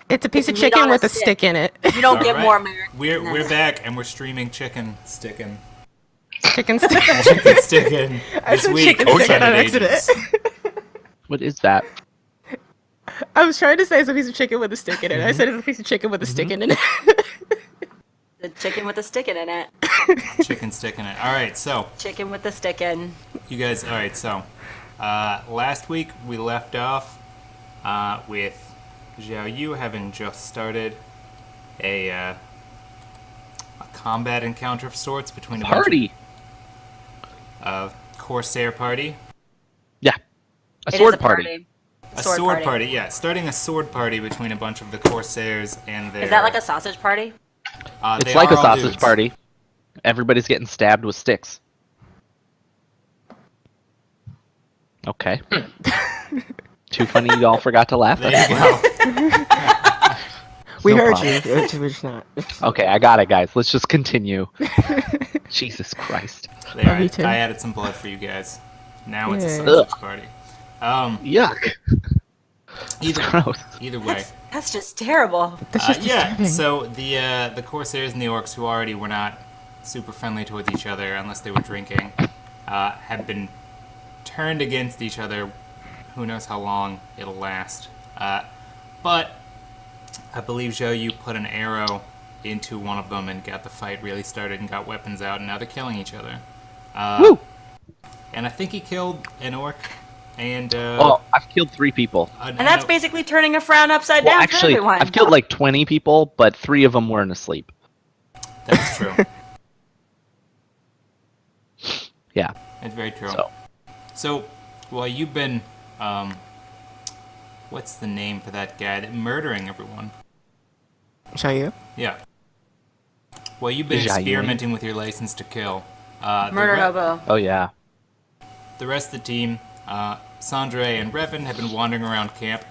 It's a piece of meat chicken on with a stick in it. You don't All get right. more American. We're back and we're streaming Chicken Stickin'. Chicken stick. Chicken Stickin' I this said week. chicken on stick on Sundered accident. Agents. What is that? I was trying to say it's a piece of chicken with a stick in it. I said it's a piece of chicken with a stick in it. The chicken with the sticking in it. Chicken Stickin' it. All right, so Chicken with the sticking. you guys. All right, so last week we left off with Xiao Yu having just started a combat encounter of sorts between a Party. bunch of Corsair party. Yeah. A It is sword a party. A sword party, yeah. Starting a sword party between a bunch of the Corsairs and their... Is that like a sausage party? It's they like are a all sausage dudes. party. Everybody's getting stabbed with sticks. Okay. Too funny you all forgot to laugh. There you go. We No heard problem. you. We're just not. Okay, I got it, guys. Let's just continue. Jesus Christ. There, Oh, me too. I added some blood for you guys. Now it's a Yay. sausage party. Yuck. Either, Gross. either way. That's just terrible. That's just Yeah, disturbing. so the Corsairs and the Orcs, who already were not super friendly towards each other unless they were drinking, have been turned against each other. Who knows how long it'll last. But I believe Zhou Yu put an arrow into one of them and got the fight really started and got weapons out, and now they're killing each other. Woo! And I think he killed an Orc and... Oh, I've killed 3 people. And that's basically turning a frown upside Well, down actually, for everyone. I've killed like 20 people, but 3 of them weren't asleep. That's true. Yeah. It's very true. So, So, well, you've been, what's the name for that guy that murdering everyone? Shall you? Yeah. Well, you've been Zhao Yun. experimenting with your license to kill. Murder hobo. oh yeah. The rest of the team, Sandre and Revan, have been wandering around camp,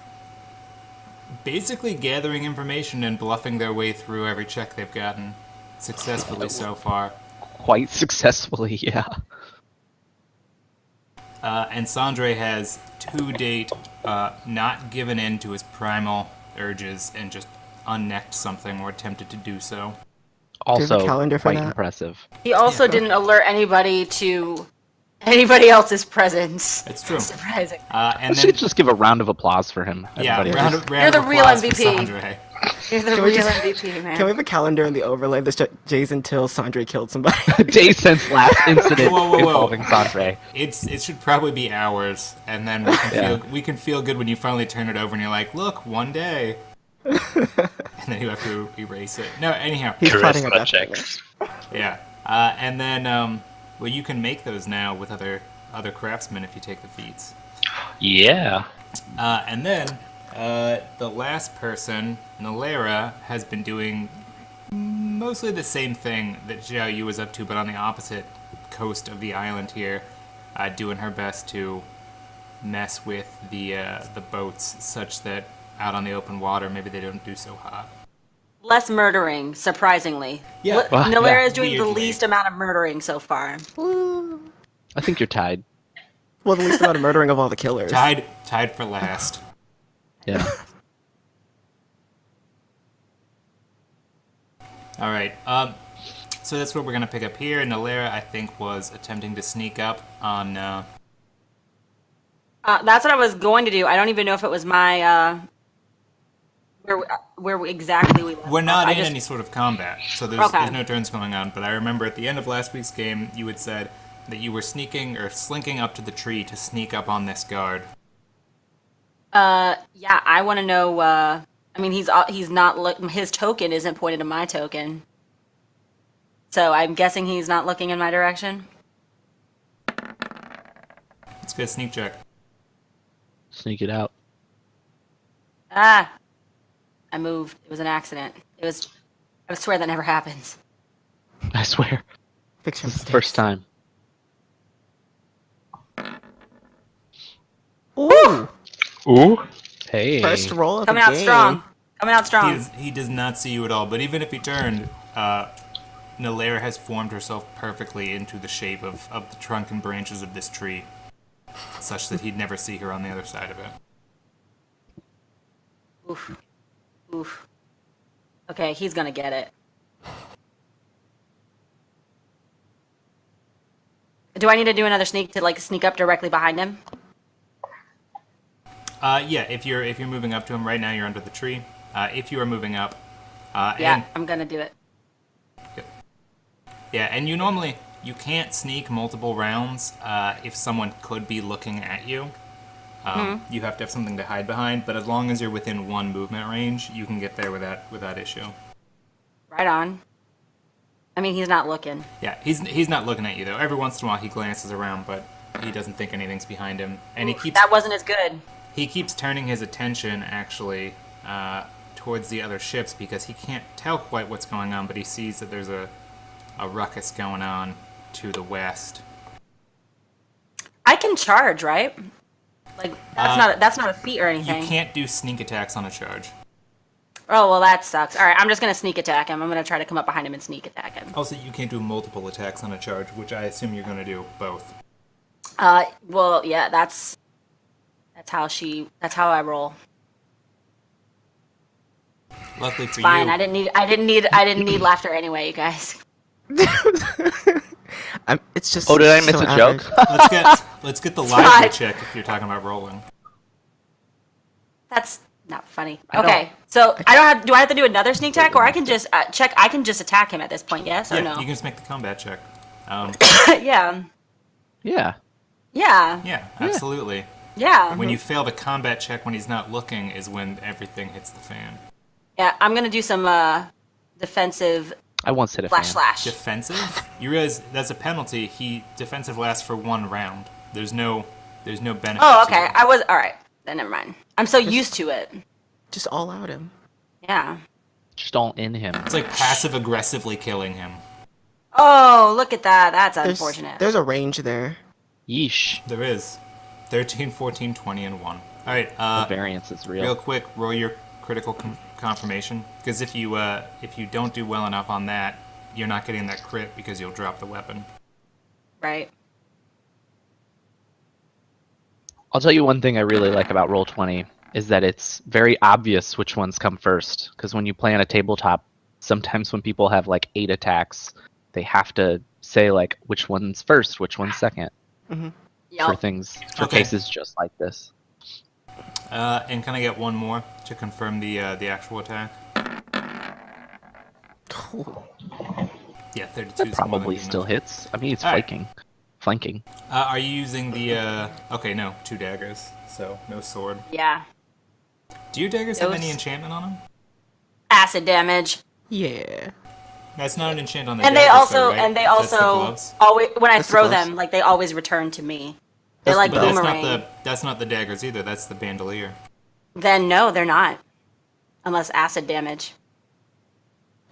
basically gathering information and bluffing their way through every check they've gotten, successfully so far. Quite successfully, yeah. And Sandre has, to date, not given in to his primal urges and just unnecked something or attempted to do so. Also, calendar for quite that? impressive. He also didn't alert anybody to anybody else's presence. It's true. Surprising. And Let's then, just give a round of applause for him. yeah, everybody. round the of real applause for MVP. Sandre. You're the Can we real just- MVP, man. Can we have a calendar in the overlay that Jays until Sandre killed somebody? Day since last incident Whoa. involving Sandre. It should probably be hours, and then we can feel good when you finally turn it over and you're like, look, one day. And then you have to erase it. No, anyhow. He's plotting a Charisma death checks. Yeah. And then, well, you can make those now with other craftsmen if you take the feats. Yeah. And then, the last person, Nalera, has been doing mostly the same thing that Xiao Yu was up to, but on the opposite coast of the island here, doing her best to mess with the boats such that out on the open water, maybe they don't do so hot. Less murdering, surprisingly. Yeah. Nalera Yeah. is doing the Weirdly. least amount of murdering so far. I think you're tied. Well, the least amount of murdering of all the killers. Tied for last. Yeah. All right. So that's what we're gonna pick up here. Nalera, I think, was attempting to sneak up on. That's what I was going to do. I don't even know if it was my where exactly we left We're not off. in I just- any sort of combat, so Okay. there's no turns going on. But I remember at the end of last week's game, you had said that you were sneaking or slinking up to the tree to sneak up on this guard. Yeah, I want to know. I mean, he's not his token isn't pointed to my token, so I'm guessing he's not looking in my direction. Let's get a sneak check. Sneak it out. Ah, I moved. It was an accident. I swear that never happens. I swear. Fiction This is the mistakes. first time. Ooh! Ooh. Hey. First roll of Coming the out game. strong. Coming out strong. He does not see you at all. But even if he turned, Nalera has formed herself perfectly into the shape of the trunk and branches of this tree, such that he'd never see her on the other side of it. Oof. Oof. Okay, he's gonna get it. Do I need to do another sneak to like sneak up directly behind him? Yeah, if you're moving up to him right now, you're under the tree. If you are moving up, Yeah, and I'm gonna do it. yeah, and you can't sneak multiple rounds if someone could be looking at you. You have to have something to hide behind, but as long as you're within one movement range, you can get there without issue. Right on. I mean, he's not looking. Yeah, he's not looking at you though. Every once in a while, he glances around, but he doesn't think anything's behind him, and That wasn't as good. he keeps turning his attention actually towards the other ships because he can't tell quite what's going on, but he sees that there's a ruckus going on to the west. I can charge, right? Like that's not a feat or You anything. can't do sneak attacks on a charge. Oh well, that sucks. All right, I'm just gonna sneak attack him. I'm gonna try to come up behind him and sneak attack him. Also, you can't do multiple attacks on a charge, which I assume you're going to do both. Well, yeah, that's how I roll. Luckily for Fine. you, I didn't need laughter anyway, you guys. It's just. Oh, did I miss so a average. joke? let's get the fine. lively check if you're talking about rolling. That's not funny. Okay, so I don't have. Do I have to do another sneak attack, or I can just check? I can just attack him at this point. Yes or Yeah, no? you can just make the combat check. Yeah. Yeah. Yeah. Yeah, absolutely. Yeah. When you fail the combat check when he's not looking is when everything hits the fan. Yeah. I'm gonna do some defensive I once hit a flash fan. slash. Defensive? You realize that's a penalty. Defensive lasts for 1 round. There's no benefit. Oh, to okay. it. I was all right. Then never mind. I'm so used to it. Just all out him. Yeah. Just all in him. It's like passive aggressively killing him. Oh, look at that. That's There's, unfortunate. there's a range there. Yeesh. There is 13, 14, 20, and 1. All right. The variance is real. Real quick, roll your critical confirmation, because if you don't do well enough on that, you're not getting that crit because you'll drop the weapon. Right. I'll tell you one thing I really like about Roll20 is that it's very obvious which ones come first. Because when you play on a tabletop, sometimes when people have like 8 attacks, they have to say like which one's first, which one's second. For Yep. things, for Okay. cases just like this. And can I get one more to confirm the actual attack? Yeah, 32 is more than Probably good still enough. hits. I mean, it's All right. flanking. Are you using the? Okay, no, 2 daggers, so no sword. Yeah. Do your daggers have Those- any enchantment on them? Acid damage. Yeah. That's not an enchant on the And they daggers, also though, right? and they That's the also gloves? always when I That's the throw gloves. them, like they always return to me. They're That's like the But boomerang. that's not the daggers either. That's the bandolier. Then no, they're not. Unless acid damage.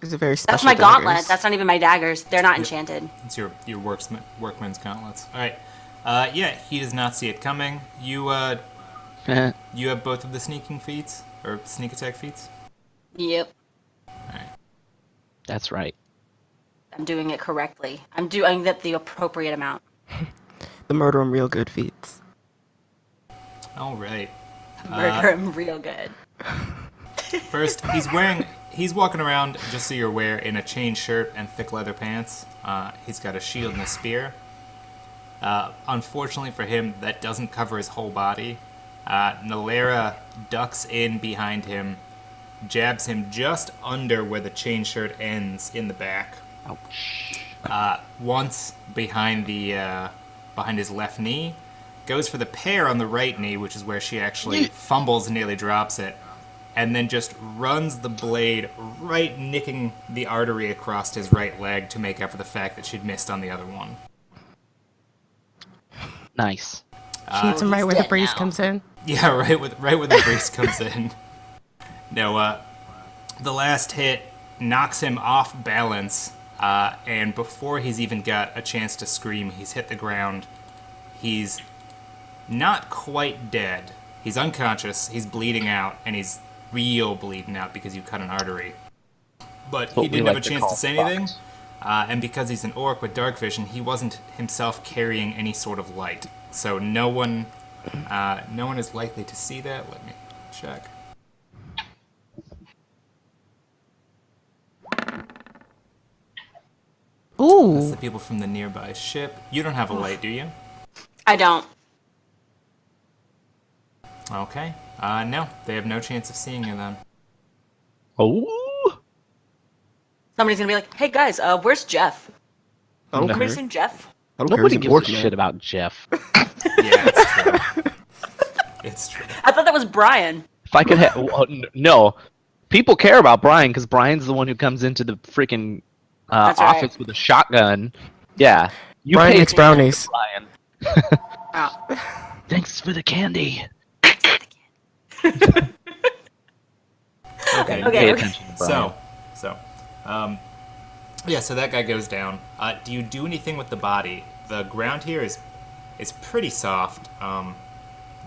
It's a very special. That's my gauntlet. daggers. That's not even my daggers. They're not enchanted. It's your workman's gauntlets. All right. Yeah, he does not see it coming. You have both of the sneaking feats or sneak attack feats. Yep. All right. That's right. I'm doing it correctly. I'm doing the appropriate amount. The murder 'em real good feats. All right. Murder him real good. First, he's walking around, just so you're aware, in a chain shirt and thick leather pants. He's got a shield and a spear. Unfortunately for him, that doesn't cover his whole body. Nalera ducks in behind him, jabs him just under where the chain shirt ends in the back. Ouch. Once behind his left knee, goes for the pear on the right knee, which is where she actually fumbles and nearly drops it, and then just runs the blade right nicking the artery across his right leg to make up for the fact that she'd missed on the other one. Nice. She hits him right where the dead breeze now. comes in. Yeah, right where the breeze comes in. No, the last hit knocks him off balance, and before he's even got a chance to scream, he's hit the ground. He's not quite dead. He's unconscious, he's bleeding out, and he's real bleeding out because you cut an artery. But he What we didn't have a like to chance call to say anything, fucked. and because he's an orc with dark vision, he wasn't himself carrying any sort of light. So no one is likely to see that. Let me check. That's Ooh. the people from the nearby ship. You don't have a light, do you? I don't. Okay. No, they have no chance of seeing you then. Oh. Somebody's gonna be like, "Hey guys, where's Jeff? I don't No. Anybody care. seen Jeff?" I don't care. Nobody He's gives a important, shit man. about Jeff. Yeah, it's true. It's true. I thought that was Brian. If I could have, no, people care about Brian because Brian's the one who comes into the freaking That's right. office with a shotgun. Yeah, you Brian pay makes attention brownies. to Brian. Oh. Thanks for the candy. Okay. Okay, Pay okay. attention to Brian. Yeah, so that guy goes down. Do you do anything with the body? The ground here is pretty soft.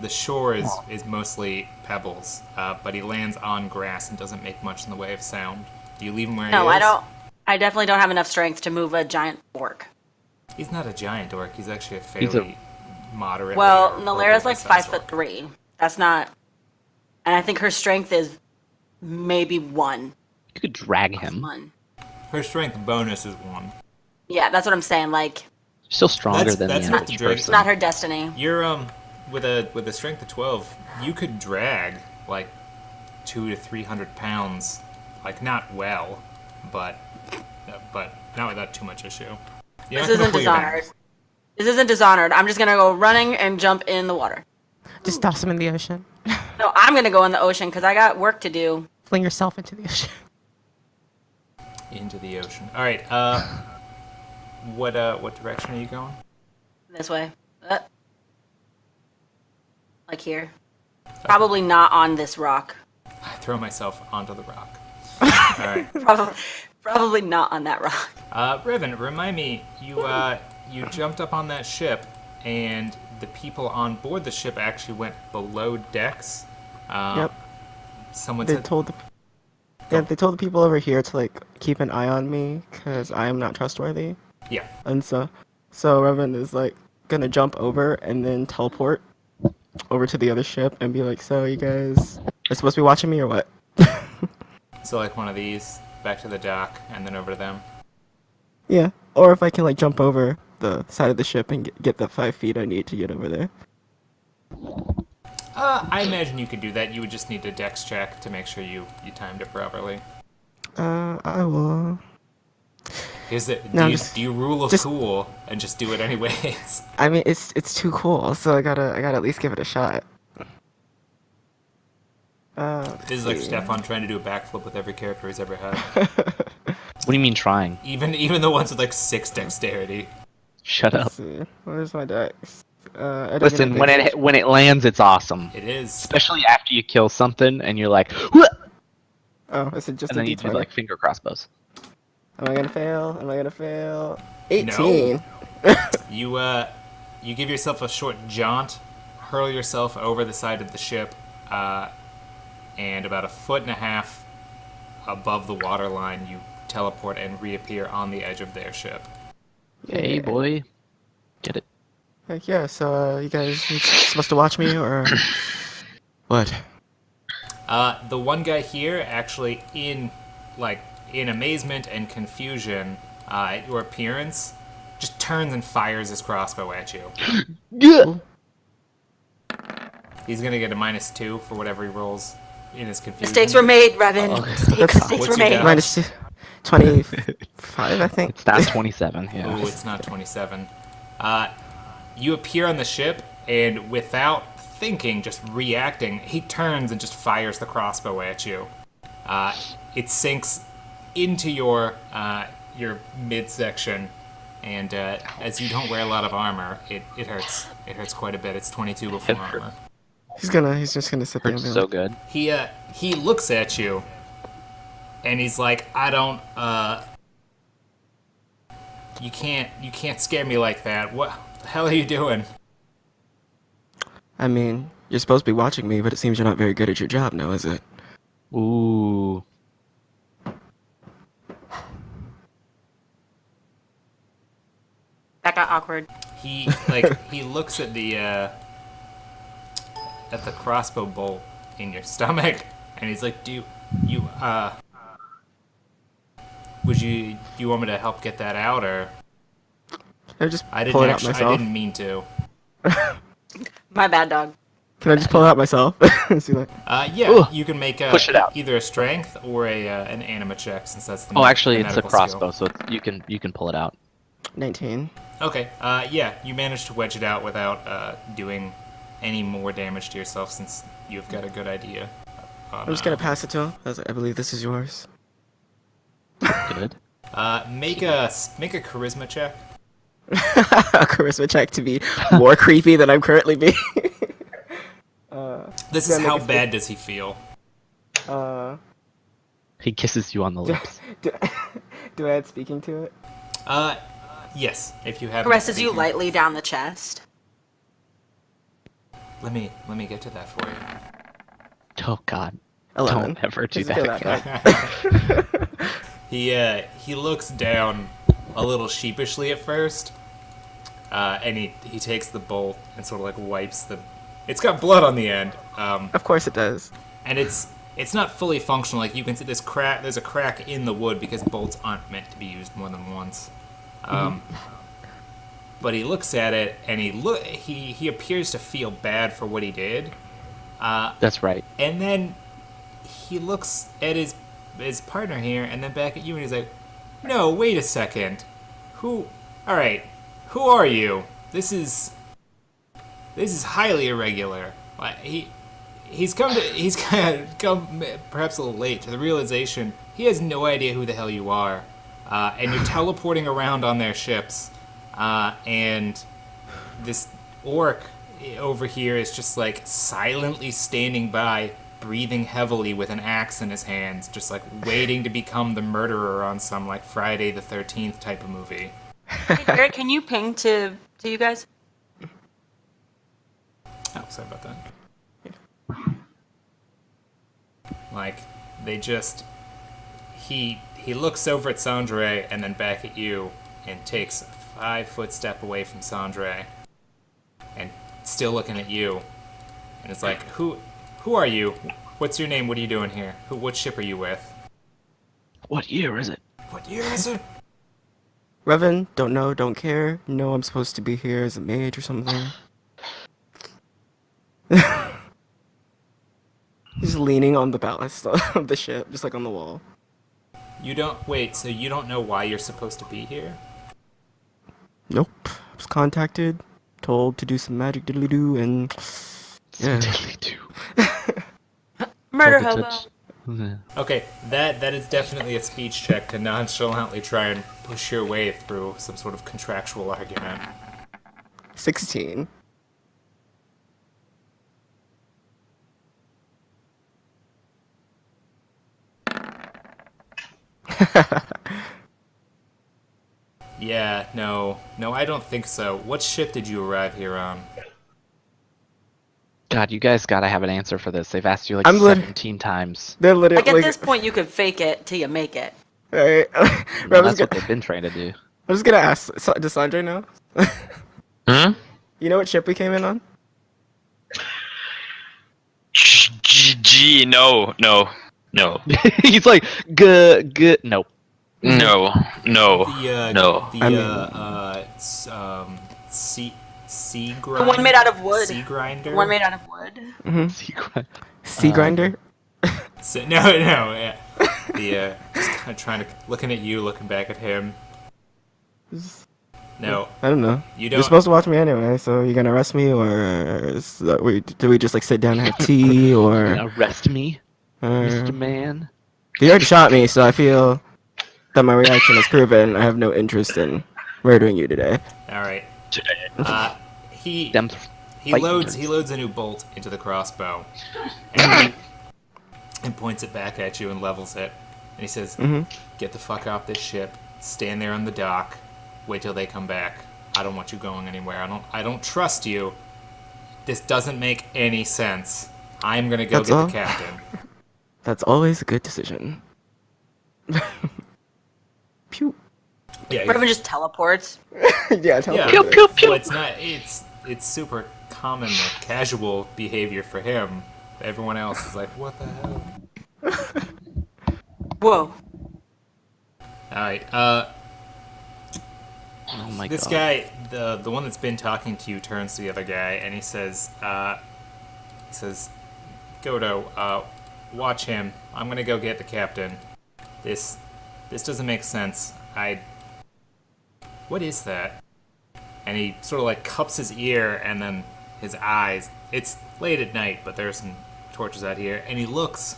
The shore is mostly pebbles, but he lands on grass and doesn't make much in the way of sound. Do you leave him where he is? No, I don't. I definitely don't have enough strength to move a giant orc. He's not a giant orc. He's actually a He's a- fairly moderate. Well, Nalara's like 5'3". That's not. And I think her strength is maybe 1. You could drag him. 1. Her strength bonus is 1. Yeah, that's what I'm saying. Like, Still stronger than that's the not average the drag- it's person. not her destiny. You're with a strength of 12, you could drag like 200 to 300 pounds, like not well, but not without too much issue. You're This not gonna isn't pull your back. Dishonored. This isn't Dishonored. I'm just gonna go running and jump in the water. Just toss him in the ocean. No, I'm gonna go in the ocean because I got work to do. Fling yourself into the ocean. Into the ocean. All right. What direction are you going? This way. Like here. Probably not on this rock. I throw myself onto the rock. All right. Probably not on that rock. Riven, remind me, you jumped up on that ship, and the people on board the ship actually went below decks. Yep. Someone They said, told the people over here to like keep an eye on me because I am not trustworthy. yeah. And so Revan is like gonna jump over and then teleport over to the other ship and be like, "So you guys are supposed to be watching me or what?" So like one of these, back to the dock, and then over to them. Yeah. Or if I can like jump over the side of the ship and get the 5 feet I need to get over there. I imagine you could do that. You would just need a dex check to make sure you timed it properly. I will. Is it? No, Do you rule of just- cool and just do it anyways? I mean, it's too cool, so I gotta at least give it a shot. This is like Stefan trying to do a backflip with every character he's ever had. What do you mean trying? Even the ones with like 6 dexterity. Shut up. Let's see. Where's my dex? I don't Listen, get a when dex. it lands, it's awesome. It is. Especially after you kill something and you're like, "Whoa!" Oh, is it just And a then you D20? do like finger crossbows. Am I gonna fail? Am I gonna fail? 18. You give yourself a short jaunt, hurl yourself over the side of the ship, and about 1.5 feet above the waterline, you teleport and reappear on the edge of their ship. Hey, boy. Get it. Heck yeah, so you guys supposed to watch me or what? The one guy here, actually, in amazement and confusion at your appearance, just turns and fires his crossbow at you. Yeah. He's gonna get a -2 for whatever he rolls in his confusion. Mistakes were made, Revan. Mistakes That's- were What's your made. dodge? Minus 25, I think. It's not 27. Yeah. Ooh, it's not 27. You appear on the ship, and without thinking, just reacting, he turns and just fires the crossbow at you. It sinks into your midsection, and as you don't wear a lot of armor, it hurts. It hurts quite a bit. It's 22 before It hurt. armor. He's just gonna sit there and Hurts be so like, good. He looks at you, and he's like, "I don't. You can't scare me like that. What the hell are you doing?" I mean, you're supposed to be watching me, but it seems you're not very good at your job now, is it? Ooh. That got awkward. He he looks at the crossbow bolt in your stomach, and he's like, "Do Do you want me to help get that out, or Can I just I pull didn't it out actually, I myself? didn't mean to. My bad, dog. Can I just pull it out myself? See, like, Yeah, Ooh, you can make push it out. either a strength or an anima check, since that's the Oh, actually, the it's a medical crossbow, skill. so you can pull it out. 19. Okay. Yeah, you managed to wedge it out without doing any more damage to yourself, since you've got a good idea. I'm just gonna pass it to him. I believe this is yours. Good. Make a charisma check. A charisma check to be more creepy than I'm currently being. This Yeah, is make how a- bad does he feel? He kisses you on the lips. do, do I add speaking to it? Yes, if you have. Caresses you lightly down the chest. Let me get to that for you. Oh God! 11. Don't ever do Doesn't feel that that again. bad. He looks down a little sheepishly at first, and he takes the bolt and sort of like wipes the. It's got blood on the end, Of course it does. and it's not fully functional. Like you can see this crack. There's a crack in the wood because bolts aren't meant to be used more than once. But he looks at it and he appears to feel bad for what he did. That's right. And then he looks at his partner here, and then back at you, and he's like, "No, wait a second. All right, who are you? This is highly irregular." Like, he's kind of come perhaps a little late to the realization he has no idea who the hell you are, and you're teleporting around on their ships, and this orc over here is just like silently standing by, breathing heavily with an axe in his hands, just like waiting to become the murderer on some like Friday the 13th type of movie. Hey, Garrett, can you ping to you guys? Oh, sorry about that. Like, they just he looks over at Sandre and then back at you and takes a 5-foot step away from Sandre and still looking at you, and it's like, who are you? What's your name? What are you doing here? What ship are you with? What year is it? What year is it? Revan, don't know, don't care. No, I'm supposed to be here as a mage or something. He's leaning on the ballast of the ship, just like on the wall. You don't wait. So you don't know why you're supposed to be here? Nope. I was contacted, told to do some magic diddly doo, and yeah. Murder Told hobo. to Okay, that is definitely a speech check to nonchalantly try and push your way through some sort of contractual argument. 16. Yeah, no, I don't think so. What ship did you arrive here on? God, you guys gotta have an answer for this. They've asked you like I'm lit- 17 times. They're literally. Like, at this point, you could fake it till you make it. Right. Well, Revan's that's what gonna, they've been trying to do. I'm just gonna ask. Does Sandre know? Hmm? You know what ship we came in on? Gee, no. He's like, good. Nope. No. The No. sea The grinder. one made out of wood. Sea grinder. The one made out of wood. Secret. Sea grinder. No, yeah. The just kind of trying to looking at you, looking back at him. No, I don't know. you You're don't. supposed to watch me anyway, so you're gonna arrest me, or do we just like sit down and have tea, or? Arrest me, Mr. Uh, Man. you already shot me, so I feel that my reaction is proven. I have no interest in murdering you today. All right. He Them he fighting loads nerds. a new bolt into the crossbow, and points it back at you and levels it. And he says, "Get the fuck off this ship. Stand there on the dock. Wait till they come back. I don't want you going anywhere. I don't trust you. This doesn't make any sense. I'm gonna go That's get all? the captain." That's always a good decision. Pew. Yeah, Revan just teleports. Yeah, tell yeah. me. Pew, pew, pew. Well, it's not. It's super common, like, casual behavior for him. Everyone else is like, "What the hell?" Whoa. Alright, Oh my this god. guy, the one that's been talking to you, turns to the other guy and he says, Godo, watch him. I'm gonna go get the captain. This doesn't make sense. What is that? And he sort of like cups his ear and then his eyes. It's late at night, but there's some torches out here, and he looks.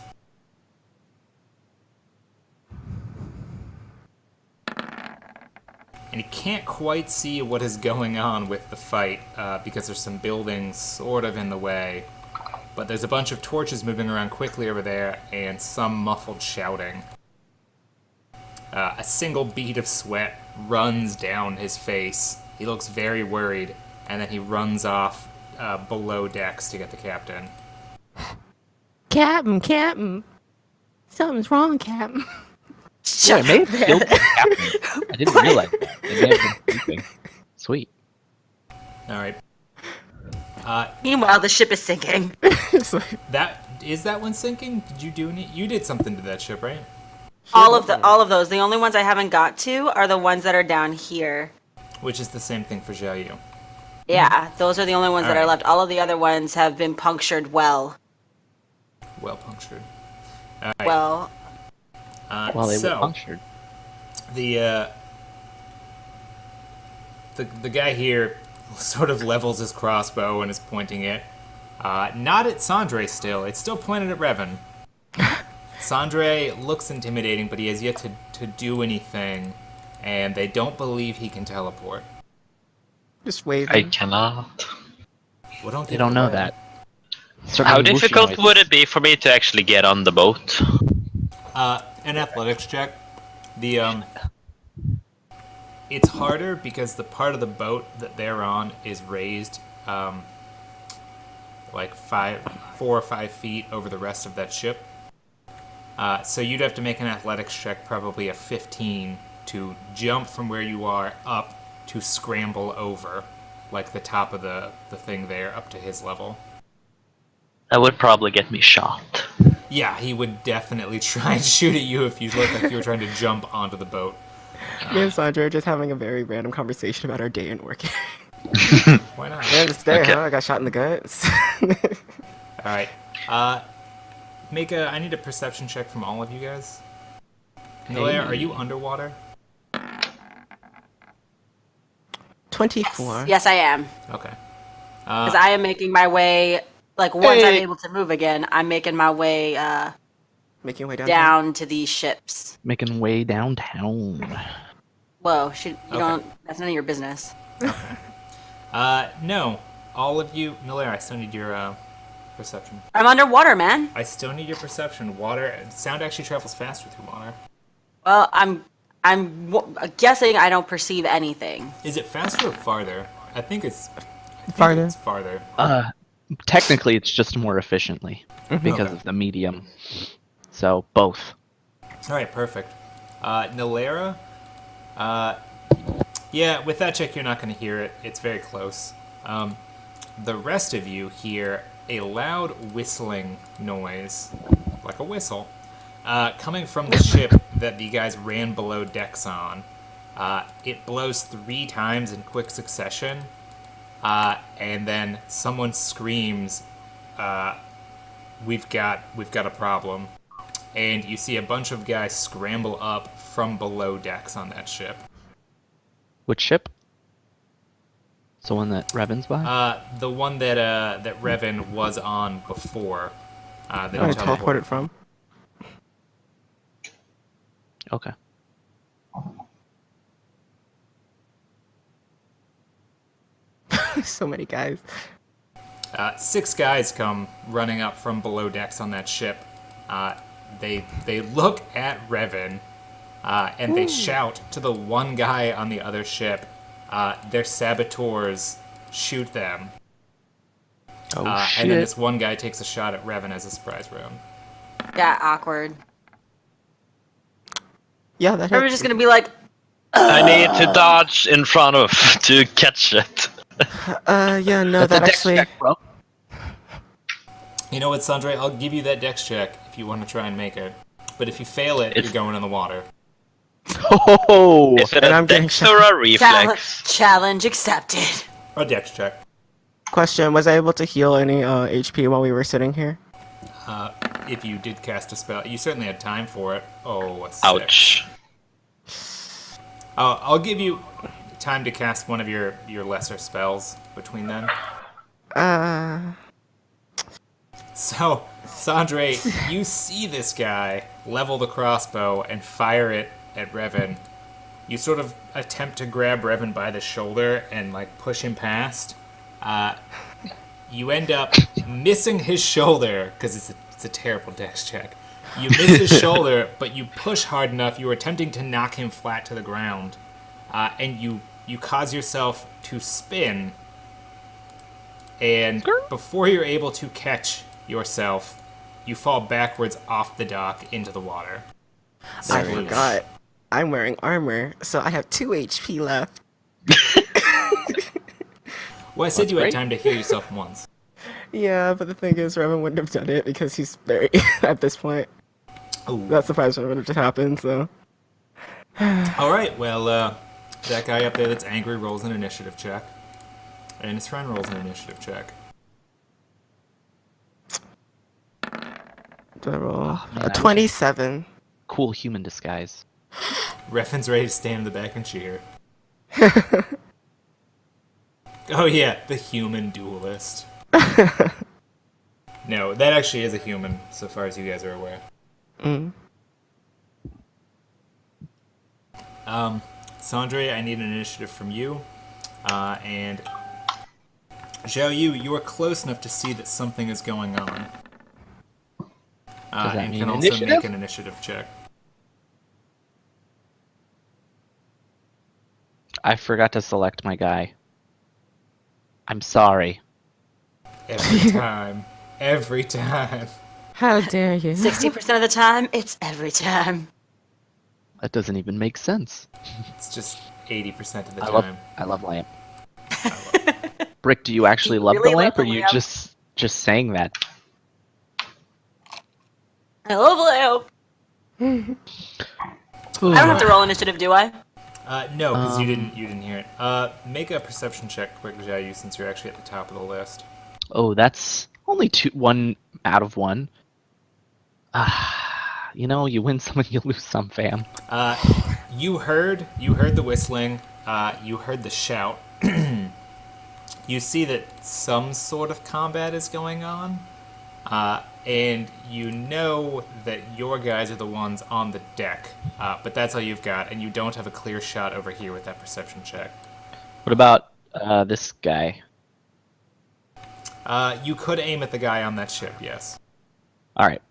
And he can't quite see what is going on with the fight because there's some buildings sort of in the way. But there's a bunch of torches moving around quickly over there and some muffled shouting. A single bead of sweat runs down his face. He looks very worried, and then he runs off below decks to get the captain. Captain. Something's wrong, Captain. Yeah, I may have killed the captain. I didn't realize that. They may have been sleeping. Sweet. Alright. Meanwhile, the ship is sinking. It's like, That one sinking? Did you do any? You did something to that ship, right? all of those. The only ones I haven't got to are the ones that are down here. Which is the same thing for Zhao Yu. Yeah, those are the only ones that are Alright. left. All of the other ones have been punctured well. Well punctured. Alright. Well, Well, they were punctured. The guy here sort of levels his crossbow and is pointing it. Not at Sandre still. It's still pointed at Revan. Sandre looks intimidating, but he has yet to do anything, and they don't believe he can teleport. just wave. I cannot. Well, don't They give don't it know away. that. How difficult would it be for me to actually get on the boat? An athletics check. It's harder because the part of the boat that they're on is raised, like 4 or 5 feet over the rest of that ship. So you'd have to make an athletics check, probably a 15, to jump from where you are up to scramble over, like the top of the thing there, up to his level. That would probably get me shot. Yeah, he would definitely try and shoot at you if you looked like you were trying to jump onto the boat. Me and Sandra are just having a very random conversation about our day and working. Why not? Yeah, this day, Okay. huh? I got shot in the guts. Alright. I need a perception check from all of you guys. Nilea, are you underwater? 24. yes, I am. Okay. Because I am making my way, like, once I'm able to move again, I'm making my way Making your way down. down to these ships. Making way downtown. Whoa, you Okay. don't, that's none of your business. No. All of you... Nilea, I still need your perception. I'm underwater, man. I still need your perception. Sound actually travels faster through water. Well, I'm guessing I don't perceive anything. Is it faster or farther? I think it's Farther. It's farther. Technically, it's just more efficiently because Okay. of the medium. So both. All right, perfect. Nilera, yeah, with that check, you're not going to hear it. It's very close. The rest of you hear a loud whistling noise, like a whistle, coming from the ship that the guys ran below decks on. It blows 3 times in quick succession, and then someone screams, "We've got a problem." And you see a bunch of guys scramble up from below decks on that ship. Which ship? It's the one that Revan's by? The one that Revan was on before. That Where I he teleported from. Okay. So many guys. 6 guys come running up from below decks on that ship. They look at Revan, and they shout to the one guy on the other ship. Their saboteurs shoot them. Oh, shit. And then this one guy takes a shot at Revan as a surprise round. Yeah, awkward. Yeah, that We're hits. just gonna be like, I need to dodge in front of to catch it. Yeah, no, That's a that dex actually. check, bro. You know what, Sandre? I'll give you that dex check if you want to try and make it. But if you fail it, you're going in the water. Oh, Is it And a I'm getting dex or a reflex? Challenge accepted. A dex check. question: was I able to heal any HP while we were sitting here? If you did cast a spell, you certainly had time for it. Oh, a 6. Ouch. I'll give you time to cast one of your lesser spells between then. So, Sandre, you see this guy level the crossbow and fire it at Revan. You sort of attempt to grab Revan by the shoulder and like push him past. You end up missing his shoulder because it's a terrible dex check. You miss his shoulder, but you push hard enough. You were attempting to knock him flat to the ground, and you cause yourself to spin. And before you're able to catch yourself, you fall backwards off the dock into the water. I forgot. I'm wearing armor, so I have 2 HP left. Well, I said That's you had great. time to heal yourself once. Yeah, but the thing is, Revan wouldn't have done it because he's very at this point. Ooh. That's surprised when it would have happened. So All right, well, that guy up there that's angry rolls an initiative check. And his friend rolls an initiative check. do I roll man, I a wish I- 27? cool human disguise. Revan's ready to stand in the back and cheer. Oh yeah, the human duelist. No, that actually is a human, so far as you guys are aware. Mm. Sandre, I need an initiative from you. And Zhao Yu, you are close enough to see that something is going on. Does that And mean can also initiative? make an initiative check. I forgot to select my guy. I'm sorry. Every time. Every time. How dare you? 60% of the time, it's every time. That doesn't even make sense. It's just 80% of the I love, time. I love lamp. Brick, do you actually You love really the love lamp, the or you lamp. just saying that? I love Leo. I don't have to roll initiative, do I? No, because you didn't hear it. Make a perception check quick, Zhao Yu, since you're actually at the top of the list. Oh, that's only 1 out of 1. You know, you win some and you lose some, fam. You heard the whistling. You heard the shout. You see that some sort of combat is going on, and you know that your guys are the ones on the deck. But that's all you've got, and you don't have a clear shot over here with that perception check. What about this guy? You could aim at the guy on that ship, yes. All right.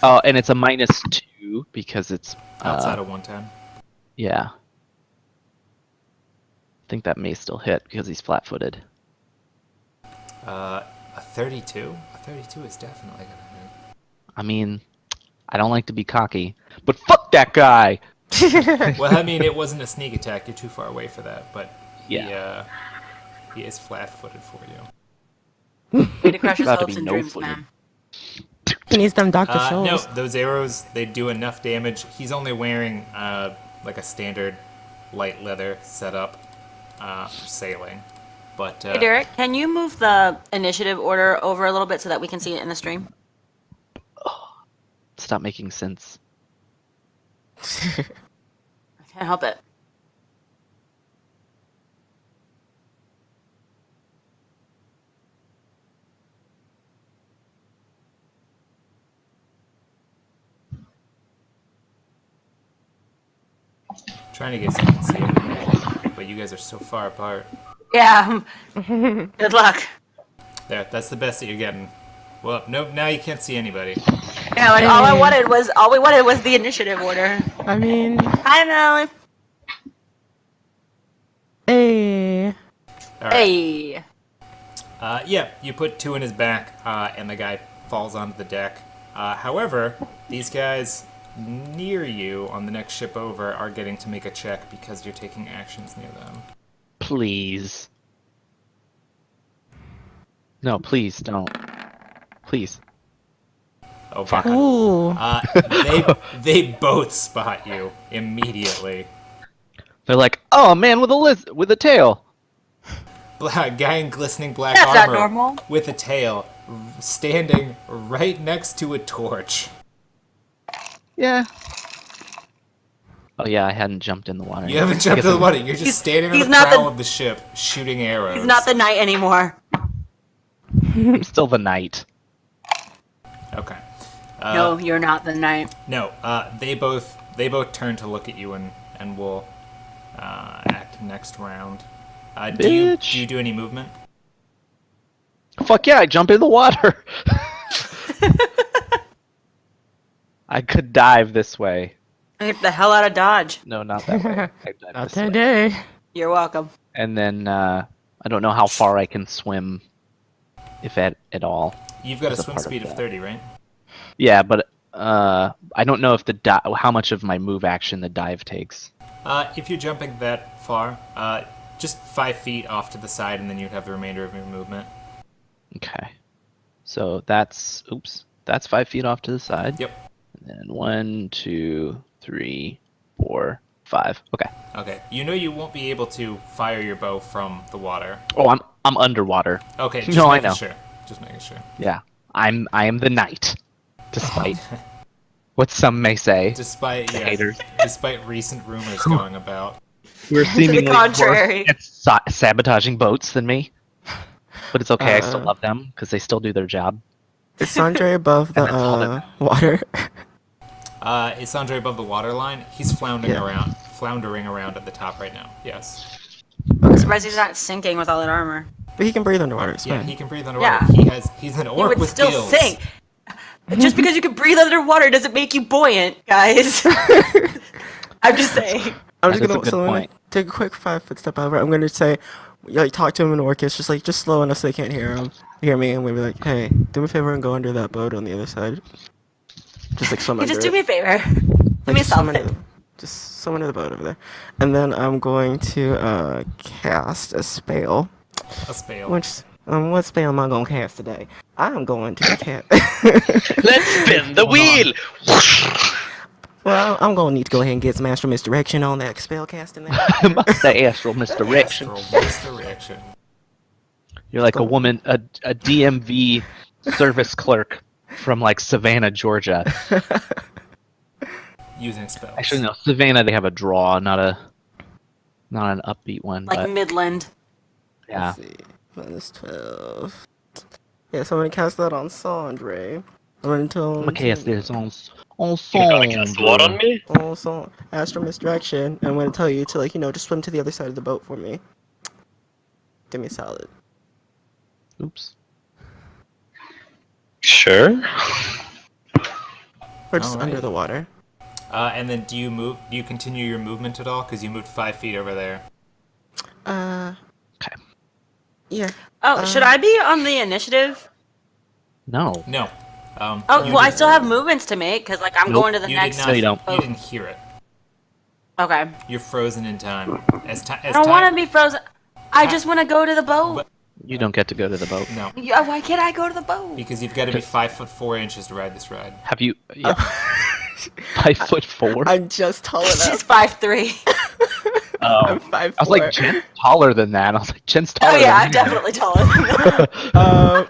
Oh, and it's a -2 because it's Outside of 110. yeah. I think that may still hit because he's flat-footed. A 32? A 32 is definitely gonna hit. I mean, I don't like to be cocky, but fuck that guy. Well, I mean, it wasn't a sneak attack. You're too far away for that, but he is flat-footed for you. Way to crush his About to hopes be and dreams, no-footed. man. He needs them Dr. No, Scholl's. those arrows, they do enough damage. He's only wearing like a standard light leather setup for sailing. But Hey, Derek, can you move the initiative order over a little bit so that we can see it in the stream? Stop making sense. I can't help it. trying to get so you can see everybody, but you guys are so far apart. Yeah. Good luck. There, that's the best that you're getting. Well, nope, now you can't see anybody. Yeah, like all we wanted was the initiative order. I mean, Hi, Melly. hey. All right. Hey. Yeah, you put 2 in his back, and the guy falls onto the deck. However, these guys near you on the next ship over are getting to make a check because you're taking actions near them. Please. No, please don't. Please. Okay. Ooh. They both spot you immediately. They're like, oh, a man with a tail. Guy in glistening black That's not armor normal. with a tail, standing right next to a torch. Yeah. Oh yeah, I hadn't jumped in the water. You haven't jumped in the water. You're just standing on he's the not prow the- of the ship, shooting arrows. He's not the knight anymore. I'm still the knight. Okay. No, you're not the knight. No. They both turn to look at you and will act next round. Do you do any movement? Fuck yeah, I jump in the water. I could dive this way. Get the hell out of Dodge. No, not that way. I dive Not this way. today. You're welcome. And then I don't know how far I can swim, if at all. You've got a As a swim part of speed of that. 30, right? Yeah, but I don't know if how much of my move action the dive takes. If you're jumping that far, just 5 feet off to the side, and then you'd have the remainder of your movement. Okay. So that's 5 feet off to the side. Yep. And then 1, 2, 3, 4, 5. Okay. Okay. You know you won't be able to fire your bow from the water. Oh, I'm underwater. Okay. Just No, I making know. sure. Just making sure. Yeah. I am the knight, despite what some may say. Despite Haters. despite recent rumors going about. We're seemingly contrary. worse at sabotaging boats than me. But it's okay, I still Uh, love them, because they still do their job. Is Sandre above And that's all that the water? Is Andre above the water line? He's floundering Yeah. around at the top right now. Yes. I'm surprised he's not sinking with all that armor. But he can breathe underwater. It's Yeah, fine. he can breathe underwater. Yeah. He's an He orc would with still gills. sink. Just because you can breathe underwater doesn't make you buoyant, guys. I'm just saying. I'm That just is a gonna good so I'm gonna point. take a quick 5-foot step over. I'm gonna say, like, talk to him in Orcish, just slow enough so they can't hear me. I'm gonna be like, hey, do me a favor and go under that boat on the other side. Just like swim Hey, under just do it. me a favor. Do Like, me a just swim under solid. just swim under the boat over there. And then I'm going to cast a spell. A spell. What spell am I gonna cast today? I'm going to cast. Let's spin the wheel! Well, I'm gonna need to go ahead and get some astral misdirection on that spell casting there. The astral misdirection. Astral misdirection. You're like a woman, a DMV service clerk from like Savannah, Georgia. Using spells. Actually, no, Savannah they have a draw, not an upbeat one. Like but Midland. yeah, Let's see. Minus 12. Yeah, so I'm gonna cast that on Sandre. I'm gonna tell I'm him gonna cast this on You're gonna cast what on me? Also, astral misdirection. And I'm gonna tell you to, like, just swim to the other side of the boat for me. Give me a solid. Oops. Sure. Or just Alright. under the water. And then do you continue your movement at all? Because you moved 5 feet over there. Okay. Yeah. Oh, should I be on the initiative? No. No. Oh, You well, I didn't- still have movements to make because, like, I'm Nope. going to the You next. did not. No, you don't. You didn't hear it. Okay. You're frozen in time. As I don't want to be frozen. I just want to go to the boat. But- You don't get to go to the boat. No, Yeah, why can't I go to the boat? because you've got to be 5'4" to ride this ride. Have you? Yeah. 5'4". I'm just tall enough. She's 5'3". I'm Oh. 5'4". I was like, Jen's taller than that. I was like, Jen's taller. Oh yeah, than I'm definitely taller than that.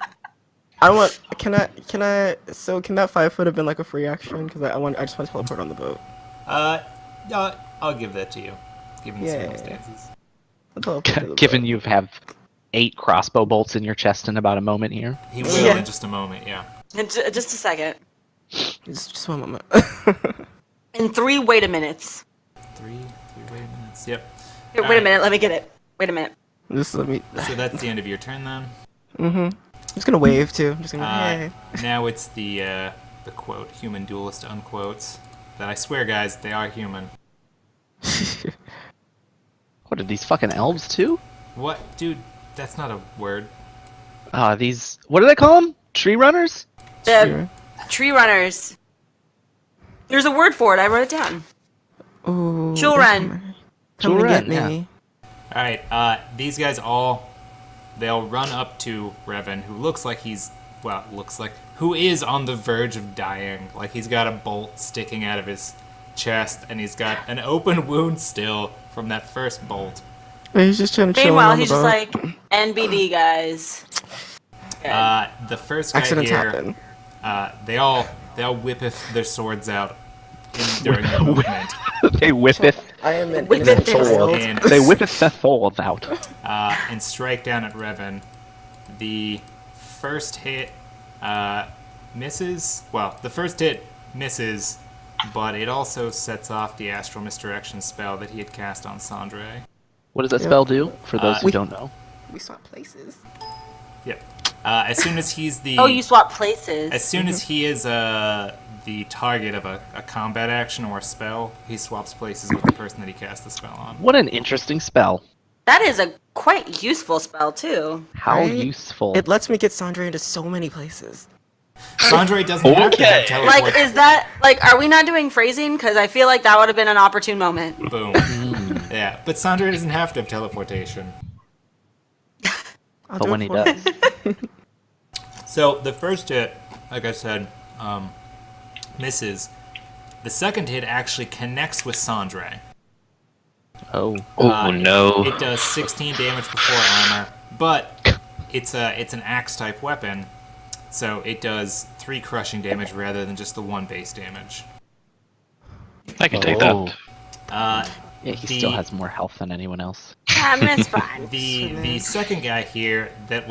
I want. Can I? So can that 5 foot have been like a free action? Because I just want to teleport on the boat. I'll give that to you, given the Yeah. circumstances. I'll teleport to the Given boat. you have 8 crossbow bolts in your chest in about a moment here. He will Yeah. in just a moment. Yeah. In just a second. Just one moment. In 3 wait a minutes. Three wait minutes. Yep. Here, wait a minute, let me get it. Wait a minute. Just let me. So that's the end of your turn then. I'm just gonna wave too. I'm just gonna. Uh, Hey. Now it's the quote human duelist unquotes. That I swear, guys, they are human. What are these fucking elves too? What, dude? That's not a word. These. What do they call them? Tree runners? The tree runners. There's a word for it. I wrote it down. Ooh. Children. Come to get Children, me. All right, these guys they'll run up to Revan, who who is on the verge of dying. Like, he's got a bolt sticking out of his chest, and he's got an open wound still from that first bolt. He's just trying to chill Meanwhile, on the he's just boat. like, NBD, guys. The first guy Accidents here, happen. they all whippeth their swords out during the movement. They whippeth. I am an With innocent it, child. And They whippeth the swords out. and strike down at Revan. The first hit misses. Well, the first hit misses, but it also sets off the astral misdirection spell that he had cast on Sandre. What does that spell do, for those who don't know? We swap places. Yep. As soon as he's the Oh, you swap places. as soon as he is the target of a combat action or a spell, he swaps places with the person that he cast the spell on. What an interesting spell. That is a quite useful spell, too. How Right? useful. It lets me get Sandra into so many places. Sandre doesn't have to have teleport. Like, is that, like, are we not doing phrasing? Because I feel like that would have been an opportune moment. Boom. Yeah, but Sandre doesn't have to have teleportation. I'll But do when it he for does. you. So the first hit, like I said, misses. The second hit actually connects with Sandre. Oh. No. It does 16 damage before armor, but it's an axe type weapon, so it does 3 crushing damage rather than just the 1 base damage. I can take Oh. that. Yeah, he still has more health than anyone else. It's fine. The second guy here that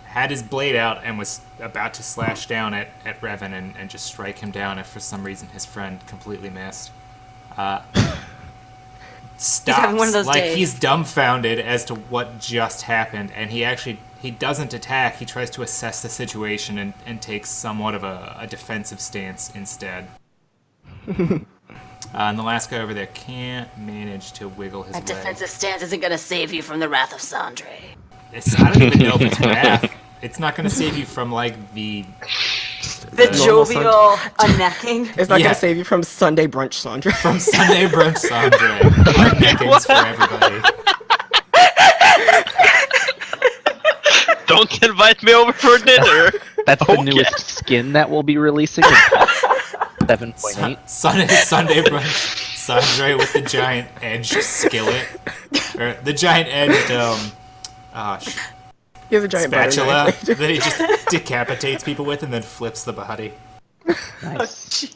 had his blade out and was about to slash down at Revan and just strike him down if for some reason his friend completely missed. Stops. having one of those like days. he's dumbfounded as to what just happened, and he doesn't attack. He tries to assess the situation and takes somewhat of a defensive stance instead. And the last guy over there can't manage to wiggle his That way. defensive stance isn't going to save you from the wrath of Sandre. I don't even know if it's wrath. It's not going to save you from, like, the normal jovial unnecking. It's not Yeah. gonna save you from Sunday brunch, Sandra. from Sunday brunch Sandre. Neckings for everybody. Don't invite me over for dinner. That's the Okay. newest skin that we'll be releasing. in patch 7.8. Sunday brunch Sandre with the giant edged skillet. Or the giant edged, He has a giant butter spatula knife. that he just decapitates people with and then flips the body. Nice.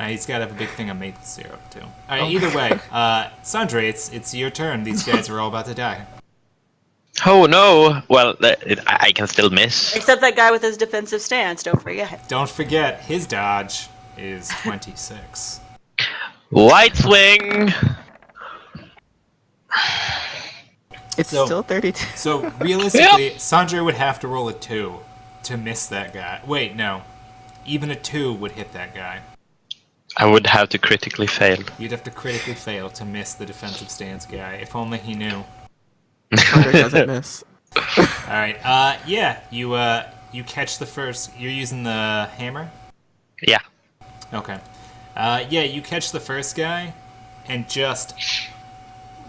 He's got to have a big thing of maple syrup, too. Alright, either way, Sandre, it's your turn. These guys are all about to die. Oh no. Well, I can still miss. Except that guy with his defensive stance, don't forget. Don't forget, his dodge is 26. White swing. It's So- still 32. So, realistically, Sandre would have to roll a 2 to miss that guy. Wait, no. Even a 2 would hit that guy. I would have to critically fail. You'd have to critically fail to miss the defensive stance guy, if only he knew. Sandra doesn't miss. Alright, yeah, you catch the first... You're using the hammer? Yeah. Okay. Yeah, you catch the first guy, and just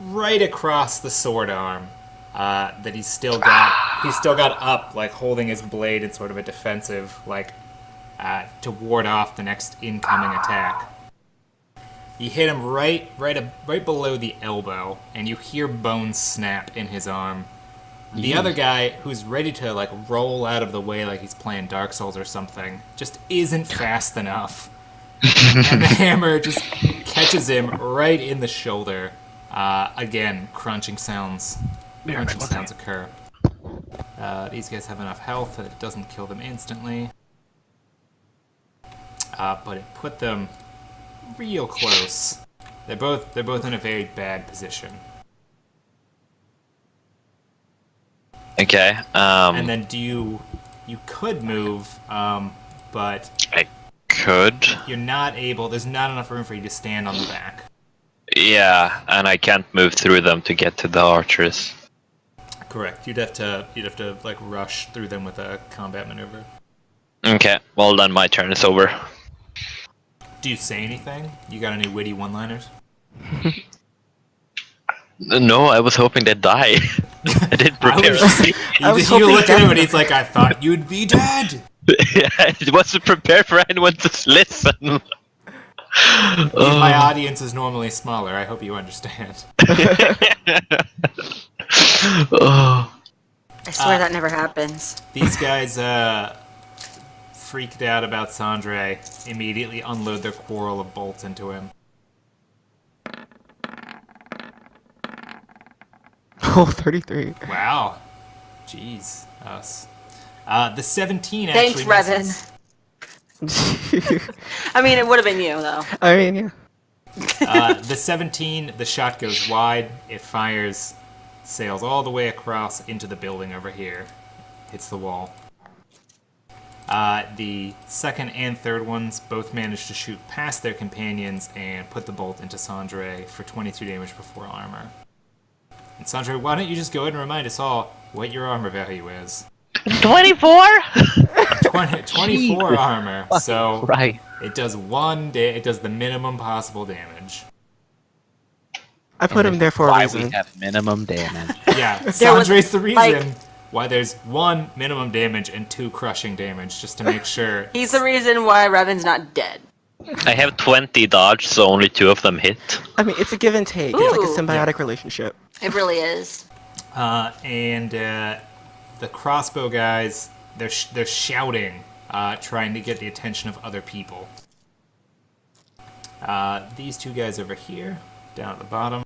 right across the sword arm, that he's still got up, like holding his blade in sort of a defensive, like, to ward off the next incoming attack. You hit him right below the elbow, and you hear bones snap in his arm. The other guy, who's ready to like roll out of the way like he's playing Dark Souls or something, just isn't fast enough. And the hammer just catches him right in the shoulder. Again, crunching sounds occur. These guys have enough health that it doesn't kill them instantly. But it put them real close. They're both in a very bad position. Okay. And then you could move, but I could. you're not able. There's not enough room for you to stand on the back. Yeah, and I can't move through them to get to the archers. Correct. You'd have to like rush through them with a combat maneuver. Okay, well then my turn is over. Do you say anything? You got any witty one-liners? No, I was hoping they'd die. I didn't I prepare. was just, I was you hoping look at him and death- he's like, I thought you'd be dead. I wasn't prepared for anyone to listen. My audience is normally smaller. I hope you understand. Oh. I swear that never happens. These guys freaked out about Sandre, immediately unload their quarrel of bolts into him. Oh, 33. Wow. Jeez. Us. The 17 Thanks, actually Revan. misses. I mean, it would have been you, though. I mean, yeah. The 17, the shot goes wide, it fires, sails all the way across into the building over here, hits the wall. The second and third ones both manage to shoot past their companions and put the bolt into Sandre for 22 damage before armor. And Sandre, why don't you just go ahead and remind us all what your armor value is? 24? 24 armor, so Right. it does it does the minimum possible damage. I put him there for a Why reason. we have minimum damage. Yeah, There was, Sandre's the reason like- why there's 1 minimum damage and 2 crushing damage, just to make sure. He's the reason why Revan's not dead. I have 20 dodge, so only 2 of them hit. I mean, it's a give and take. It's like a Ooh. symbiotic relationship. It really is. And the crossbow guys, they're shouting, trying to get the attention of other people. These 2 guys over here, down at the bottom,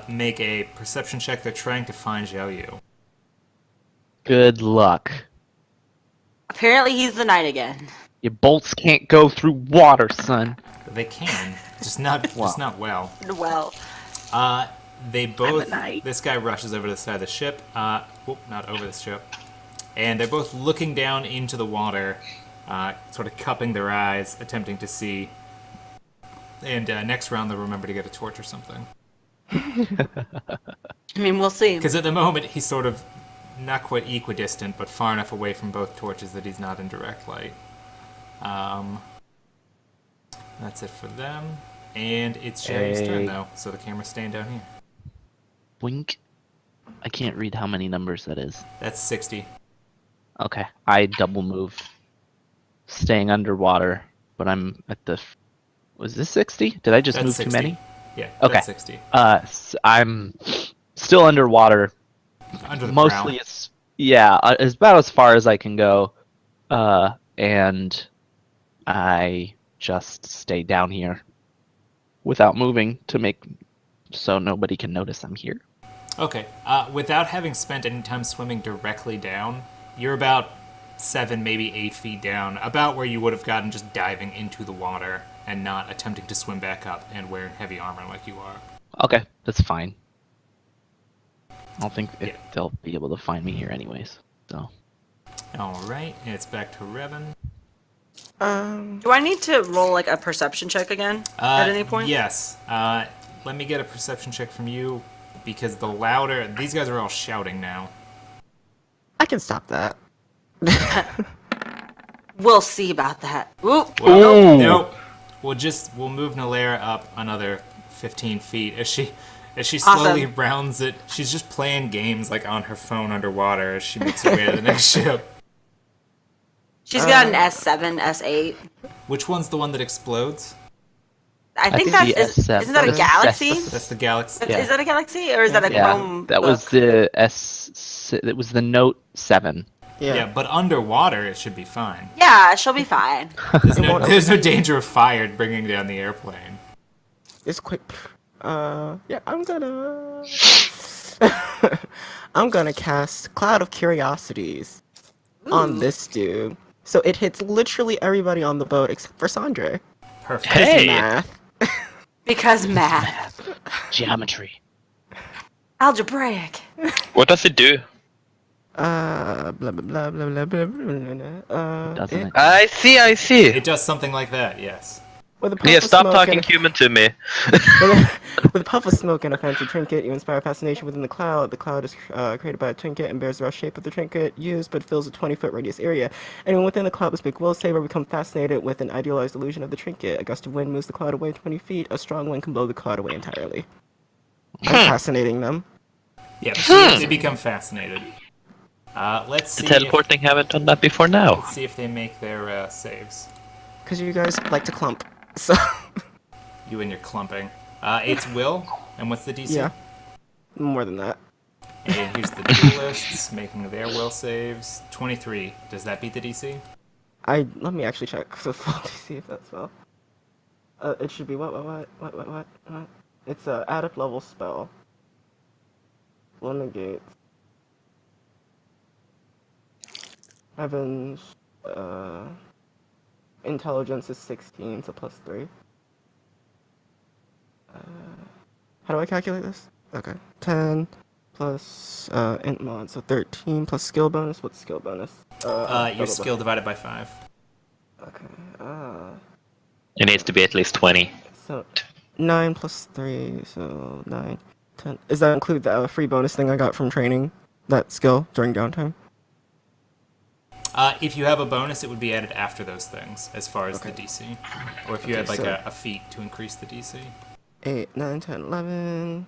make a perception check. They're trying to find Xiao Yu. Good luck. Apparently, he's the knight again. Your bolts can't go through water, son. They can, just not well. Well, They both. knight. This guy rushes over to the side of the ship. Not over the ship. And they're both looking down into the water, sort of cupping their eyes, attempting to see. And next round, they'll remember to get a torch or something. I mean, we'll see. Because at the moment, he's sort of not quite equidistant, but far enough away from both torches that he's not in direct light. That's it for them. And it's Jerry's turn, Hey. though, so the camera's staying down here. Wink. I can't read how many numbers that is. That's 60. Okay. I double move. Staying underwater, but I'm at the... Was this 60? Did I just That's move 60. too many? Yeah, Okay. that's 60. I'm still underwater. Under the Mostly prow. it's... Yeah, it's about as far as I can go. And I just stay down here without moving to make so nobody can notice I'm here. Okay. Without having spent any time swimming directly down, you're about 7, maybe 8 feet down, about where you would have gotten just diving into the water and not attempting to swim back up and wearing heavy armor like you are. Okay, that's fine. I don't think Yeah. they'll be able to find me here anyways. So Alright, and it's back to Revan. Do I need to roll like a perception check again at any point? Yes. Let me get a perception check from you, because the louder... These guys are all shouting now. I can stop that. We'll see about that. Ooh. Well, nope. We'll move Nalaira up another 15 feet as she slowly Awesome. rounds it. She's just playing games like on her phone underwater as she makes her way to the next ship. She's got an S7, S8. Which one's the one that explodes? I think think that's the isn't S7 that a is- galaxy? That's the Galaxy. Yeah. Is that a galaxy or is that a yeah, Chrome? that was the It was the Note 7. Yeah, but underwater it should be fine. Yeah, she'll be fine. There's no danger of fire bringing down the airplane. It's quick. Yeah, I'm gonna... I'm gonna cast Cloud of Curiosities on this dude. So it hits literally everybody on the boat except for Sandre. Perfect. Hey! Math. Because math. Geometry. Algebraic. What does it do? Blah blah blah blah blah blah blah blah. Doesn't it? I see. It does something like that, yes. With a puff Yeah, of stop smoke talking and human to me. with a puff of smoke and a fancy trinket, you inspire fascination within the cloud. The cloud is created by a trinket and bears the rough shape of the trinket used, but fills a 20-foot radius area. Anyone within the cloud with big will save or become fascinated with an idealized illusion of the trinket. A gust of wind moves the cloud away 20 feet. A strong wind can blow the cloud away entirely. I'm fascinating them. Yeah, see if they become fascinated. Let's The see teleporting haven't done that before now. Let's see if they make their saves. Because you guys like to clump. So, You and your clumping. It's will, and what's the DC? yeah. More than that. And here's the duelists making their will saves. 23. Does that beat the DC? Let me actually check the full DC if that's well. It should be what? It's a add-up level spell. One negates. Heaven's, intelligence is 16, so plus 3. How do I calculate this? Okay. 10 plus, int mod, so 13 plus skill bonus. What's skill bonus? Your skill divided by 5. Okay, It needs to be at least 20. so 9 plus 3, so 9, 10. Does that include the free bonus thing I got from training that skill during downtime? If you have a bonus, it would be added after those things, as far as the DC. Or if you had like so- a feat to increase the DC. 8, 9, 10, 11,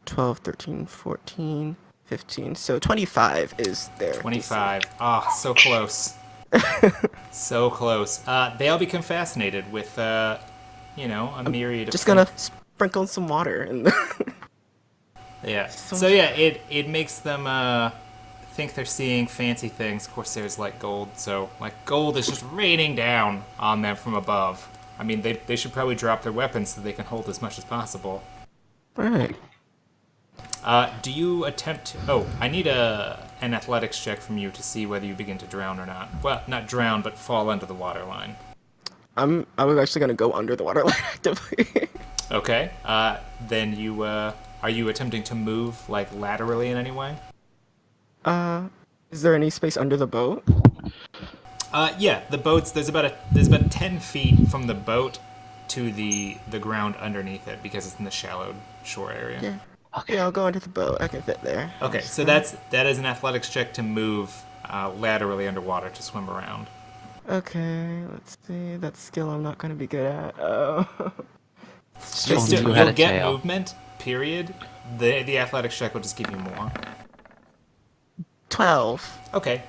12, 13, 14, 15. So 25 is their 25. Ah, so close. So close. They all become fascinated with, a myriad of... Just gonna sprinkle some water and Yeah. So yeah, it makes them think they're seeing fancy things. Corsairs like gold, so like gold is just raining down on them from above. I mean, they should probably drop their weapons so they can hold as much as possible. Right. Do you attempt? Oh, I need an athletics check from you to see whether you begin to drown or not. Well, not drown, but fall under the water line. I was actually gonna go under the water line actively. Okay. Then you are you attempting to move like laterally in any way? Is there any space under the boat? Yeah, the boat's there's about 10 feet from the boat to the ground underneath it because it's in the shallow shore area. Yeah. Yeah, I'll go under the boat. I can fit there. Okay, so that is an athletics check to move laterally underwater to swim around. Okay, let's see. That skill I'm not gonna be good at. Just Only you had you'll a get tail. movement. Period. The athletics check will just give you more. 12. Okay,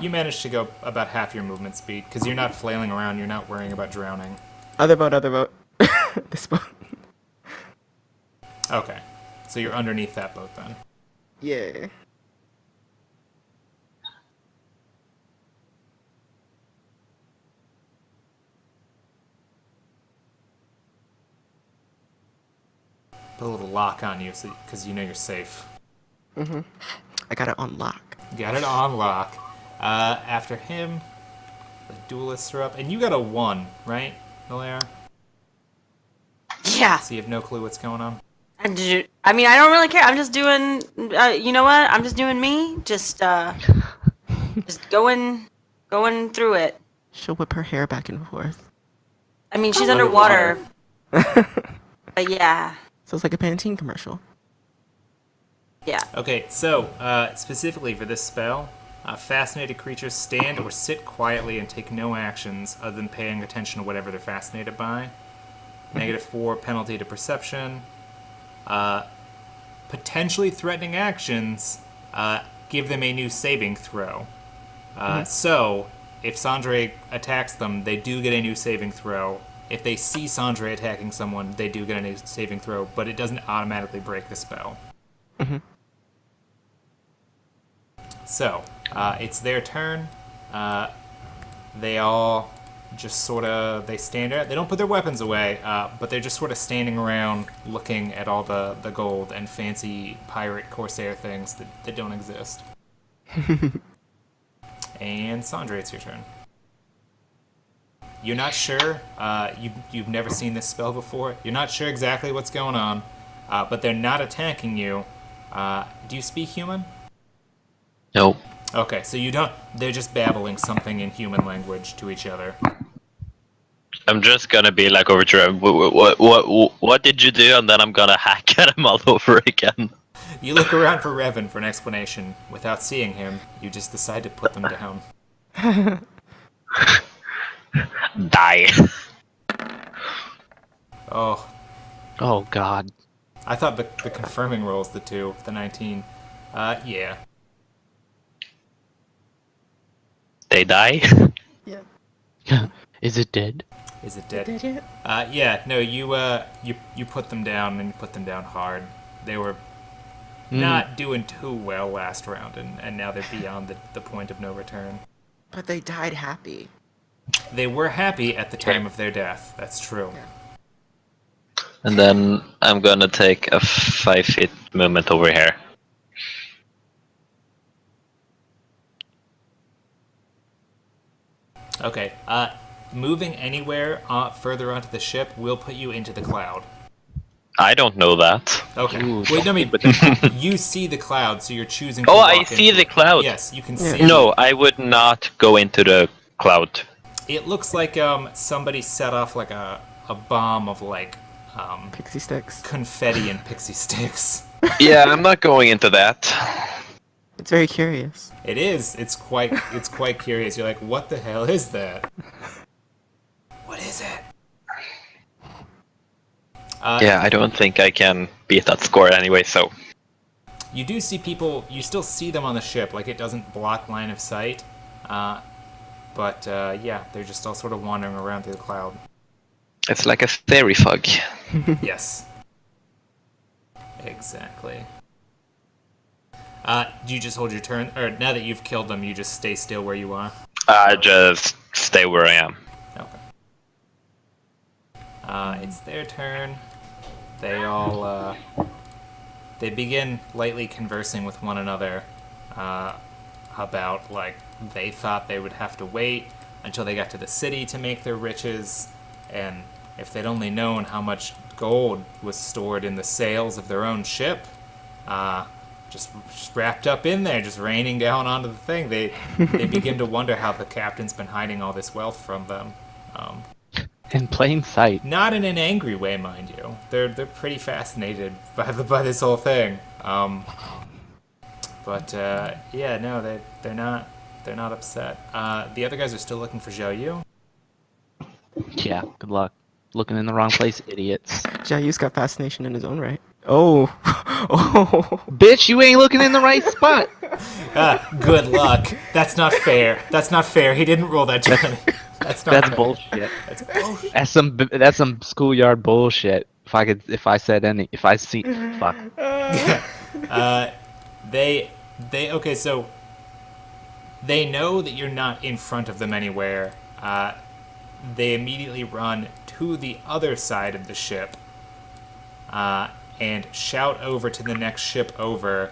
you managed to go about half your movement speed because you're not flailing around. You're not worrying about drowning. Other boat. This boat. Okay, so you're underneath that boat then. Yeah. Put a little lock on you because you know you're safe. I got it on lock. Got it on lock. After him, the duelists are up, and you got a 1, right, Hilaire? Yeah. So you have no clue what's going on? I mean, I don't really care. I'm just doing, you know what? I'm just doing me. Just going through it. She'll whip her hair back and forth. I mean, she's underwater. But yeah. So it's like a Pantene commercial. Yeah. Okay, so specifically for this spell, fascinated creatures stand or sit quietly and take no actions other than paying attention to whatever they're fascinated by. -4 penalty to perception. Potentially threatening actions, give them a new saving throw. So, if Sandre attacks them, they do get a new saving throw. If they see Sandre attacking someone, they do get a new saving throw, but it doesn't automatically break the spell. So, it's their turn. They all just sort of, they stand there. They don't put their weapons away, but they're just sort of standing around looking at all the gold and fancy pirate corsair things that don't exist. And Sandra, it's your turn. You're not sure. You've never seen this spell before. You're not sure exactly what's going on, but they're not attacking you. Do you speak human? Nope. Okay, so you don't. They're just babbling something in human language to each other. I'm just gonna be like over to him. What did you do? And then I'm gonna hack at him all over again. You look around for Revan for an explanation. Without seeing him, you just decide to put them down. Die. Oh, Oh God. I thought the confirming rolls the 2, the 19. Yeah. They die. Yeah. Is it dead? Is it dead? Did it? Yeah. No, you put them down, and you put them down hard. They were not doing too well last round, and now they're beyond the point of no return. But they died happy. They were happy at the time of their death. That's true. And then I'm gonna take a 5-feet movement over here. Okay. Moving anywhere further onto the ship will put you into the cloud. I don't know that. Okay. Ooh. Wait, no, I mean, you see the cloud, so you're choosing to Oh, walk I see into the it. cloud. Yes, you can Yeah. see. No, I would not go into the cloud. It looks like somebody set off like a bomb of like Pixie sticks. confetti and pixie sticks. Yeah, I'm not going into that. It's very curious. It is. It's quite curious. You're like, what the hell is that? What is it? Yeah, I don't think I can beat that score anyway, so... You do see people. You still see them on the ship. Like it doesn't block line of sight. But yeah, they're just all sort of wandering around through the cloud. It's like a fairy fog. Yes. Exactly. Do you just hold your turn? Or now that you've killed them, you just stay still where you are? I just stay where I am. Okay. It's their turn. They all, they begin lightly conversing with one another, about, like, they thought they would have to wait until they got to the city to make their riches, and if they'd only known how much gold was stored in the sails of their own ship, just wrapped up in there, just raining down onto the thing, they begin to wonder how the captain's been hiding all this wealth from them. In plain sight. Not in an angry way, mind you. They're pretty fascinated by this whole thing. But yeah, no, they're not upset. The other guys are still looking for Zhou Yu. Yeah, good luck. Looking in the wrong place, idiots. Zhao Yu's got fascination in his own right. Oh. Oh. Bitch, you ain't looking in the right spot. Good luck. That's not fair. That's not fair. He didn't roll that 20. That's not That's fair. bullshit. That's bullshit. That's some schoolyard bullshit. If I see, fuck. Okay, so they know that you're not in front of them anywhere. They immediately run to the other side of the ship, and shout over to the next ship over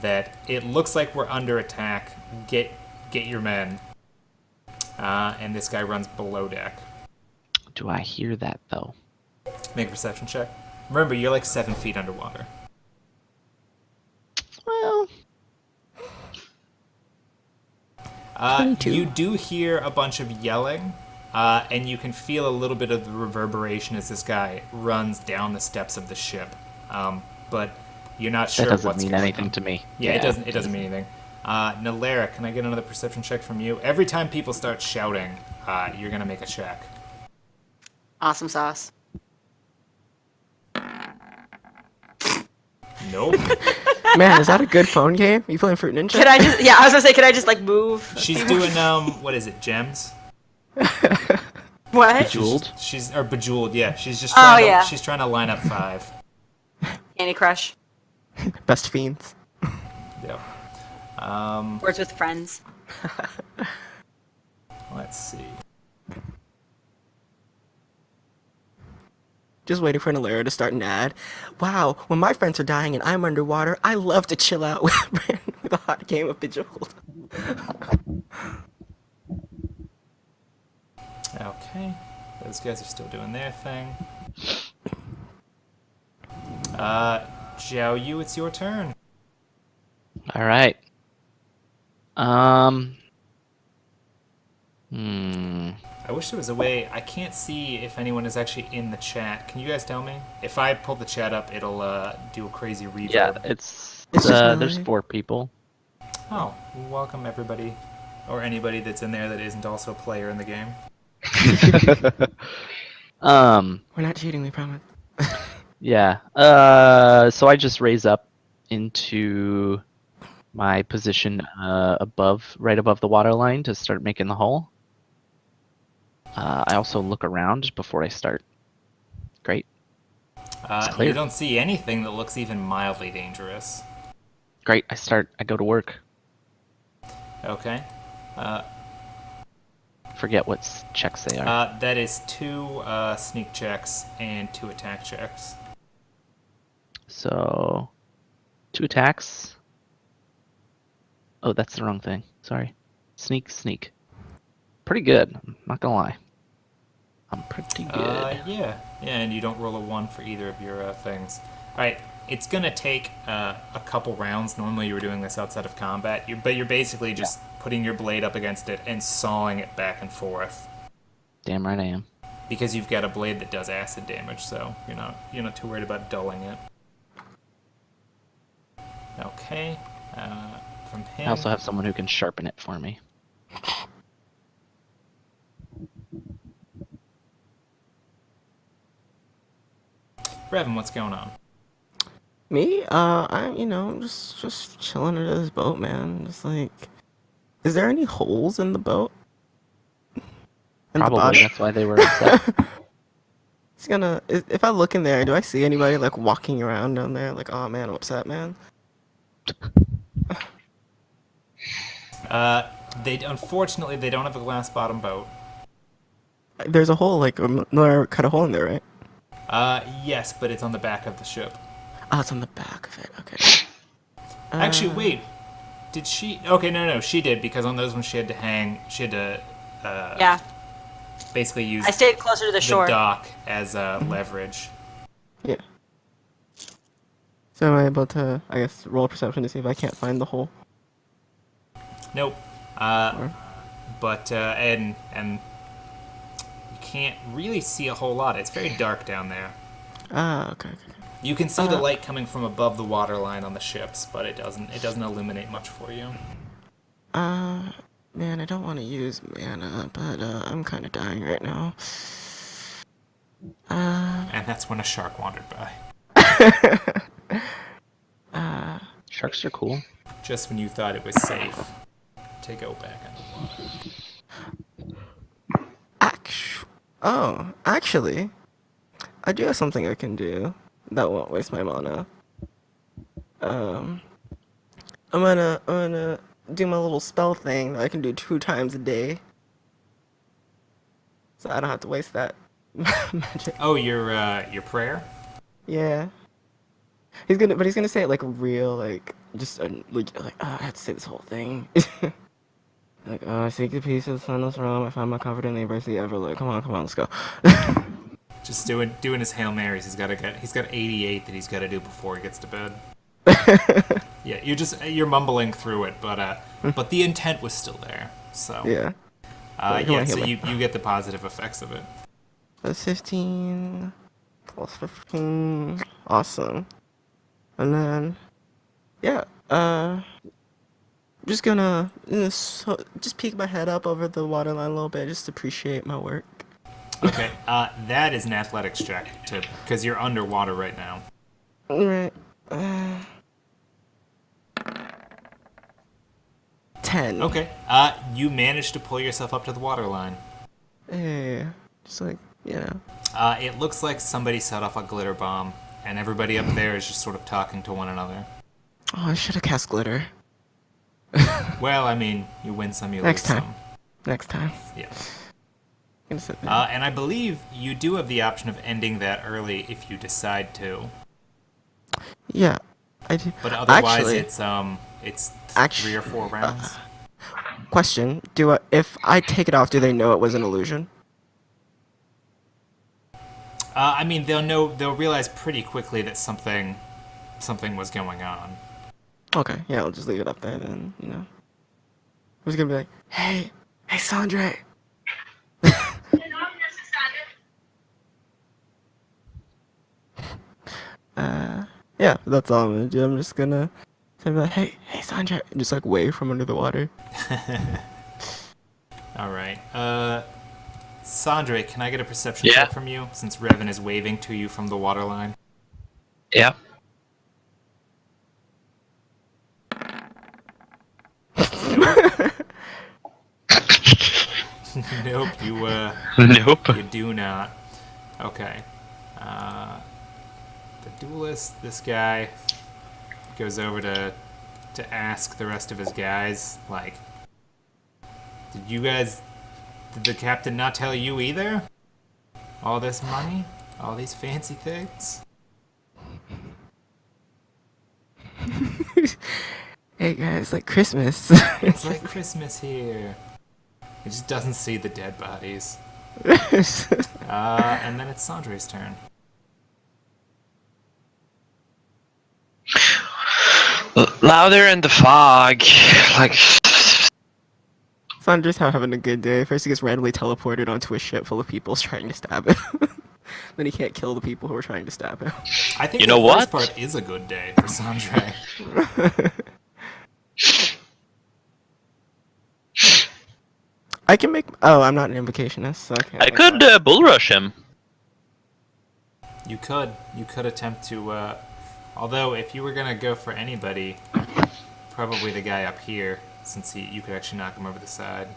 that it looks like we're under attack. Get your men. And this guy runs below deck. Do I hear that though? Make a perception check. Remember, you're like 7 feet underwater. Well, 22. You do hear a bunch of yelling, and you can feel a little bit of the reverberation as this guy runs down the steps of the ship. But you're not sure that doesn't what's mean going anything on. to me. Yeah, it doesn't mean anything. Nalera, can I get another perception check from you? Every time people start shouting, you're gonna make a check. Awesome sauce. Nope. Man, is that a good phone game? You playing Fruit Ninja? Could I just? Yeah, I was gonna say, could I just like move? She's doing what is it? Gems? What? Bejeweled? She's or bejeweled. Yeah, she's just Oh, trying yeah. she's trying to line up 5. Candy Crush. Best fiends. Yep. Words with friends. Let's see. Just waiting for Nalera to start an ad. Wow, when my friends are dying and I'm underwater, I love to chill out with a hot game of Bejeweled. Okay, those guys are still doing their thing. Zhao Yu, it's your turn. All right. Um. Hmm. I wish there was a way. I can't see if anyone is actually in the chat. Can you guys tell me? If I pull the chat up, it'll do a crazy reverb. Yeah, it's It's just there's mine. 4 people. Oh, welcome everybody, or anybody that's in there that isn't also a player in the game. We're not cheating, we promise. Yeah. So I just raise up into my position right above the water line to start making the hole. I also look around before I start. Great. clear. You don't see anything that looks even mildly dangerous. Great. I go to work. Okay. Forget what checks they are. That is 2 sneak checks and 2 attack checks. So 2 attacks. Oh, that's the wrong thing. Sorry. Sneak. Pretty good. I'm not gonna lie. I'm pretty good. Yeah, and you don't roll a 1 for either of your things. Alright, it's gonna take a couple rounds. Normally you were doing this outside of combat, but you're basically just putting your blade up against it and sawing it back and forth. Damn right I am. Because you've got a blade that does acid damage, so you're not too worried about dulling it. Okay, from him. I also have someone who can sharpen it for me. Brevin, what's going on? Me? I'm just chilling under this boat, man. Just like, is there any holes in the boat? In the Probably bottom? that's why they were upset. If I look in there, do I see anybody like walking around down there? Like, oh man, I'm upset, man. Unfortunately they don't have a glass bottom boat. There's a hole, like, Miller cut a hole in there, right? Yes, but it's on the back of the ship. Oh, it's on the back of it. Okay. Actually, wait. Did she? Okay, no, she did, because on those ones she had to Yeah, basically use I stayed closer to the the shore. dock as leverage. Yeah. So am I able to, I guess, roll perception to see if I can't find the hole? Nope. Or- But and you can't really see a whole lot. It's very dark down there. Ah, okay. You can see the light coming from above the water line on the ships, but it doesn't illuminate much for you. Man, I don't want to use mana, but I'm kind of dying right now. And that's when a shark wandered by. Sharks are cool. Just when you thought it was safe to go back underwater. Actually, I do have something I can do that won't waste my mana. I'm gonna do my little spell thing that I can do 2 times a day, so I don't have to waste that magic. Oh, your prayer? Yeah. He's gonna say it like real, like just like oh, I have to say this whole thing. Like, oh, I seek the peace of the sunless realm. I find my comfort in the embrace of the everlook. Come on, let's go. Just doing his Hail Marys. He's got 88 that he's got to do before he gets to bed. Yeah, you're mumbling through it, but the intent was still there. So Yeah. so you get the positive effects of it. That's 15 plus 15. Awesome. And then, yeah, just gonna just peek my head up over the waterline a little bit, just appreciate my work. Okay, that is an athletics check because you're underwater right now. Alright. 10. Okay, you managed to pull yourself up to the water line. Hey, just like, you know. It looks like somebody set off a glitter bomb, and everybody up there is just sort of talking to one another. Oh, I should have cast glitter. Well, I mean, you win some, you Next lose time. some. Next time. Yeah. Gonna sit there. And I believe you do have the option of ending that early if you decide to. Yeah, I do. But otherwise, Actually, it's actu- 3 or 4 rounds. Question: if I take it off, do they know it was an illusion? I mean, they'll realize pretty quickly that something was going on. Okay, yeah, I'll just leave it up there then. You know. was gonna be like, hey, Sandre. Yeah, that's all I'm gonna do. I'm just gonna be like, hey, Sandre, and just like wave from under the water. All right. Sandre, can I get a perception Yeah. check from you since Revan is waving to you from the waterline? Yeah. Nope, you Nope. you do not. Okay. The duelist, this guy, goes over to ask the rest of his guys, like, did the captain not tell you either? All this money? All these fancy things? Hey guys, like Christmas. It's like Christmas here. It just doesn't see the dead bodies. And then it's Sandre's turn. Louder in the fog. Like, Sandre's having a good day. First, he gets randomly teleported onto a ship full of people trying to stab him. Then he can't kill the people who are trying to stab him. I think You the know first what? part is a good day for Sandre. I can make. Oh, I'm not an invocationist. So I could bull rush him. You could attempt to, although if you were gonna go for anybody, probably the guy up here, since you could actually knock him over the side.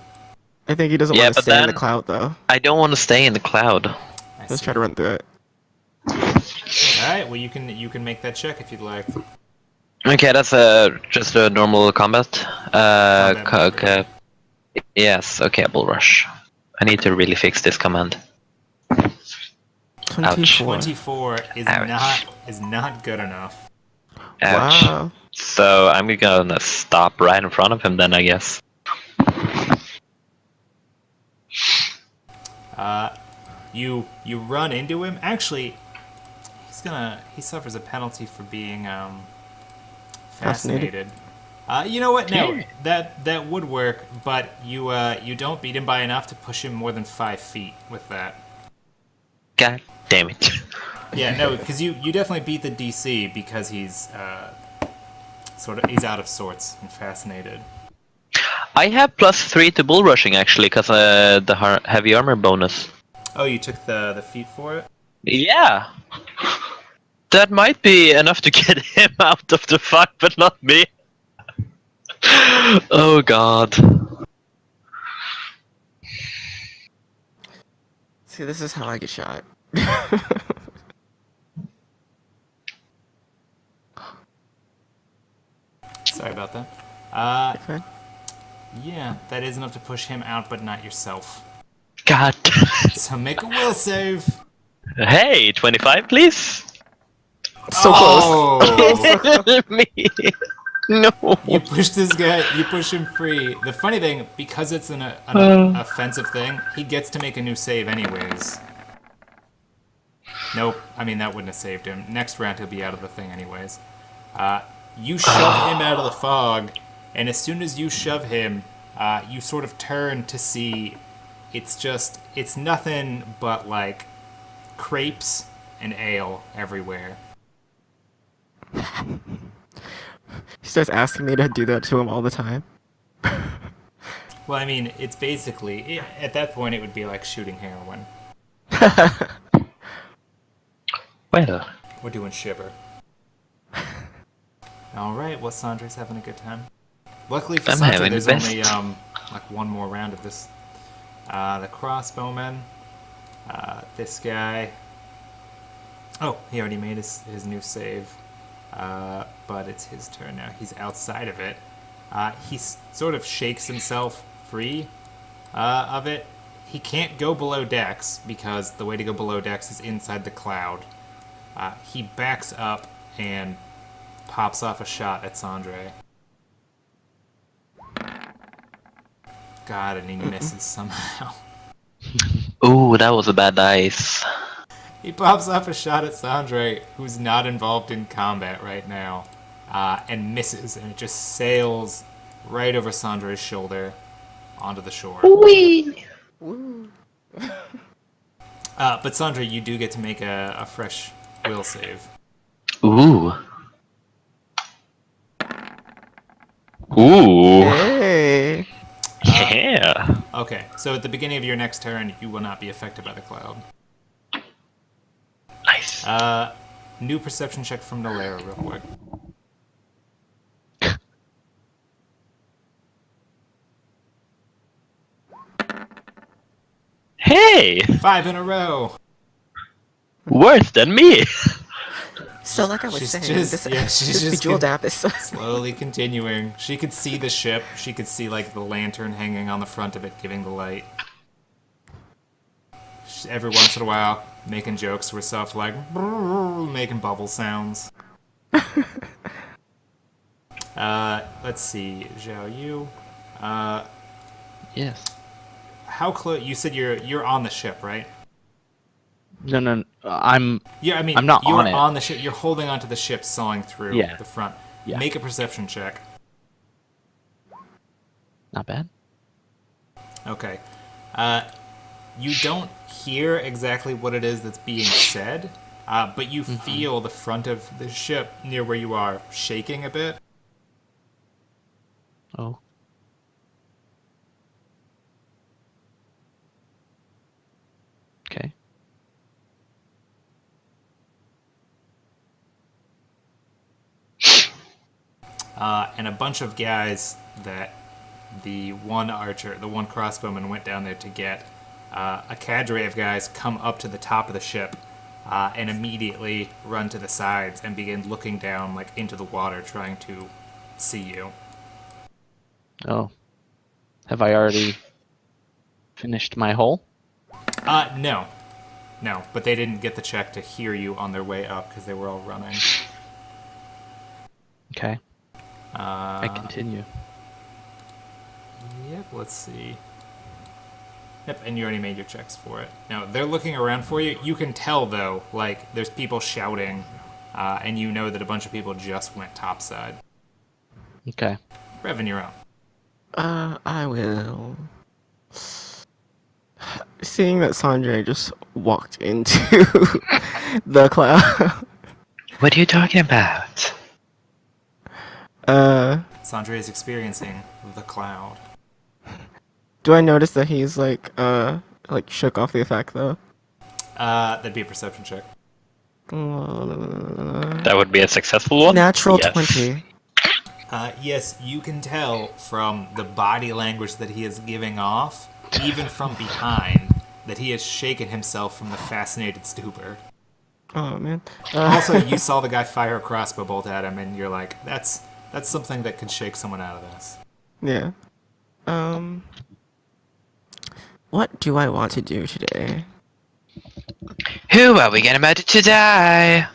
I think he doesn't Yeah, want to but stay in the then- cloud though. I don't want to stay in the cloud. I Let's see. try to run through it. Alright, well you can make that check if you'd like. Okay, that's just a normal combat. Okay. Yes, okay, bull rush. I need to really fix this command. 24. 24 Ouch. is not good enough. Ouch. Wow. So I'm gonna stop right in front of him then, I guess. You run into him. Actually, he suffers a penalty for being fascinated. You know what? No, that would work, but you don't beat him by enough to push him more than 5 feet with that. God damn it. Yeah, no, because you definitely beat the DC because he's he's out of sorts and fascinated. I have +3 to bull rushing actually, because the heavy armor bonus. Oh, you took the feat for it? Yeah. That might be enough to get him out of the fuck, but not me. Oh god. See, this is how I get shot. Sorry about that. Okay. Yeah, that is enough to push him out, but not yourself. God. So make a will save. Hey, 25 please. So Oh! Me. No. You push this guy. You push him free. The funny thing, because it's an offensive thing, he gets to make a new save anyways. Nope. I mean that wouldn't have saved him. Next round he'll be out of the thing anyways. You shove him out of the fog, and as soon as you shove him, you sort of turn to see. It's nothing but like crepes and ale everywhere. He starts asking me to do that to him all the time. Well, I mean, it's basically at that point it would be like shooting heroin. Well. We're doing shiver. All right, well, Sandre's having a good time. Luckily for I'm Sandre, having there's the only best. like one more round of this. The crossbowman, this guy. Oh, he already made his new save, but it's his turn now. He's outside of it. He sort of shakes himself free of it. He can't go below decks because the way to go below decks is inside the cloud. He backs up and pops off a shot at Sandre. God, and he misses somehow. Ooh, that was a bad dice. He pops off a shot at Sandre, who's not involved in combat right now, and misses, and it just sails right over Sandra's shoulder onto the shore. Whee! Woo. But Sandra, you do get to make a fresh will save. Ooh. Ooh. Hey. Yeah. Okay, so at the beginning of your next turn, you will not be affected by the cloud. Nice. New perception check from Nolera real quick. Hey! 5 in a row! Worse than me! So like I was She's saying, just- this, yeah, she's this just Bejeweled con- app is so... Slowly continuing. She could see the ship. She could see, like, the lantern hanging on the front of it, giving the light. Every once in a while, making jokes to herself, like, making bubble sounds. Let's see, Zhao Yu. Yes. How close? You said you're on the ship, right? No. I'm Yeah, I mean, I'm not you're on it. on the ship. You're holding onto the ship, sawing through Yeah. the front. Yeah. Make a perception check. not bad. Okay. You don't hear exactly what it is that's being said, but you feel the front of the ship near where you are shaking a bit. Oh. Okay. And a bunch of guys that the one archer, the one crossbowman went down there to get, a cadre of guys come up to the top of the ship and immediately run to the sides and begin looking down like into the water trying to see you. Oh. Have I already finished my hole? No. No, but they didn't get the check to hear you on their way up because they were all running. Okay. I continue. Yep, let's see. Yep, and you already made your checks for it. Now, they're looking around for you. You can tell, though, like, there's people shouting, and you know that a bunch of people just went topside. Okay. Revan, you're up. I will. Seeing that Sanjay just walked into the cloud. What are you talking about? Sandra is experiencing the cloud. Do I notice that he's like shook off the effect though? That'd be a perception check. That would be a successful one? Natural Yes. 20. Yes, you can tell from the body language that he is giving off, even from behind, that he has shaken himself from the fascinated stupor. Oh man. Also, you saw the guy fire a crossbow bolt at him, and you're like, that's something that could shake someone out of this. Yeah. What do I want to do today? Who are we getting about to die?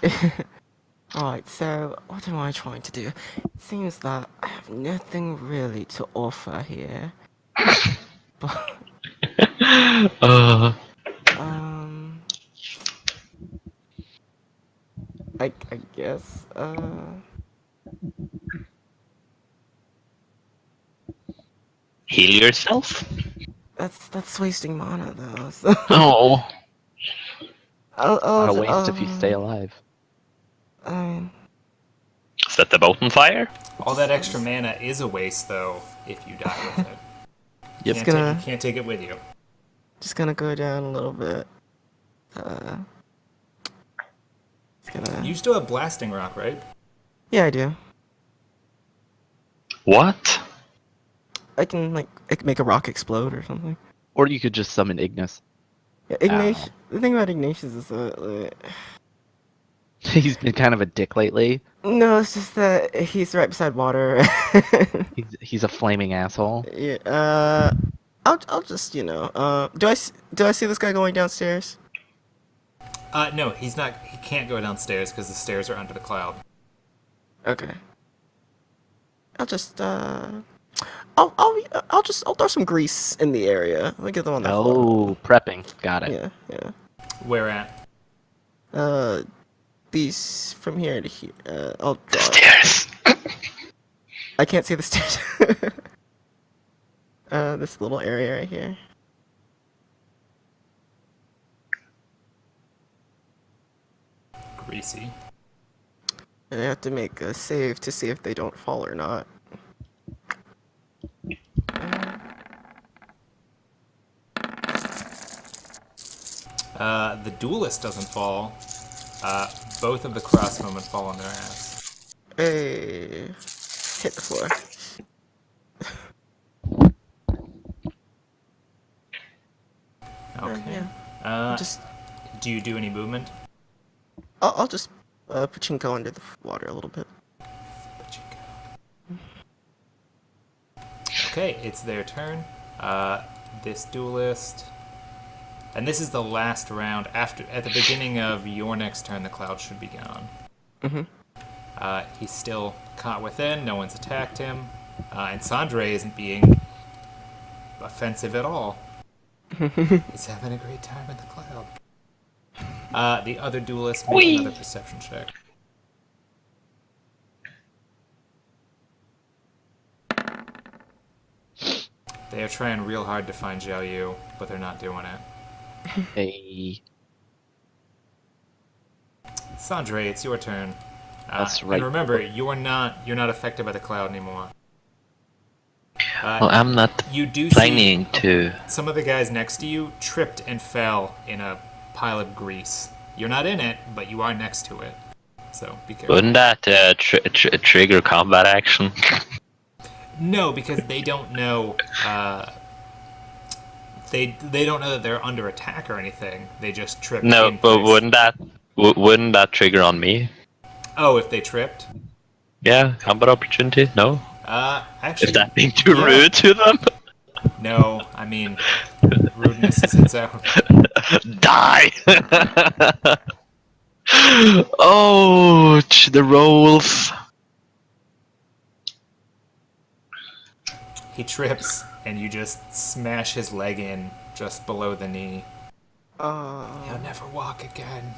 Alright, so what am I trying to do? It seems that I have nothing really to offer here. But, Uh, I guess, heal yourself? that's wasting mana though, so... Oh. I'll, What a waste if you stay alive. I mean, Set the boat on fire? All that extra mana is a waste, though, if you die with it. Yep. Can't gonna- take, you can't take it with you. just gonna go down a little bit. Just gonna... You still have blasting rock, right? Yeah, I do. What? I can make a rock explode or something. Or you could just summon Ignis. Yeah, Ignatius. The thing about Ignatius is that He's been kind of a dick lately. no, it's just that he's right beside water. He's a flaming asshole. Yeah. I'll just do I see this guy going downstairs? No, he's not. He can't go downstairs because the stairs are under the cloud. Okay. I'll just I'll throw some grease in the area. Let me get them on the floor. Oh, prepping. Got it. Yeah. Where at? These from here to here. I'll draw. Stairs. I can't see the stage. This little area right here. Greasy. And I have to make a save to see if they don't fall or not. The duelist doesn't fall. Both of the crossbowmen fall on their ass. Hey, hit the floor. Okay. Yeah. Just, Do you do any movement? I'll just pachinko under the water a little bit. Okay, it's their turn. This duelist, and this is the last round. At the beginning of your next turn, the cloud should be gone. He's still caught within. No one's attacked him, and Sandre isn't being offensive at all. He's having a great time in the cloud. The other duelist make another perception check. They are trying real hard to find Zhao Yu, but they're not doing it. Hey. Sandre, it's your turn. That's right. And remember, you're not affected by the cloud anymore. Well, I'm not You do planning to. see some of the guys next to you tripped and fell in a pile of grease. You're not in it, but you are next to it. So be careful. Wouldn't that trigger combat action? No, because they don't know. They don't know that they're under attack or anything. They just tripped. No, in but place. wouldn't that trigger on me? Oh, if they tripped. Yeah, combat opportunity. No, Actually, is that being too yeah. rude to them? No, I mean, rudeness is its own. Die! Oh, the rolls. He trips, and you just smash his leg in just below the knee. He'll never walk again.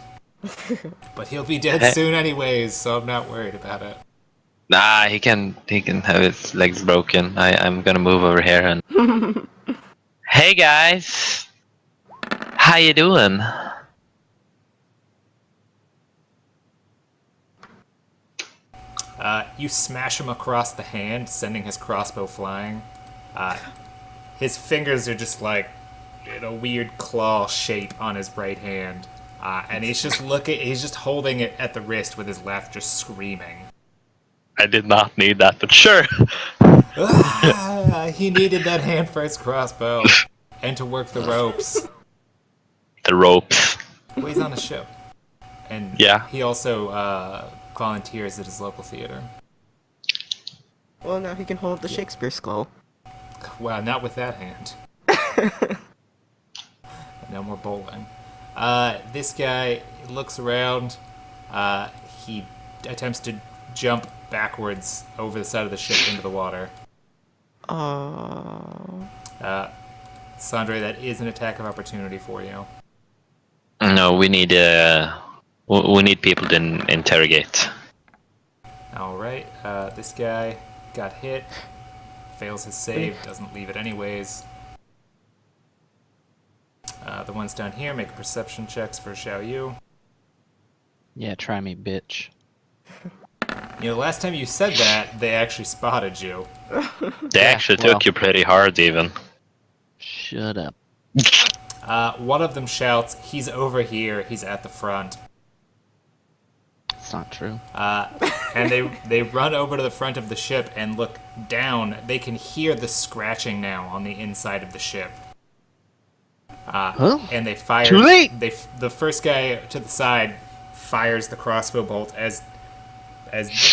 But he'll be dead soon anyways, so I'm not worried about it. Nah, he can have his legs broken. I'm gonna move over here and. Hey guys, how you doing? You smash him across the hand, sending his crossbow flying. His fingers are just like in a weird claw shape on his right hand. And he's just holding it at the wrist with his left, just screaming. I did not need that, but sure. He needed that hand for his crossbow. And to work the ropes. The ropes. Well, he's on a ship. And Yeah. he also volunteers at his local theater. Well, now he can hold the Shakespeare skull. Wow, not with that hand. No more bowling. This guy looks around. He attempts to jump backwards over the side of the ship into the water. Sandre, that is an attack of opportunity for you. No, we need people to interrogate. Alright, this guy got hit, fails his save, doesn't leave it anyways. The ones down here make perception checks for Xiao Yu. Yeah, try me, bitch. You know, last time you said that, they actually spotted you. They actually took you pretty hard, even. Shut up. One of them shouts, "He's over here, he's at the front." It's not true. And they run over to the front of the ship and look down. They can hear the scratching now on the inside of the ship. And they fire. Too late! The first guy to the side fires the crossbow bolt as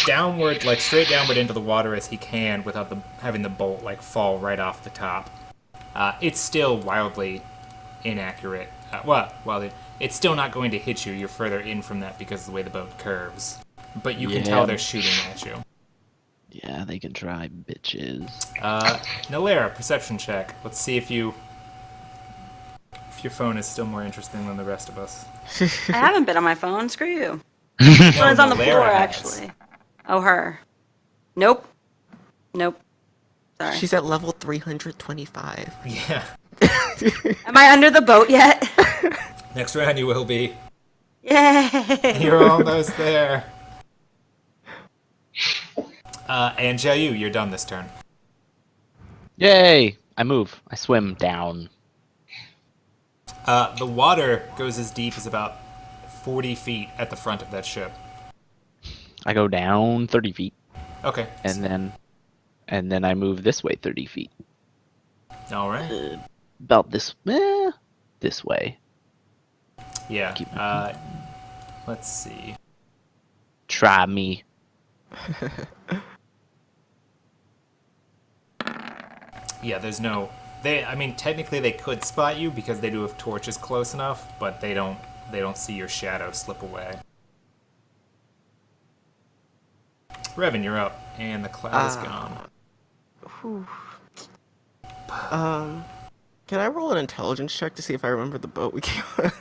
downward, like straight downward into the water as he can, without having the bolt like fall right off the top. It's still wildly inaccurate. It's still not going to hit you. You're further in from that because of the way the boat curves. But you can tell they're shooting at you. Yeah, they can try, bitches. Nalera, perception check. Let's see if your phone is still more interesting than the rest of us. I haven't been on my phone. Screw you. No, One's on the Nalera floor, has. actually. Oh, her. Nope. Nope. Sorry. She's at level 325. Yeah. Am I under the boat yet? Next round you will be. Yay! You're almost there. And Jiayu, you're done this turn. Yay! I move. I swim down. The water goes as deep as about 40 feet at the front of that ship. I go down 30 feet, Okay. and then I move this way 30 feet. All right. About this way. Yeah. Keep- Let's see. Try me. Yeah, there's no. I mean, technically they could spot you because they do have torches close enough, but they don't. They don't see your shadow slip away. Revan, you're up, and the cloud is gone. Whew. Can I roll an intelligence check to see if I remember the boat we came on?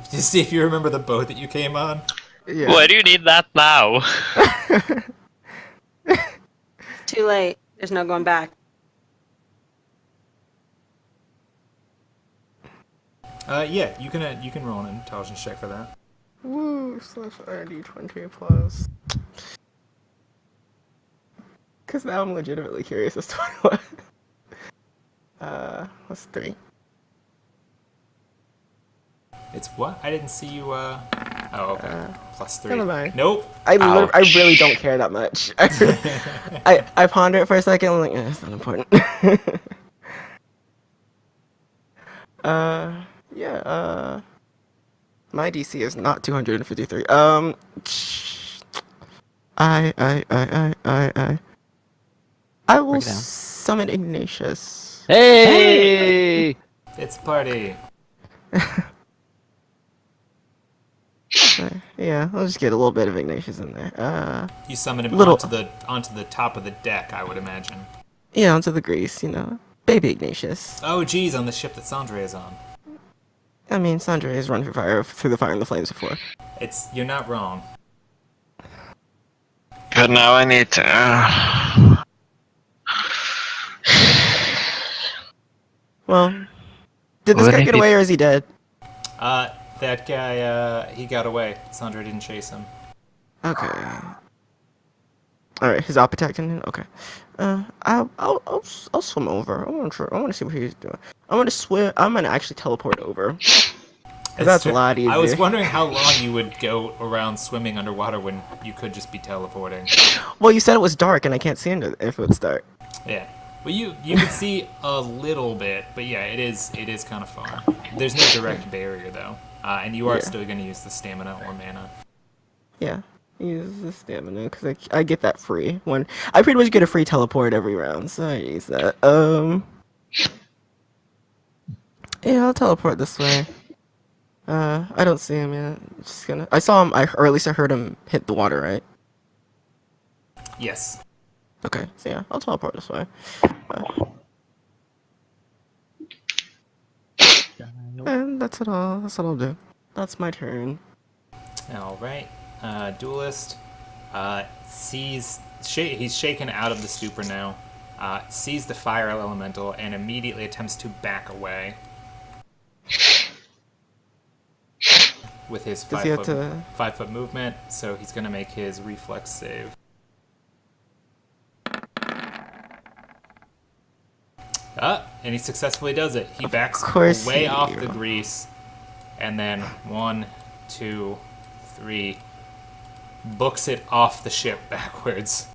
To see if you remember the boat that you came on. Yeah. Why do you need that now? Too late. There's no going back. Yeah, you can roll an intelligence check for that. Woo, /ID 20 plus. Because now I'm legitimately curious as to what. What's 3? It's what? I didn't see you. Oh, okay. Plus 3. Never mind. Nope. I Ouch. really don't care that much. I ponder it for a second. I'm like, it's not important. Yeah. My DC is not 253. I will Break it down. summon Ignatius. Hey! It's a party. Yeah, I'll just get a little bit of Ignatius in there. You summon him Little- onto the top of the deck, I would imagine. Yeah, onto the grease, Baby Ignatius. Oh, geez, on the ship that Sandre is on. I mean, Sandra has run through the fire and the flames before. You're not wrong. But now I need to. Well, did this Would guy he get be- away or is he dead? That guy, he got away. Sandra didn't chase him. Okay. All right, he's out protecting him. Okay. I'll swim over. I want to see what he's doing. I'm gonna swim. I'm gonna actually teleport over. That's a lot easier. I was wondering how long you would go around swimming underwater when you could just be teleporting. Well, you said it was dark, and I can't see into if it's dark. Yeah. Well, you can see a little bit, but yeah, it is kind of far. There's no direct barrier though, and you are Yeah. still gonna use the stamina or mana. Yeah, use the stamina because I get that free when I pretty much get a free teleport every round, so I use that. Yeah, I'll teleport this way. I don't see him yet. Just gonna. I saw him. Or at least I heard him hit the water, right? Yes. Okay, so yeah, I'll teleport this way. And that's it all. That's what I'll do. That's my turn. All right. Duelist he's shaken out of the stupor now. Sees the fire elemental and immediately attempts to back away with his Does he have to? 5 foot movement. So he's gonna make his reflex save. And he successfully does it. He backs course way he- off the grease, and then 1, 2, 3, books it off the ship backwards.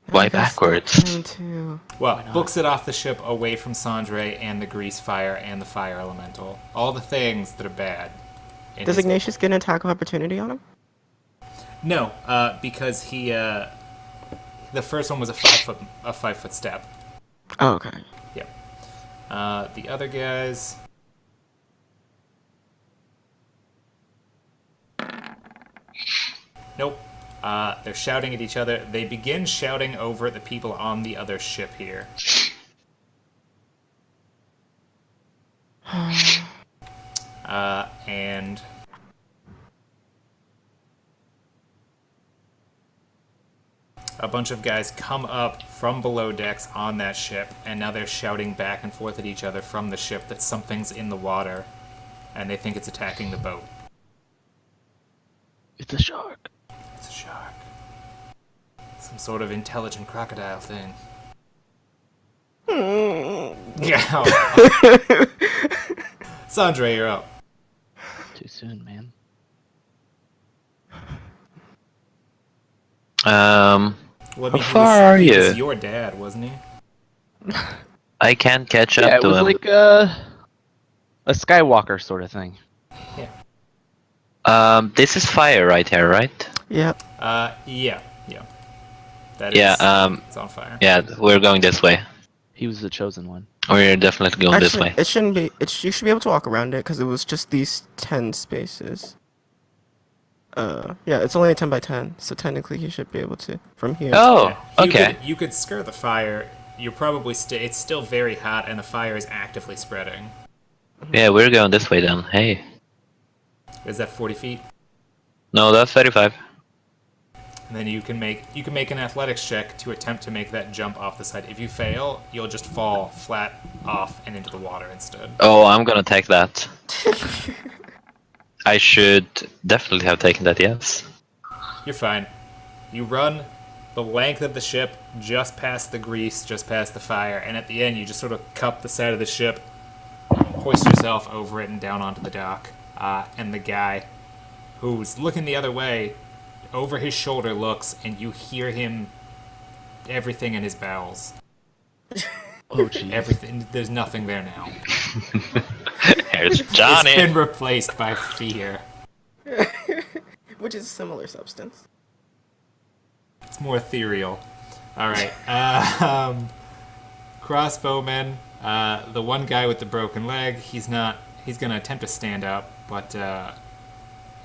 Why I guess backwards? that time too. Well, books it off the ship away from Sandre and the grease fire and the fire elemental. All the things that are bad. in Does his Ignatius get an attack of opportunity on him? No, because he the first one was a 5 foot step. Oh, okay. Yep. The other guys. Nope. They're shouting at each other. They begin shouting over at the people on the other ship here. And a bunch of guys come up from below decks on that ship, and now they're shouting back and forth at each other from the ship that something's in the water, and they think it's attacking the boat. It's a shark. It's a shark. Some sort of intelligent crocodile thing. Yeah. Sandra, you're up. Too soon, man. Well, I mean, How far are he you? was your dad, wasn't he? I can't catch Yeah, up it to was him. like a Skywalker sort of thing. This is fire right here, right? Yeah. Yeah. That is. Yeah, It's on fire. Yeah, we're going this way. He was the chosen one. We're definitely going this Actually, way. it shouldn't be. You should be able to walk around it because it was just these 10 spaces. Yeah, it's only a 10 by 10, so technically he should be able to from here. Oh, Yeah. okay. You could skirt the fire. You're probably it's still very hot, and the fire is actively spreading. Yeah, we're going this way then. Hey. Is that 40 feet? No, that's 35. And then you can make an athletics check to attempt to make that jump off the side. If you fail, you'll just fall flat off and into the water instead. Oh, I'm gonna take that. I should definitely have taken that, yes. You're fine. You run the length of the ship, just past the grease, just past the fire, and at the end you just sort of cup the side of the ship, hoist yourself over it and down onto the dock. And the guy who's looking the other way, over his shoulder looks, and you hear him, everything in his bowels. Oh, jeez. Everything. There's nothing there now. Here's Johnny. It's been replaced by fear. Which is a similar substance. It's more ethereal. All right. Crossbowman. The one guy with the broken leg. He's gonna attempt to stand up, but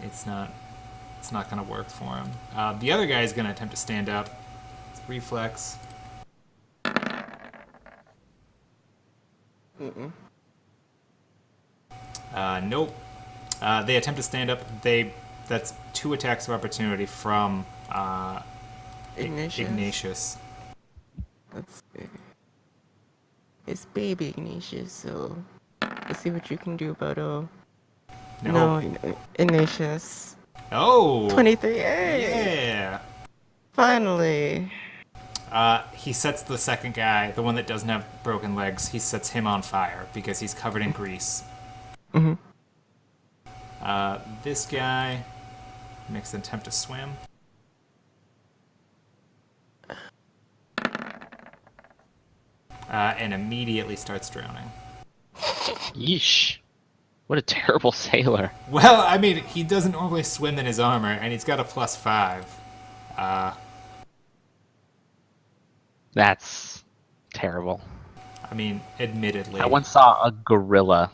it's not gonna work for him. The other guy is gonna attempt to stand up. It's reflex. Nope. They attempt to stand up. That's 2 attacks of opportunity from Ignatius. Let's see. It's baby Ignatius, so let's see what you can do about No, Ignatius. Oh. 23. Yeah. Finally. He sets the second guy, the one that doesn't have broken legs, he sets him on fire because he's covered in grease. Mhm. This guy makes an attempt to swim. And immediately starts drowning. Yeesh. What a terrible sailor. Well, I mean, he doesn't normally swim in his armor, and he's got a +5. That's terrible. I mean, admittedly. I once saw a gorilla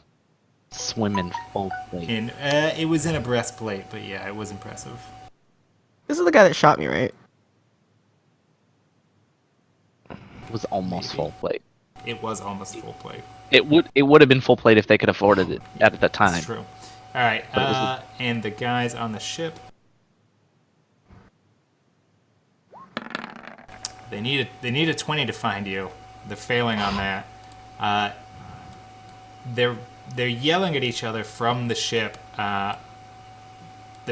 swim in full plate. It was in a breastplate, but yeah, it was impressive. This is the guy that shot me, right? It was almost full plate. It was almost full plate. It would have been full plate if they could afford it at the time. That's true. All right, But it was and the guys on the ship. They need a 20 to find you. They're failing on that. They're yelling at each other from the ship. The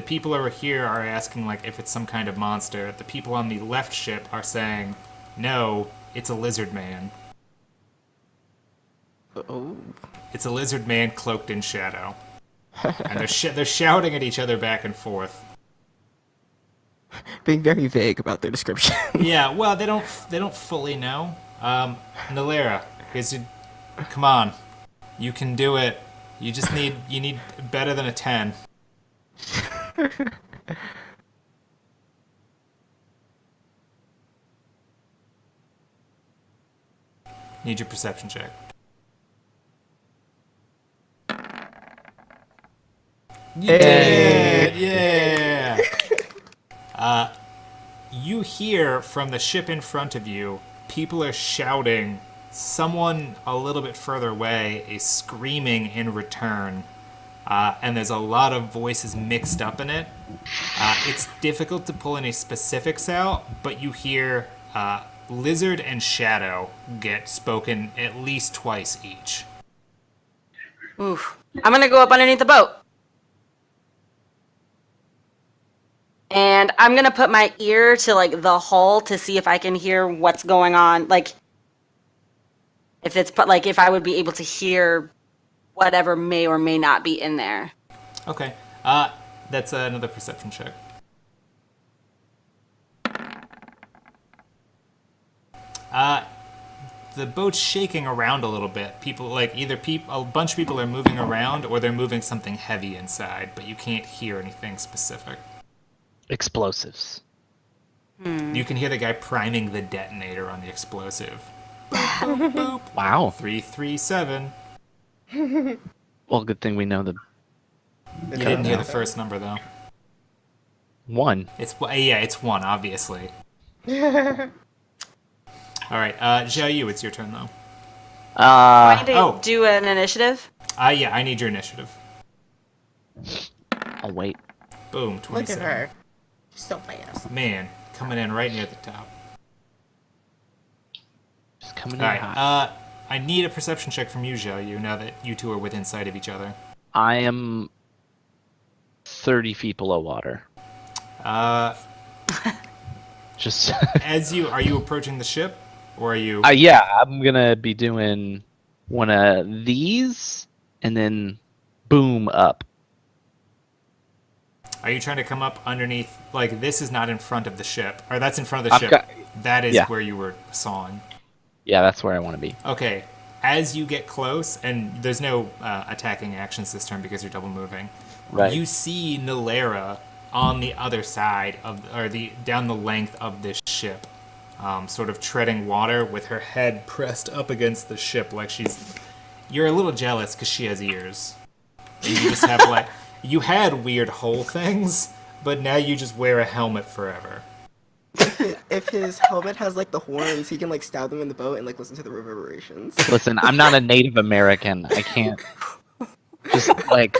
people over here are asking like if it's some kind of monster. The people on the left ship are saying, "No, it's a lizard man. Oh. It's a lizard man cloaked in shadow." And they're shouting at each other back and forth. Being very vague about their description. Yeah, well, they don't fully know. Nalera, come on, you can do it. You just need better than a 10. Need your perception check. You Hey. did it! Yeah! You hear from the ship in front of you, people are shouting. Someone a little bit further away is screaming in return. and there's a lot of voices mixed up in it. It's difficult to pull any specifics out, but you hear Lizard and Shadow get spoken at least twice each. Oof. I'm gonna go up underneath the boat. And I'm gonna put my ear to like the hull to see if I can hear what's going on. Like if I would be able to hear whatever may or may not be in there. Okay. That's another perception check. The boat's shaking around a little bit. People a bunch of people are moving around, or they're moving something heavy inside, but you can't hear anything specific. Explosives. You can hear the guy priming the detonator on the explosive. Boop, boop, boop. Wow. 337. Well, good thing we know the You didn't hear the first number though. 1. It's 1, obviously. All right, Xiao Yu, it's your turn though. I need to oh. do an initiative. Yeah, I need your initiative. I'll wait. Boom, Look 27. at her. She's so fast. Man, coming in right near the top. Just coming All in right, hot. I need a perception check from you, Xiao Yu, now that you two are within sight of each other. I am 30 feet below water. Just Are you approaching the ship, or are you? yeah, I'm gonna be doing one of these, and then boom up. Are you trying to come up underneath? Like, this is not in front of the ship, or that's in front of the ship. That is Yeah. where you were sawing. Yeah, that's where I want to be. Okay, as you get close, and there's no attacking actions this turn because you're double moving. Right. You see Nilera on the other side down the length of this ship, sort of treading water with her head pressed up against the ship, like You're a little jealous because she has ears. And you just have you had weird hole things, but now you just wear a helmet forever. If his helmet has like the horns, he can like stab them in the boat and like listen to the reverberations. Listen, I'm not a Native American. I can't just like.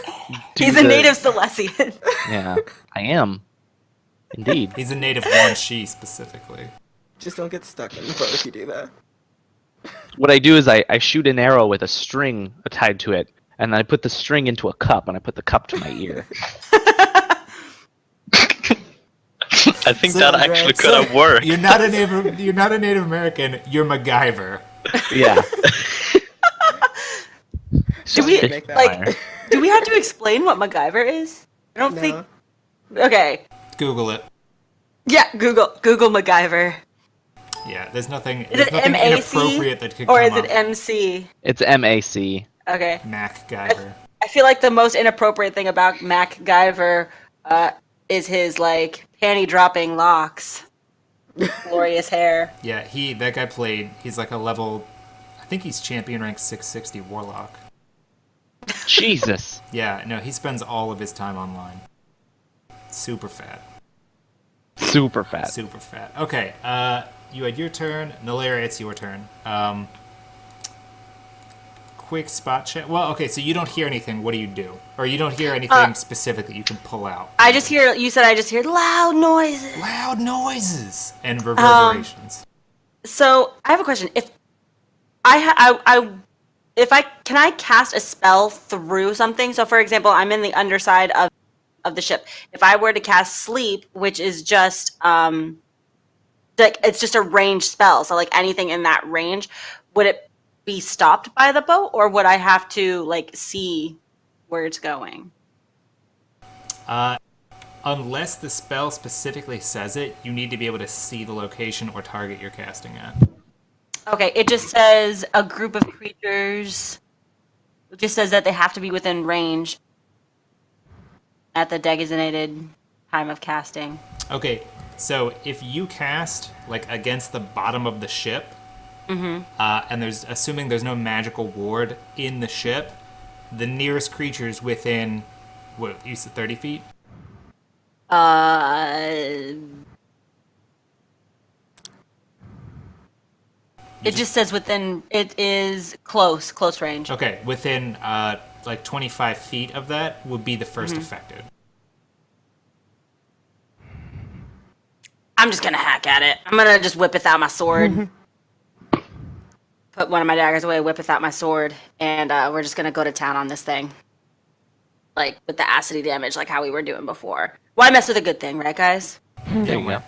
He's a native Silesian. Yeah, I am. Indeed. He's a native Wan Shi specifically. Just don't get stuck in the boat if you do that. What I do is I shoot an arrow with a string tied to it, and then I put the string into a cup, and I put the cup to my ear. I think that actually could have worked. You're not a Native American. You're MacGyver. Yeah. Do we Make that do we have to explain what MacGyver is? I don't think. Okay. Google it. Yeah, Google MacGyver. Yeah, there's nothing Is it nothing MAC inappropriate that could or come is it up. MC? It's MAC. Okay. MacGyver. I feel like the most inappropriate thing about MacGyver is his like panty dropping locks, glorious hair. Yeah, that guy played. He's like a level. I think he's champion rank 660 warlock. Jesus. Yeah, no, he spends all of his time online. Super fat. Super fat. Super fat. Okay, you had your turn. Nilera, it's your turn. Quick spot check. Well, okay, so you don't hear anything. What do you do? Or you don't hear anything specific that you can pull out. I just hear loud noises. Loud noises and reverberations. So I have a question. If can I cast a spell through something? So for example, I'm in the underside of the ship. If I were to cast sleep, which is just it's just a ranged spell, so like anything in that range, would it be stopped by the boat, or would I have to like see where it's going? Unless the spell specifically says it, you need to be able to see the location or target you're casting at. Okay, it just says a group of creatures. It just says that they have to be within range at the designated time of casting. Okay, so if you cast like against the bottom of the ship, and assuming there's no magical ward in the ship, the nearest creature is within, what, you said 30 feet? It just says within. It is close range. Okay, within like 25 feet of that would be the 1st affected. I'm just gonna hack at it. I'm gonna just whip without my sword. Put one of my daggers away, whip without my sword, and we're just gonna go to town on this thing. Like, with the acidity damage, like how we were doing before. Why mess with a good thing, right, guys? There you go.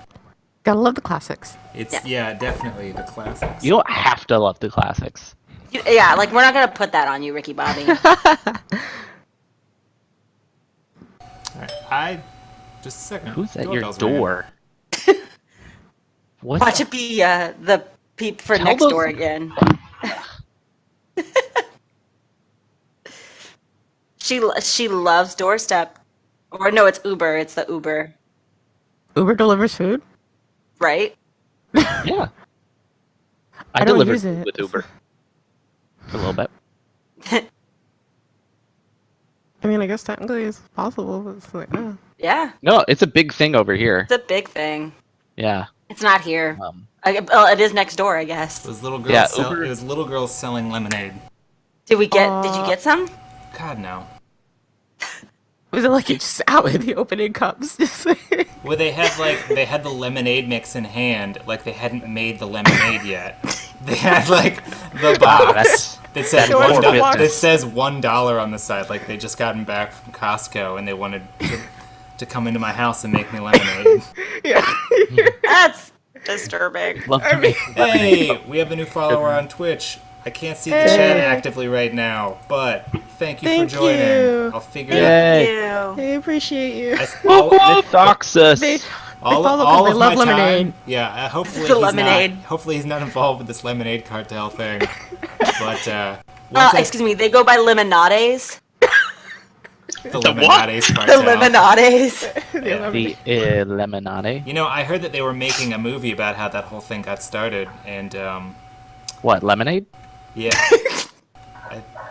Gotta love the classics. It's definitely the classics. You don't have to love the classics. Yeah, like, we're not gonna put that on you, Ricky Bobby. Alright, just a second. Who's at your Doorbell's ringing. door? What? Watch it be the peep for Tell next those- door again. She loves doorstep. Or no, it's Uber. It's the Uber, Uber delivers food? right? Yeah. I don't delivered use it. with Uber for a little bit. I mean, I guess technically it's possible, but it's like, Yeah, No, it's a big thing over here. it's a big thing. Yeah. It's not here. Um, Well, it is next door, I guess. Those little girls Yeah, sell- Uber- it was little girls selling lemonade. Did you get some? God, no. was it like it's just out in the opening cups? Just like, Well, they had the lemonade mix in hand, like they hadn't made the lemonade yet. They had like the box that says Sure, it's the $1. box. That says $1 on the side, like they just gotten back from Costco and they wanted to come into my house and make me lemonade. yeah. That's disturbing. love to make Hey, we have a new follower on Twitch. I can't see the chat actively right now, but thank you Thank for joining. you. I'll figure that. Yay. I appreciate you. Doxus. They All follow 'cause they of love my lemonade. time, yeah. Hopefully The he's lemonade. not. Hopefully he's not involved with this lemonade cartel thing. But once I- Excuse me, they go by lemonades. the lemonades The cartel. lemonades. The lemonade. You know, I heard that they were making a movie about how that whole thing got started, and What, lemonade? yeah,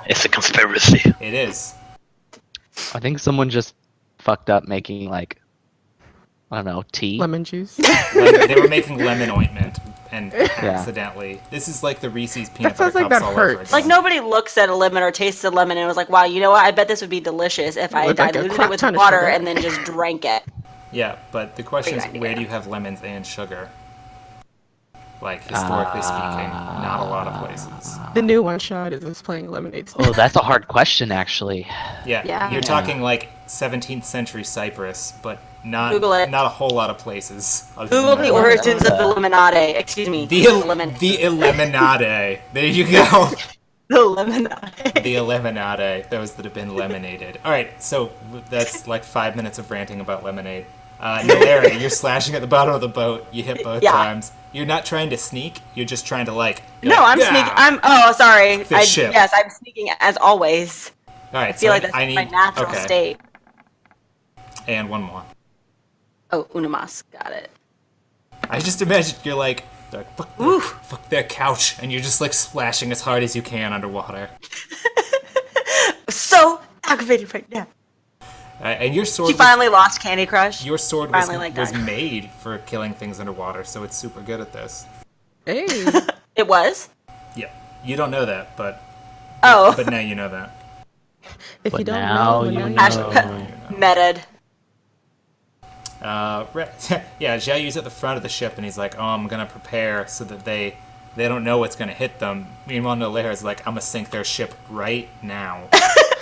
It's a conspiracy. it is. I think someone just fucked up making, like, I don't know, tea. Lemon juice. They were making lemon ointment, and accidentally, this is like the Reese's peanut sounds butter like cups that all over hurts. again. Like, nobody looks at a lemon or tastes a lemon and was like, wow, you know what? I bet this would be delicious if I With, like, a diluted crap it with ton of water sugar. and then just drank it. Yeah, but the question is, Great idea. where do you have lemons and sugar? Like, historically speaking, not a lot of places. The new one shot is us playing lemonade. Oh, that's a hard question, actually. Yeah, Yeah. you're talking like 17th century Cyprus, but not Google it. not a whole lot of places. other than Google the that. origins of the lemonade. Excuse me. The lemon. Lemonade. There you go. The lemonade. The Lemonade. Those that have been lemonaded. All right, so that's like 5 minutes of ranting about lemonade. Larry, you're slashing at the bottom of the boat. You hit both Yeah. times. You're not trying to sneak. You're just trying to like. No, I'm "Yeah." sneaking. Oh, sorry. The ship. Yes, I'm sneaking as always. All right, I feel like that's I need my natural okay. state. And one more. Oh, Unamas. Got it. I just imagine you're like Oof. fuck their couch, and you're just like splashing as hard as you can underwater. So aggravated right now. And your sword. She finally lost Candy Crush. Your sword was, finally, like, was died. made for killing things underwater, so it's super good at this. Hey. It was? Yeah, you don't know that, but Oh. but now you know that. If But you don't now know, you now know. know. Meted. Yeah, Xiaoyu's at the front of the ship, and he's like, "Oh, I'm gonna prepare so that they don't know what's gonna hit them." Meanwhile, Nolair is like, "I'm gonna sink their ship right now,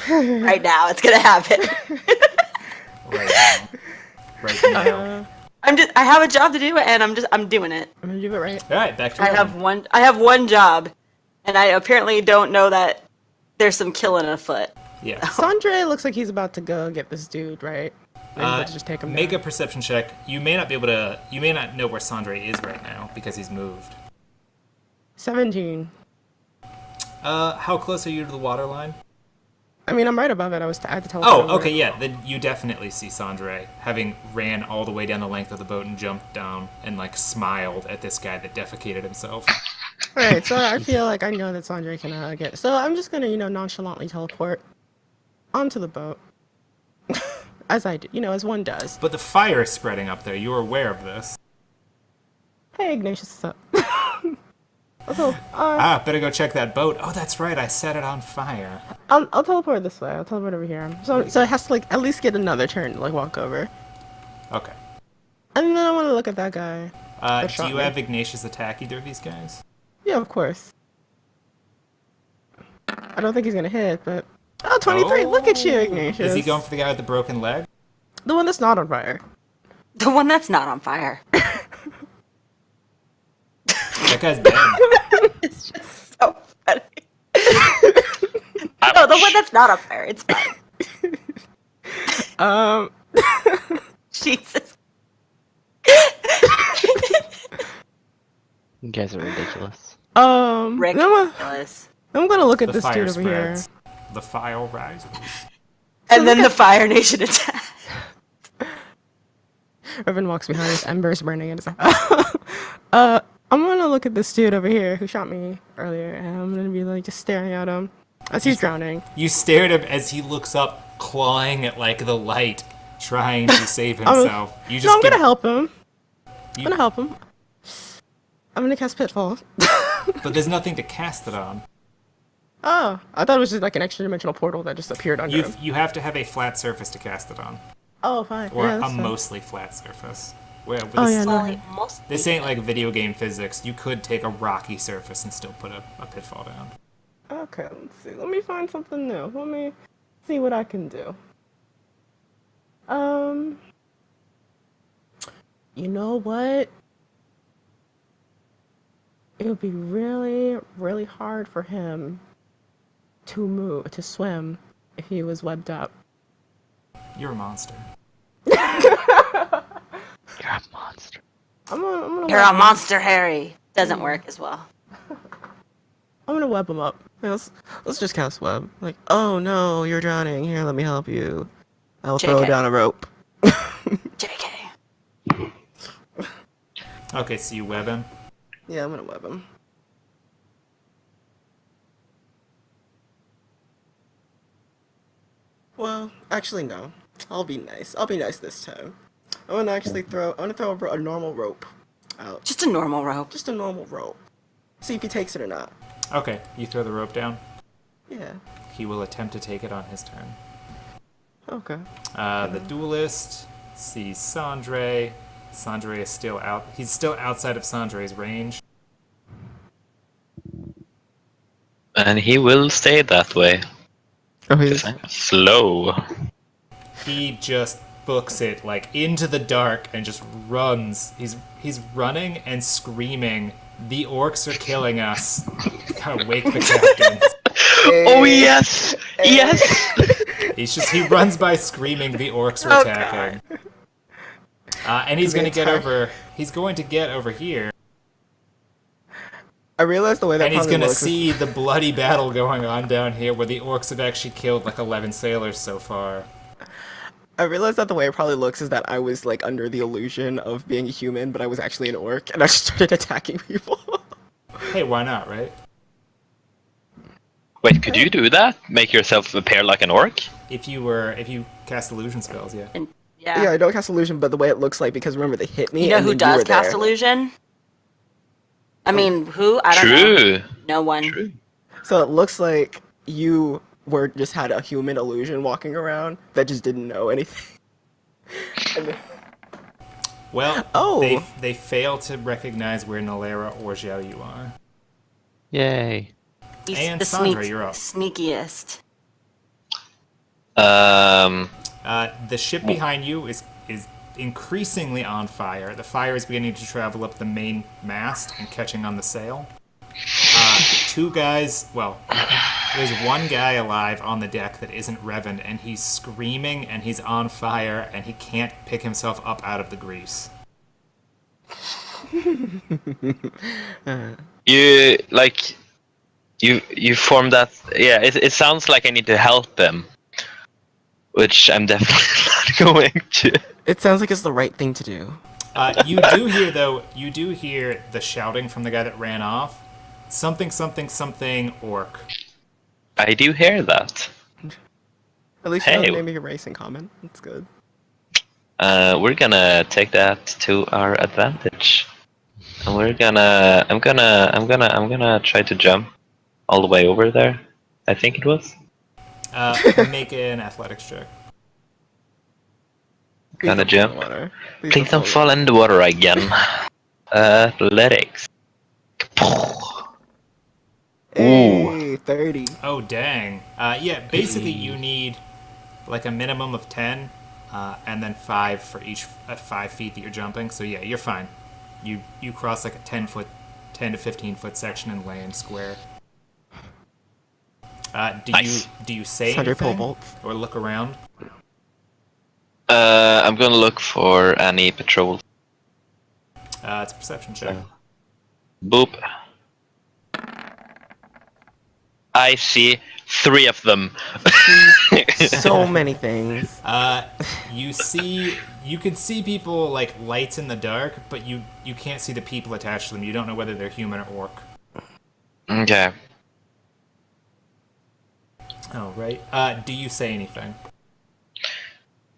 Right now, it's gonna happen. right now, right now." I have a job to do, and I'm doing it. I'm gonna do it right. All right, back to I have one job, and I apparently don't know that there's some killing afoot. yeah. Sandre looks like he's about to go get this dude, right? And about to just take him Make down. a perception check. You may not be able to. You may not know where Sandre is right now because he's moved. 17. How close are you to the water line? I mean, I'm right above it. I had to teleport Oh, over okay, it. yeah. Then you definitely see Sandre, having ran all the way down the length of the boat and jumped down and like smiled at this guy that defecated himself. Alright, so I feel like I know that Sandre can get. So I'm just gonna, nonchalantly teleport onto the boat. As I do, as one does. But the fire is spreading up there. You were aware of this. Hey, Ignatius, what's up? Also, Better go check that boat. Oh, that's right. I set it on fire. I'll teleport this way. I'll teleport over here. So it has to like at least get another turn to like walk over. Okay. And then I want to look at that guy. That Do shot you me. have Ignatius attack either of these guys? Yeah, of course. I don't think he's gonna hit, but 23. Look at you, Ignatius. Is he going for the guy with the broken leg? The one that's not on fire. The one that's not on fire. That guy's dead. It's just so funny. No, the one that's not on fire. It's fine. Jesus. You guys are ridiculous. Ridiculous. I'm gonna look at The this fire dude over here. spreads. The fire rises. And then the Fire Nation attack. Revan walks behind his embers burning in his I'm gonna look at this dude over here who shot me earlier, and I'm gonna be like just staring at him as he's drowning. You stare at him as he looks up, clawing at like the light, trying to save himself. You just No, I'm get- gonna help him. I'm you- gonna help him. I'm gonna cast Pitfall. But there's nothing to cast it on. Oh, I thought it was just like an extra dimensional portal that just appeared under him. You have to have a flat surface to cast it on, Oh, fine. or yeah, a that's fine. mostly flat surface. Well, but Oh, this, yeah, no. Only most this ain't like video game physics. You could take a rocky surface and still put a pitfall down. Okay, let's see. Let me find something new. Let me see what I can do. You know what? It would be really, really hard for him to swim, if he was webbed up. You're a monster. You're a monster. I'm gonna You're web a him. monster, Harry. Doesn't work as well. I'm gonna web him up. Let's just cast web. Like, oh no, you're drowning. Here, let me help you. I'll throw JK. down a rope. JK. Okay, so you web him. Yeah, I'm gonna web him. Well, actually no. I'll be nice. I'll be nice this time. I'm gonna throw a normal rope out. Just a normal rope. Just a normal rope. See if he takes it or not. Okay, you throw the rope down. Yeah. He will attempt to take it on his turn. Okay. The duelist sees Sandre. Sandre is still out. He's still outside of Sandre's range. And he will stay that way. Oh, he's Slow. He just books it like into the dark and just runs. He's running and screaming. The orcs are killing us. Gotta wake the captains. Oh yes! Yes! He runs by screaming. The orcs are attacking. And he's going to get over. He's going to get over here, I realized the way that and he's probably going to works is- see the bloody battle going on down here, where the orcs have actually killed like 11 sailors so far. I realized that the way it probably looks is that I was like under the illusion of being a human, but I was actually an orc, and I just started attacking people. Hey, why not, right? Wait, could you do that? Make yourself appear like an orc? If you cast illusion spells, yeah. And Yeah, I don't cast illusion, but the way it looks like, because remember they hit me. You know and who then you does were cast there. illusion? I mean, who? I don't know. True. No one. True. So it looks like you just had a human illusion walking around that just didn't know anything. And then- Well, Oh. they fail to recognize where Nalera or Xiao Yu are. Yay. He's And the Sandra, you're up. sneakiest. The ship behind you is increasingly on fire. The fire is beginning to travel up the main mast and catching on the sail. Two guys, well, there's one guy alive on the deck that isn't Revan, and he's screaming and he's on fire and he can't pick himself up out of the grease. You form that. Yeah, it sounds like I need to help them, which I'm definitely not going to. It sounds like it's the right thing to do. You do hear the shouting from the guy that ran off. Something, something, something, orc. I do hear that. At least you know Hey. the name of your race in common. That's good. We're gonna take that to our advantage, and I'm gonna try to jump all the way over there. I think it was. Make an athletics check. Please Gonna don't fall in jump. the water. Please don't fall in the water again. Athletics. Hey, 30. Oh, dang. Yeah, basically you need like a minimum of 10, and then 5 for each 5 feet that you're jumping. So yeah, you're fine. You cross like a 10 to 15 foot section and land square. Nice. Do you say 100 pole anything vaults. or look around? I'm gonna look for any patrols. It's a perception check. Boop. I see 3 of them. So many things. You can see people like lights in the dark, but you can't see the people attached to them. You don't know whether they're human or orc. Okay. Oh, right. Do you say anything?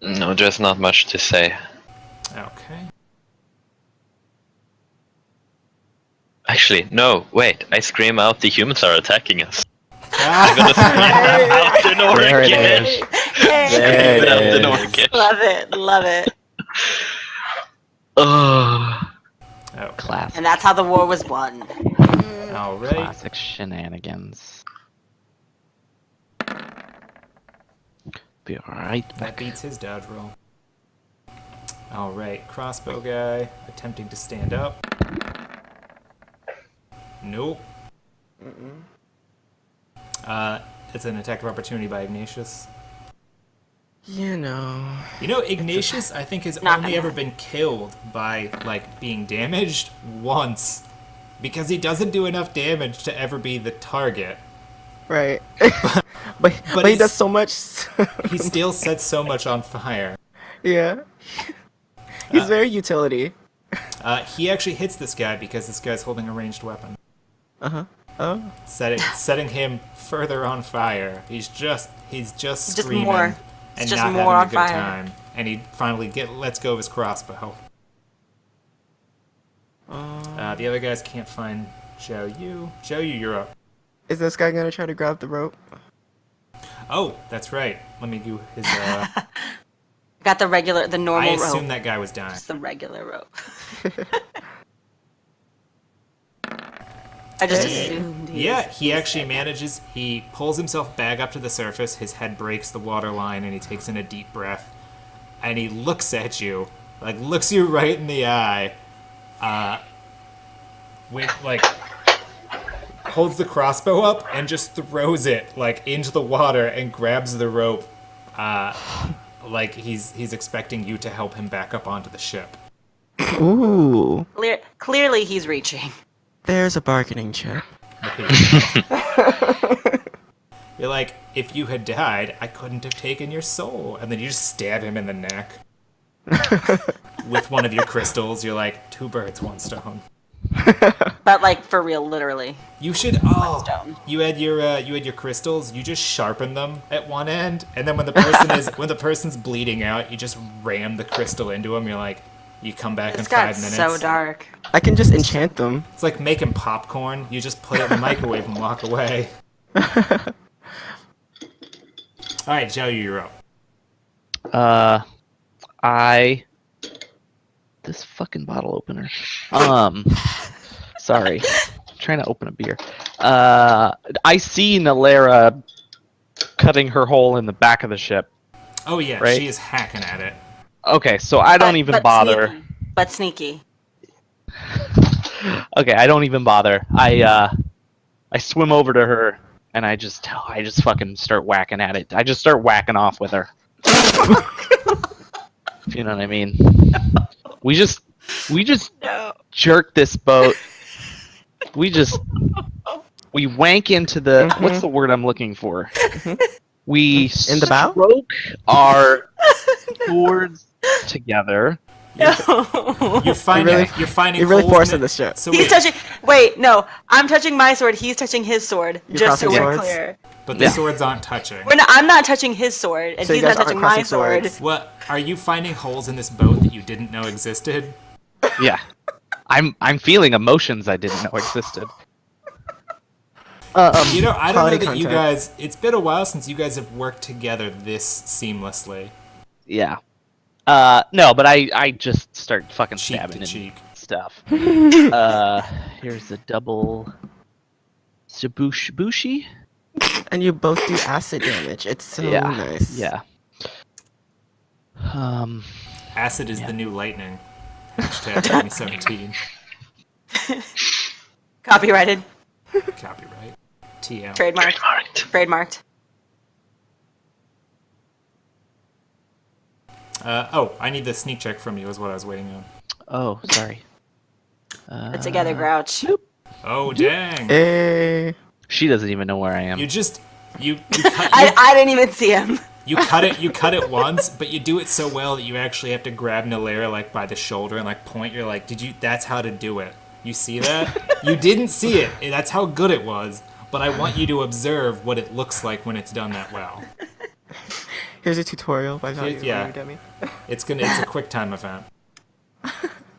No, there's not much to say. Okay. Actually, no, wait. I scream out the humans are attacking us. I'm gonna scream out the There it Norkish. is. There it Scream out the is. Norkish. Love it. Love it. Oh. Okay. Classic. And that's how the war was won. All right. Classic shenanigans. Be alright That back. beats his dodge roll. All right, crossbow guy attempting to stand up. Nope. It's an attack of opportunity by Ignatius. You know. You know, Ignatius, I think, has Not only gonna ever been killed by, like, being damaged once. Because he doesn't do enough damage to ever be the target. Right. but he he's- does so much. He still sets so much on fire. Yeah. He's very utility. He actually hits this guy because this guy's holding a ranged weapon. Oh. Setting him further on fire. He's just screaming more. and It's just not more having a on good fire. time. And he finally lets go of his crossbow. The other guys can't find Zhao Yu. Zhao Yu, you're up. Is this guy gonna try to grab the rope? Oh, that's right. Let me do his. Got the normal I rope. assume that guy was dying. It's the regular rope. I just assumed. He actually manages. He pulls himself back up to the surface. His head breaks the water line, and he takes in a deep breath. And he looks at you, looks you right in the eye. With holds the crossbow up and just throws it into the water and grabs the rope. He's expecting you to help him back up onto the ship. Ooh. Clearly, he's reaching. There's a bargaining chip. You're like, if you had died, I couldn't have taken your soul. And then you just stab him in the neck. With one of your crystals. You're like, 2 birds, 1 stone. But for real, literally. You should. Stone. You had your crystals. You just sharpen them at one end, and then when the person's bleeding out, you just ram the crystal into him. You're like, you come back This in got 5 minutes. so dark. I can just enchant them. It's like making popcorn. You just put it in the microwave and walk away. All right, Zhao, you're up. This fucking bottle opener. Sorry. I'm trying to open a beer. I see Nalera cutting her hole in the back of the ship. Oh yeah, Right? she is hacking at it. Okay, so I don't even bother. Sneaky. But sneaky. Okay, I don't even bother. I swim over to her and I just fucking start whacking at it. I just start whacking off with her. If you know what I mean. We just jerk this boat. We wank into the what's the word I'm looking for? We In the bow? stroke our swords together. You're finding. really- You're finding. You're really holes in forcing it. this ship. So He's wait, touching. Wait, no. I'm touching my sword. He's touching his sword. You're Just so crossing we're swords? clear. but the Yeah. swords aren't touching. I'm not touching his sword, and So you he's not guys touching aren't my crossing sword. swords? What are you finding holes in this boat that you didn't know existed? Yeah. I'm feeling emotions I didn't know existed. You know, I don't know Quality that you content. guys. It's been a while since you guys have worked together this seamlessly. Yeah. No, but I just start fucking Cheek stabbing to and cheek. stuff. Here's a double Bushi. And you both do acid damage. It's so Yeah. nice. Yeah. Acid is Yeah. the new lightning. Hashtag 2017. Copyrighted, Copyright. TM. trademarked, trademarked. I need the sneak check from you is what I was waiting on. Oh, sorry. Put together, Grouch. Oh, dang. Hey. She doesn't even know where I am. You cut, I didn't even see him. you cut it once, but you do it so well that you actually have to grab Nalera like by the shoulder and like point. You're like, that's how to do it. You see that? You didn't see it. That's how good it was. But I want you to observe what it looks like when it's done that well. Here's a tutorial by Value Yeah. Demi. It's a quick time event.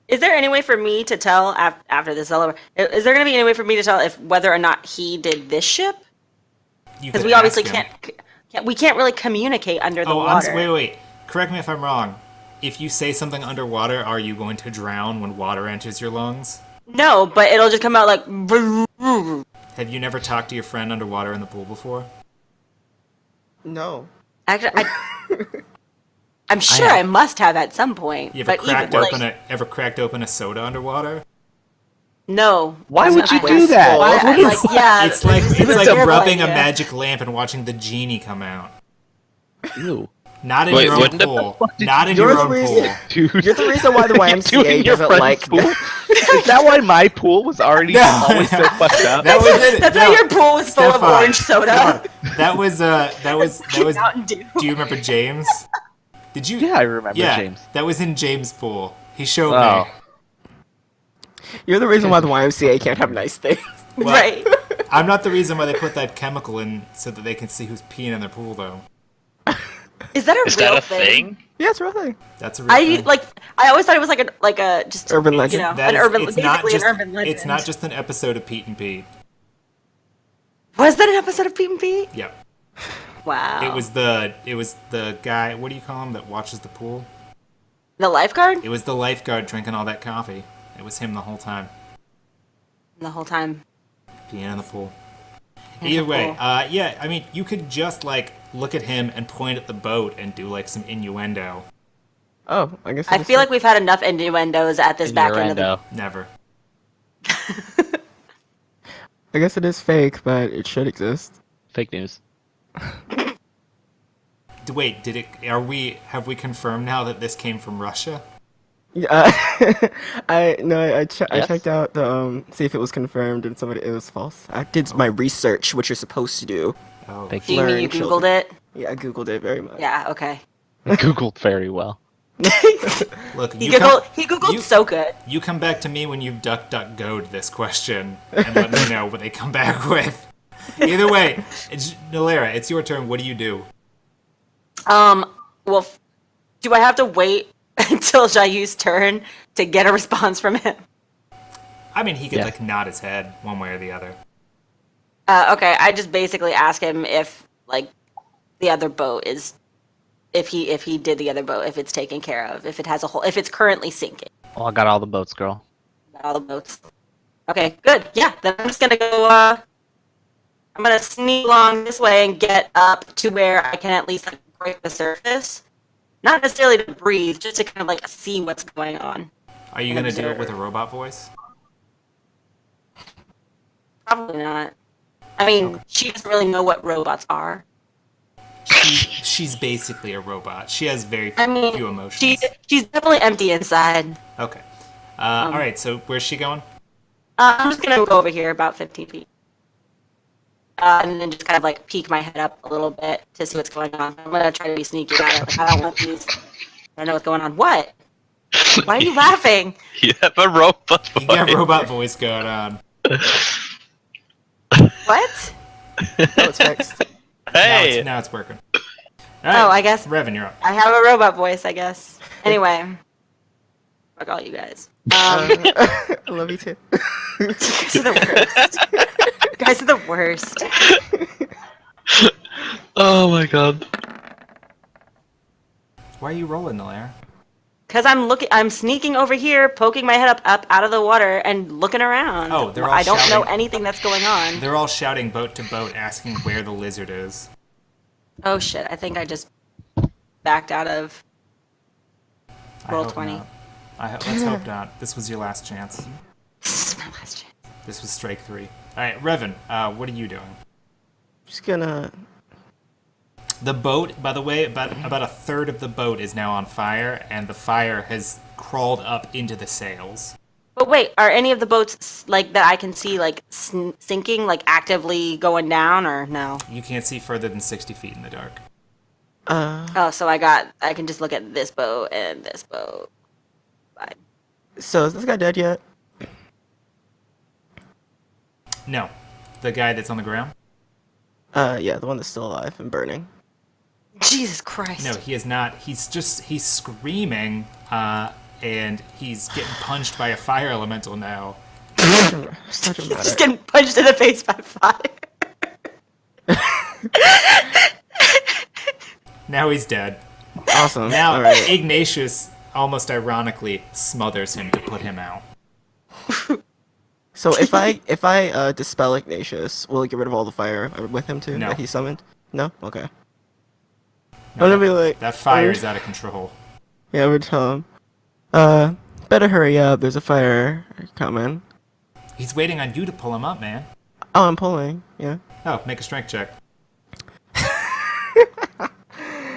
Is there any way for me to tell after this is all over? Is there going to be any way for me to tell if whether or not he did this ship? You Because could we obviously ask him. we can't really communicate under the Oh, water. wait. Correct me if I'm wrong. If you say something underwater, are you going to drown when water enters your lungs? No, but it'll just come out like. Have you never talked to your friend underwater in the pool before? No. Actually, I'm sure I must have at some point. You ever but ever cracked open a soda underwater? No. Why would you I- do that? Why- I'm like, yeah, It's like this is it's a like terrible rubbing a idea. magic lamp and watching the genie come out. Ew. Not in Wait, your own wouldn't it- pool. Not in You're your the own reason- pool. Dude. You're the reason why the Are you doing YMCA your doesn't friend's like pool? Is that why my pool was already No. always so fucked up? That was it. That's No. why your pool was full of Stefan, orange soda. That was Mountain Dew. Do you remember James? Did you? Yeah, I remember Yeah, James. that was in James' pool. He showed Oh. me. You're the reason why the YMCA can't have nice things. Well, Right. I'm not the reason why they put that chemical in so that they can see who's peeing in their pool, though. Is that a Is real that a thing? Yeah, it's really. That's a real I thing. I always thought it was like a just Urban legend. You know, That an is- urban, it's not basically just, an urban legend. It's not just an episode of Pete and Pete. Was that an episode of Pete and Pete? Yep. Wow. It was the guy. What do you call him that watches the pool? the lifeguard It was the lifeguard drinking all that coffee. It was him the whole time, the whole time. peeing in the pool. In Either the way, pool. yeah. I mean, you could just like look at him and point at the boat and do like some innuendo. Oh, I guess. I feel like we've had enough innuendos at this back end of the. Innuendo. Never. I guess it is fake, but it should exist. Fake news. Wait, did it? Have we confirmed now that this came from Russia? Yeah, I Yes? checked out the see if it was confirmed, and it was false. I did my research, which you're supposed to do. Oh, Fake Do you mean Learn you Googled children. it? Yeah, I googled it very much. Yeah. Okay. Googled very well. look, He you come, googled you- so good. you come back to me when you've DuckDuckGo'd this question and let me know what they come back with. Either way, Nalera, it's your turn. What do you do? Well, do I have to wait until Jayu's turn to get a response from him? I mean, he could Yeah. like nod his head one way or the other. Okay, I just basically ask him if like the other boat is, if he did the other boat, if it's taken care of, if it has a hole, if it's currently sinking. Oh, I got all the boats, girl. All the boats. Okay, good. Yeah, then I'm just gonna go. I'm gonna sneak along this way and get up to where I can at least like break the surface. Not necessarily to breathe, just to kind of like see what's going on. Are you gonna do it with a robot voice? Probably not. I mean, she doesn't really know what robots are. She's basically a robot. She has very I mean, few emotions. she's definitely empty inside. Okay. All right. So where's she going? I'm just gonna go over here about 15 feet. And then just kind of like peek my head up a little bit to see what's going on. I'm gonna try to be sneaky about it. Like, I don't want these. I don't know what's going on. What? Why are you laughing? You have a robot voice. You got robot voice going on. What? Oh, it's fixed. Hey! Now it's working. All Oh, I guess Revan, you're up. I have a robot voice, I guess. Anyway. Fuck all you guys. I love you too. You're the worst. Guys are the worst. Oh my god. Why are you rolling, Nalair? Because I'm sneaking over here, poking my head up out of the water and looking around. Oh, they're all I don't know shouting. anything that's going on. They're all shouting boat to boat, asking where the lizard is. Oh shit, I think I just backed out of I roll hope 20. not. Let's hope not. This was your last chance. This is my last chance. This was strike 3. All right, Revan, what are you doing? Just gonna. The boat, by the way, about a third of the boat is now on fire, and the fire has crawled up into the sails. But wait, are any of the boats like that I can see like sinking, like actively going down, or no? You can't see further than 60 feet in the dark. Oh, so I can just look at this boat and this boat. Fine. So is this guy dead yet? No, the guy that's on the ground. Yeah, the one that's still alive and burning. Jesus Christ. No, he is not. He's screaming, and he's getting punched by a fire elemental now. Such a He's matter. just getting punched in the face by fire. Now he's dead. Awesome. Now All right. Ignatius, almost ironically, smothers him to put him out. So if I dispel Ignatius, will it get rid of all the fire with him too No. that he summoned? No. Okay. No, I'm gonna be like, that fire is out of control. yeah, we'd tell him. Better hurry up. There's a fire coming. He's waiting on you to pull him up, man. Oh, I'm pulling. Yeah. Oh, make a strength check.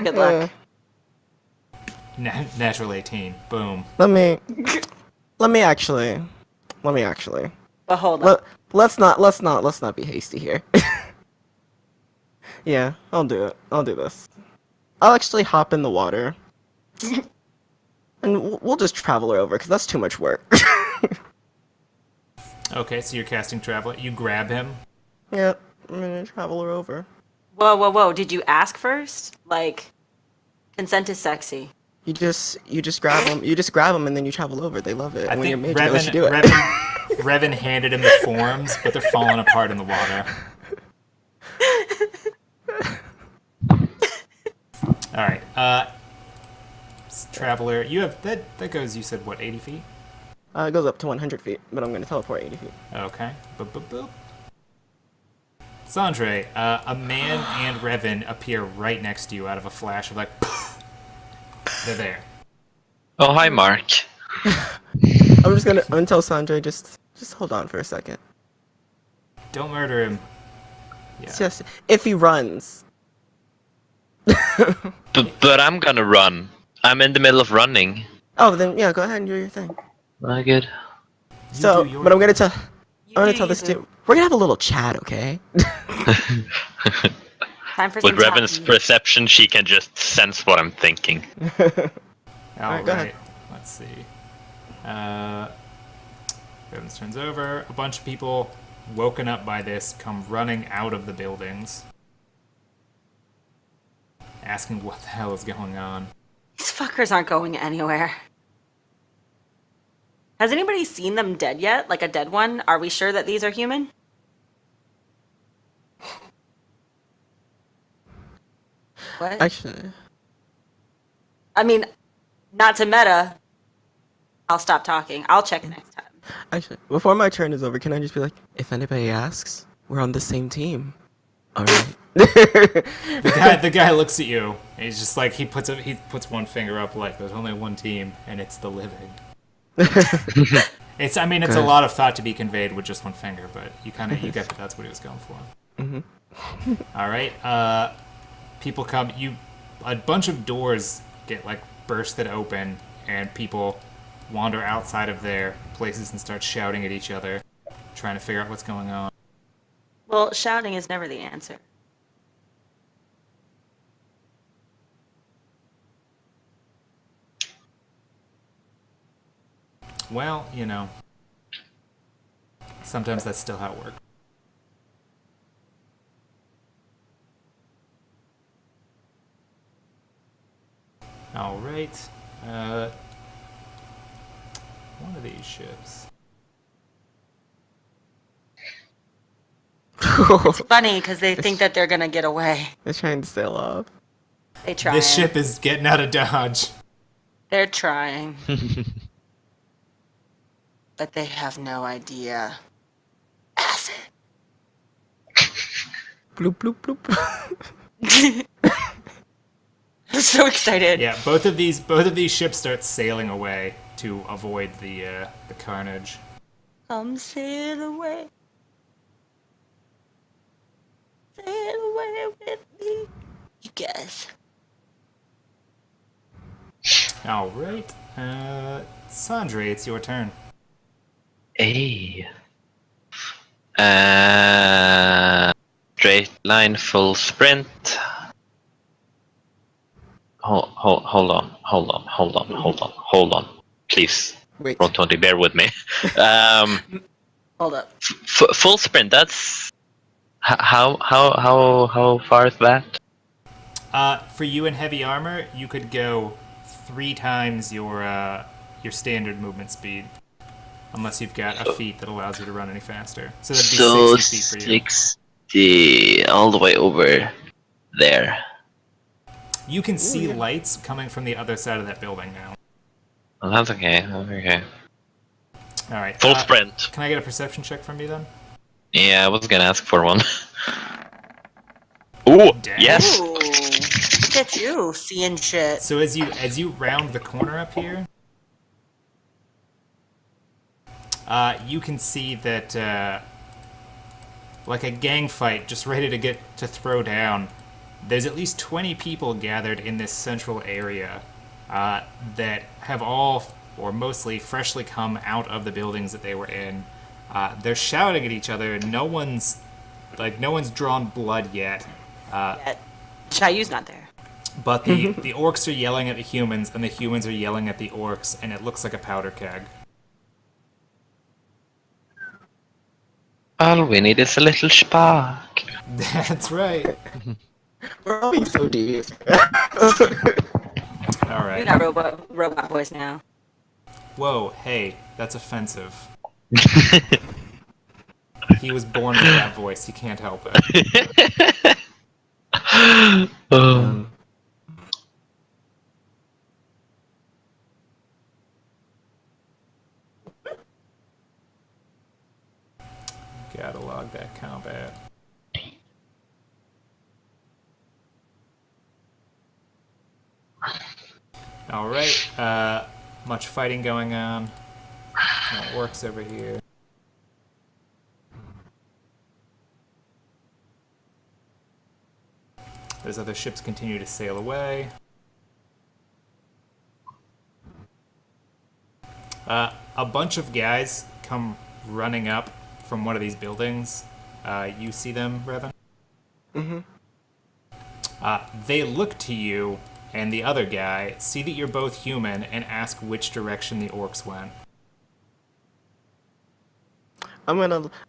Good luck. Natural 18. Boom. Let me actually. But hold on. Let's not be hasty here. Yeah, I'll do it. I'll do this. I'll actually hop in the water. And we'll just travel her over, because that's too much work. Okay, so you're casting Traveler. You grab him. Yeah, I'm gonna travel her over. Whoa. Did you ask first? Like, consent is sexy. You just grab them. You just grab them, and then you travel over. They love it. I And when think you're mage, they let you do it. Revan handed him the forms, but they're falling apart in the water. All right, Traveler, you have that goes. You said what, 80 feet? It goes up to 100 feet, but I'm gonna teleport 80 feet. Okay. Boop. Sandre, a man and Revan appear right next to you out of a flash of like. They're there. Oh, hi, Mark. I'm gonna tell Sanjay just hold on for a second. Don't murder him. Yeah. It's just if he runs. But I'm gonna run. I'm in the middle of running. Oh, then yeah, go ahead and do your thing. Good. So, do your but I'm gonna tell. You I'm gonna do tell you this do. too. We're gonna have a little chat, okay? Time for With some Revan's talking. perception, she can just sense what I'm thinking. All go ahead. right. Let's see. Revan's turns over. A bunch of people woken up by this come running out of the buildings, asking what the hell is going on. These fuckers aren't going anywhere. Has anybody seen them dead yet? Like a dead one? Are we sure that these are human? What? Actually, I mean, not to meta. I'll stop talking. I'll check next time. before my turn is over, can I just be like, if anybody asks, we're on the same team. All right. The guy looks at you. And he's just like he puts one finger up like there's only one team and it's the living. It's a Good. lot of thought to be conveyed with just one finger, but you get that that's what he was going for. Mm-hmm. All right. People come. A bunch of doors get like bursted open, and people wander outside of their places and start shouting at each other, trying to figure out what's going on. Well, shouting is never the answer. Well, sometimes that's still how it works. All right. One of these ships. It's funny because they think that they're gonna get away. They're trying to sail off. They try. This ship is getting out of Dodge. They're trying, but they have no idea. Acid. Bloop bloop bloop. I'm so excited. Yeah, both of these ships start sailing away to avoid the carnage. Come sail away. Sail away with me. You guys. All right, Sandre, it's your turn. Hey. Straight line, full sprint. Hold on. Please, Wait. Roll20, bear with me. Hold up. Full sprint. That's how far is that? For you in heavy armor, you could go 3 times your standard movement speed, unless you've got a feat that allows you to run any faster. So that'd be 60 feet for you. 60 all the way over there. You can see lights coming from the other side of that building now. Well, that's okay. All right. Full sprint. Can I get a perception check from you then? Yeah, I was gonna ask for one. Ooh, Damn. yes. Ooh, look at you seeing shit. So as you round the corner up here, you can see that like a gang fight just ready to throw down. There's at least 20 people gathered in this central area that have all, or mostly, freshly come out of the buildings that they were in. They're shouting at each other. No one's drawn blood yet. Chayu's not there. But the orcs are yelling at the humans, and the humans are yelling at the orcs, and it looks like a powder keg. All we need is a little spark. That's right. We're all being so devious. All You right. got robot voice now. Whoa, hey, that's offensive. He was born with that voice. He can't help it. Oh. Gotta log that combat. Alright, much fighting going on. More orcs over here. Those other ships continue to sail away. A bunch of guys come running up from one of these buildings. You see them, Revan? Mm-hmm. They look to you and the other guy, see that you're both human, and ask which direction the orcs went. I'm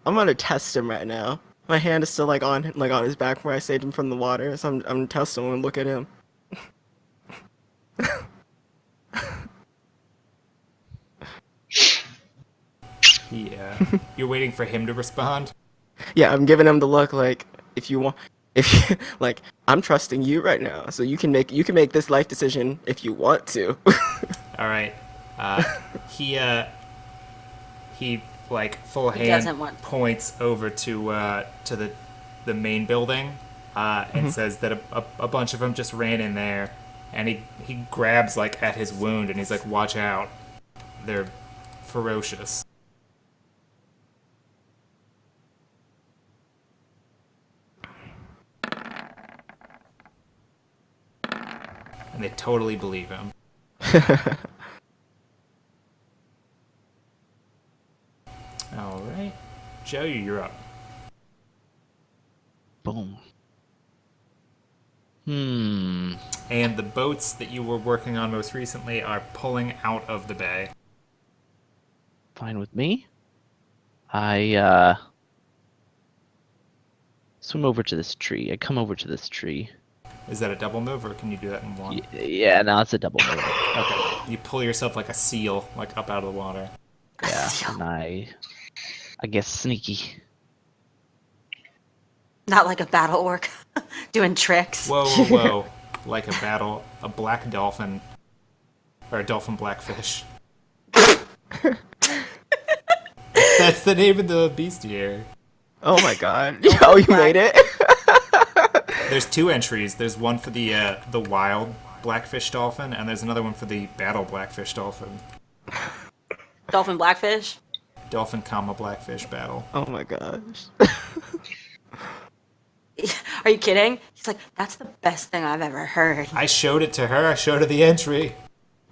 gonna test him right now. My hand is still on his back where I saved him from the water, so I'm gonna test him and look at him. Yeah. You're waiting for him to respond? Yeah, I'm giving him the look if you I'm trusting you right now, so you can make this life decision if you want to. Alright. He full He hand doesn't want- points over to the main building and says that a bunch of them just ran in there, and he grabs at his wound and he's like, watch out. They're ferocious. And they totally believe him. Alright. Joe, you're up. Boom. And the boats that you were working on most recently are pulling out of the bay. Fine with me. I swim over to this tree. I come over to this tree. Is that a double move, or can you do that in one? Yeah, no, it's a double move. Okay. You pull yourself like a seal, up out of the water. Yeah, and I guess sneaky. Not like a battle orc doing tricks. Whoa, whoa, whoa! Like a black dolphin, or a dolphin blackfish. That's the name of the bestiary. Oh my god. Oh, you made it? There's 2 entries. There's one for the wild blackfish dolphin, and there's another one for the battle blackfish dolphin. Dolphin blackfish? Dolphin, comma, blackfish battle. Oh my gosh. Are you kidding? He's like, that's the best thing I've ever heard. I showed it to her. I showed her the entry.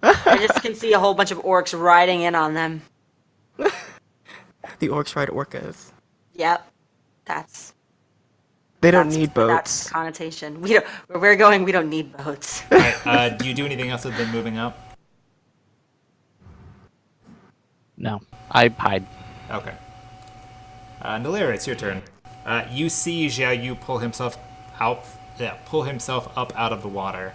I just can see a whole bunch of orcs riding in on them. The orcs ride orcas. Yep. That's They don't need That's boats. connotation. We don't. Where we're going, we don't need boats. Alright, do you do anything else other than moving up? No, I hide. Okay. Nalira, it's your turn. You see Xiao Yu pull himself up out of the water,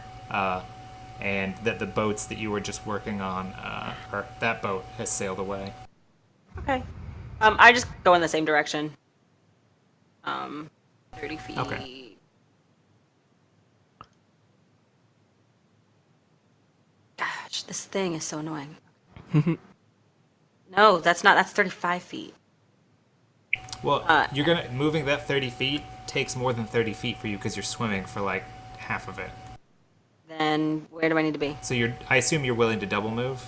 and that the boats that you were just working on, or that boat has sailed away. Okay. I just go in the same direction. 30 feet. Okay. Gosh, this thing is so annoying. No, that's 35 feet. Well, moving that 30 feet takes more than 30 feet for you because you're swimming for like half of it. Then where do I need to be? So I assume you're willing to double move.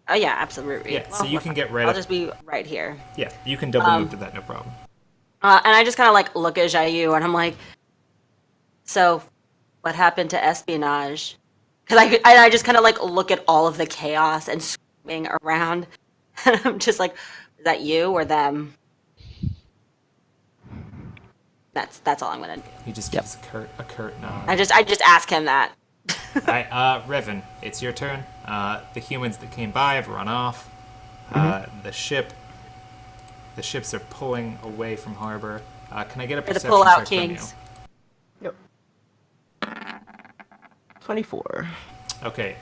Oh yeah, absolutely. Yeah, so you can get right I'll up. just be right here. Yeah, you can double move to that, no problem. And I just kind of like look at Jayu and I'm like, so what happened to espionage? Because I just kind of like look at all of the chaos and screaming around. And I'm just like, is that you or them? That's all I'm gonna do. He just gives a curt nod. I just ask him that. Alright, Revan, it's your turn. The humans that came by have run off. The ships are pulling away from harbor. Can I get a They're the perception pull-out check from you? kings. Yep. 24. Okay,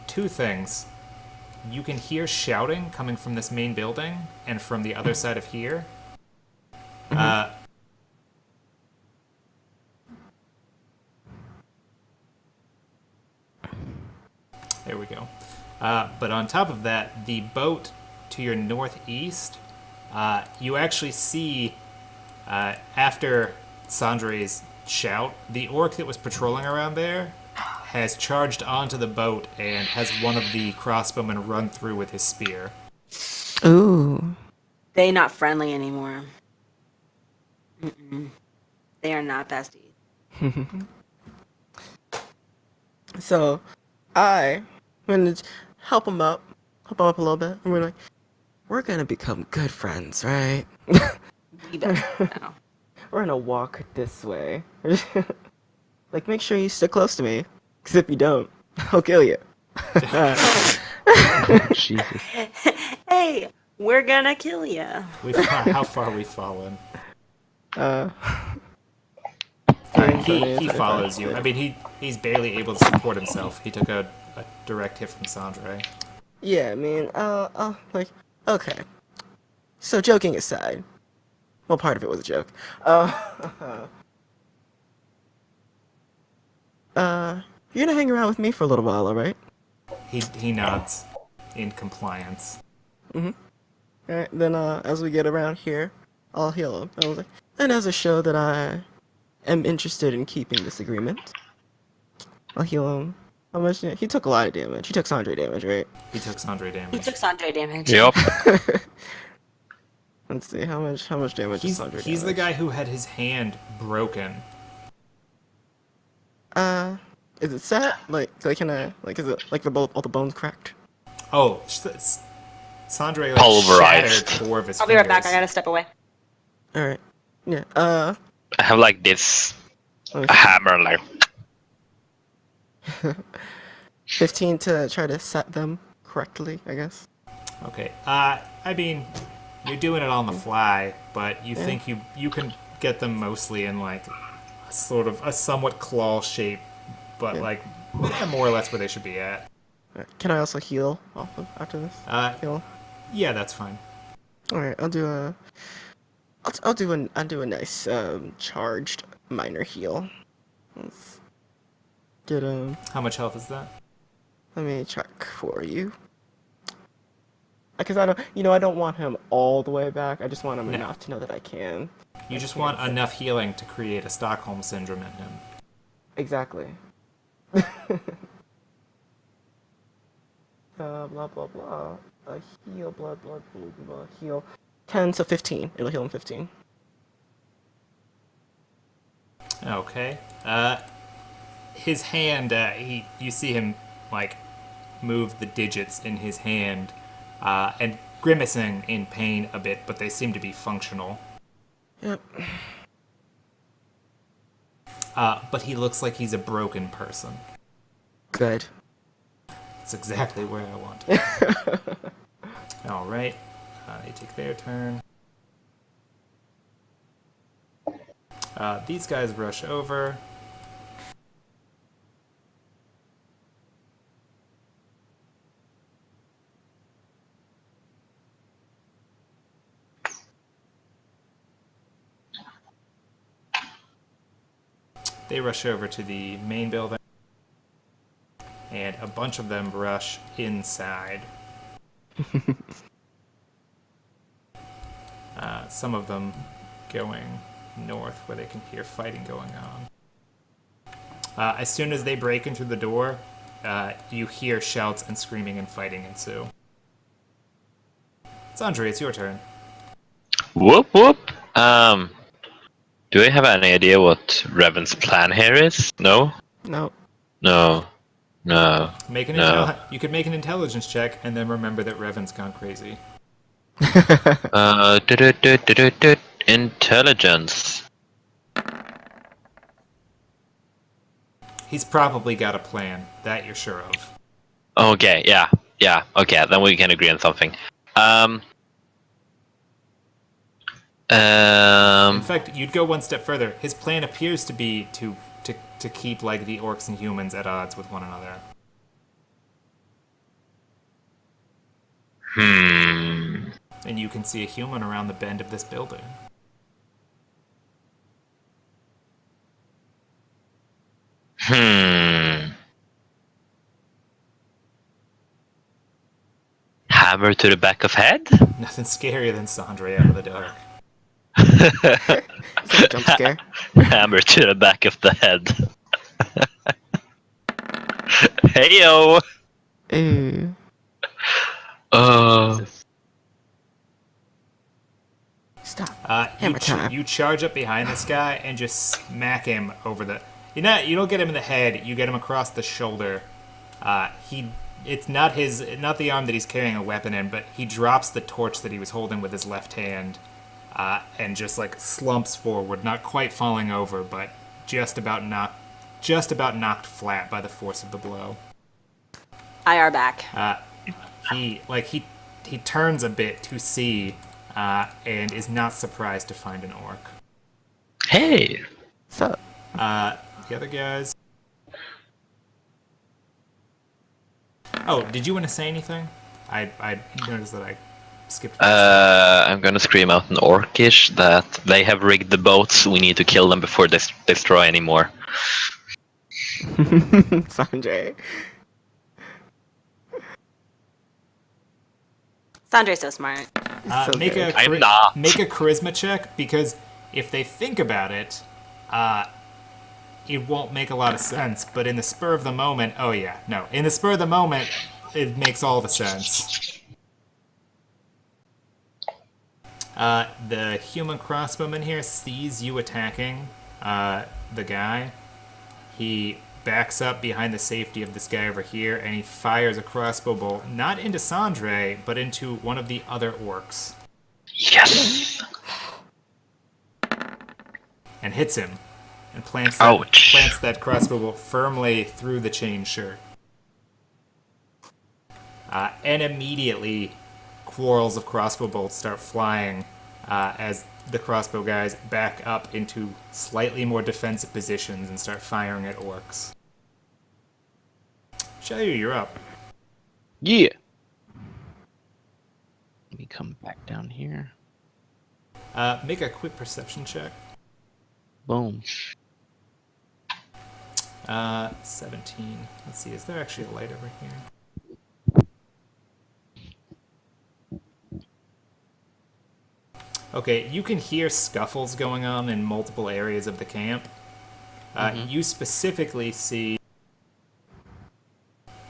2 things. You can hear shouting coming from this main building and from the other side of here. There we go. But on top of that, the boat to your northeast, you actually see, after Sandre's shout, the orc that was patrolling around there has charged onto the boat and has one of the crossbowmen run through with his spear. Ooh. They not friendly anymore. Mm-mm. They are not besties. So, I'm gonna help him up a little bit, and we're gonna become good friends, right? We best now. We're gonna walk this way. Like, make sure you stick close to me, because if you don't, I'll kill you. Jesus. Hey, we're gonna kill you. How far we've fallen. He follows you. I mean, he's barely able to support himself. He took a direct hit from Sandre. Yeah, I mean, okay. So, joking aside, well, part of it was a joke. You're gonna hang around with me for a little while, alright? He nods in compliance. Alright, then, as we get around here, I'll heal him. I was like, and as a show that I am interested in keeping this agreement, I'll heal him. How much? He took a lot of damage. He took Sandre damage, right? He took Sandre He damage. took Sanjay damage. Yup. Let's see, how much damage is Sandre damage? He's the guy who had his hand broken. Is it set? Like, can I, like, is it, like, all the bones cracked? Oh, Sandre Pulverized. shattered 4 of his I'll be right back. I fingers. gotta step away. Alright. Yeah, I have like this let me see. hammer, like 15 to try to set them correctly, I guess. Okay. I mean, you're doing it on the fly, but you think you can get them mostly in like sort of a somewhat claw shape, but like more or less where they should be at. Alright, can I also heal off of after this? Heal. Yeah, that's fine. Alright, I'll I'll do a nice charged minor heal. Let's get How much health is that? let me check for you. Because I don't want him all the way back. I just want him No. enough to know that I can. You just want enough healing to create a Stockholm syndrome in him. Exactly. Blah blah blah. Heal, blah blah blah blah. Heal. 10 to 15. It'll heal him 15. Okay. His hand, you see him, like, move the digits in his hand, and grimacing in pain a bit, but they seem to be functional. Yep. But he looks like he's a broken person. Good. That's exactly where I want it. Alright. They take their turn. These guys rush over. They rush over to the main building. And a bunch of them rush inside. Some of them going north where they can hear fighting going on. As soon as they break into the door, you hear shouts and screaming and fighting ensue. Sandre, it's your turn. Whoop whoop. Do we have any idea what Revan's plan here is? No? No. No. No. Make an No. You could make an intelligence check and then remember that Revan's gone crazy. Intelligence. He's probably got a plan, that you're sure of. Okay, yeah. Yeah, okay, then we can agree on something. In fact, you'd go one step further. His plan appears to be to keep like the orcs and humans at odds with one another. And you can see a human around the bend of this building. Hammer to the back of head? Nothing scarier than Sandre out of the dark. It's like a jump scare. Hammer to the back of the head. Heyo! Ew. Stop. Hammer time. You charge up behind this guy and just smack him over the. You don't get him in the head. You get him across the shoulder. It's not the arm that he's carrying a weapon in, but he drops the torch that he was holding with his left hand, and just like slumps forward, not quite falling over, but just about knocked flat by the force of the blow. IR back. He turns a bit to see, and is not surprised to find an orc. Hey! What's up? The other guys. Oh, did you want to say anything? I noticed that I skipped. I'm gonna scream out in Orcish that they have rigged the boats. We need to kill them before they destroy anymore. Sanjay. Sandre's so smart. So make good. I'm not. Make a charisma check, because if they think about it, it won't make a lot of sense. But in the spur of the moment, in the spur of the moment, it makes all the sense. The human crossbowman here sees you attacking the guy. He backs up behind the safety of this guy over here, and he fires a crossbow bolt, not into Sandre, but into one of the other orcs. Yes! And hits him, and plants Ouch. that crossbow bolt firmly through the chain shirt. And immediately, quarrels of crossbow bolts start flying as the crossbow guys back up into slightly more defensive positions and start firing at orcs. Shayu, you're up. Yeah. Let me come back down here. Make a quick perception check. Boom. 17. Let's see, is there actually a light over here? Okay, you can hear scuffles going on in multiple areas of the camp. You specifically see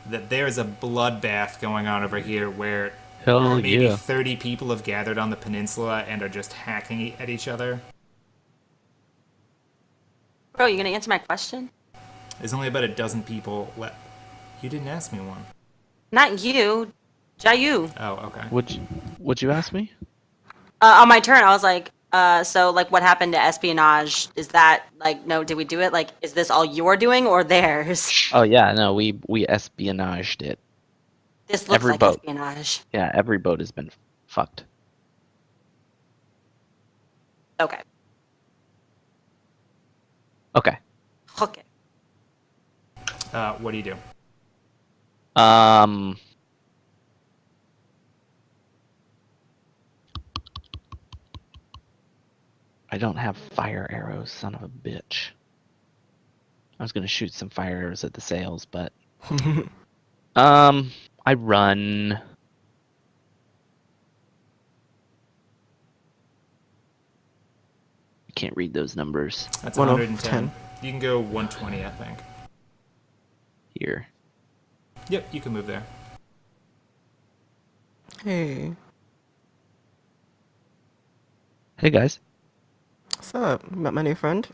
that there's a bloodbath going on over here where Hell maybe yeah. 30 people have gathered on the peninsula and are just hacking at each other. Bro, you gonna answer my question? There's only about a dozen people left. You didn't ask me one. Not you, Jayu. Oh, okay. Would you ask me? On my turn, I was like, so like, what happened to espionage? Is that like, no? Did we do it? Like, is this all you're doing or theirs? Oh yeah, no, we espionaged it. This looks Every like boat. espionage. Yeah, every boat has been fucked. Okay. Okay. Okay. What do you do? I don't have fire arrows, son of a bitch. I was gonna shoot some fire arrows at the sails, but I run. I can't read those numbers That's 110. 110. You can go 120, I think. here. Yep, you can move there. Hey, Hey guys. what's up? Met my new friend.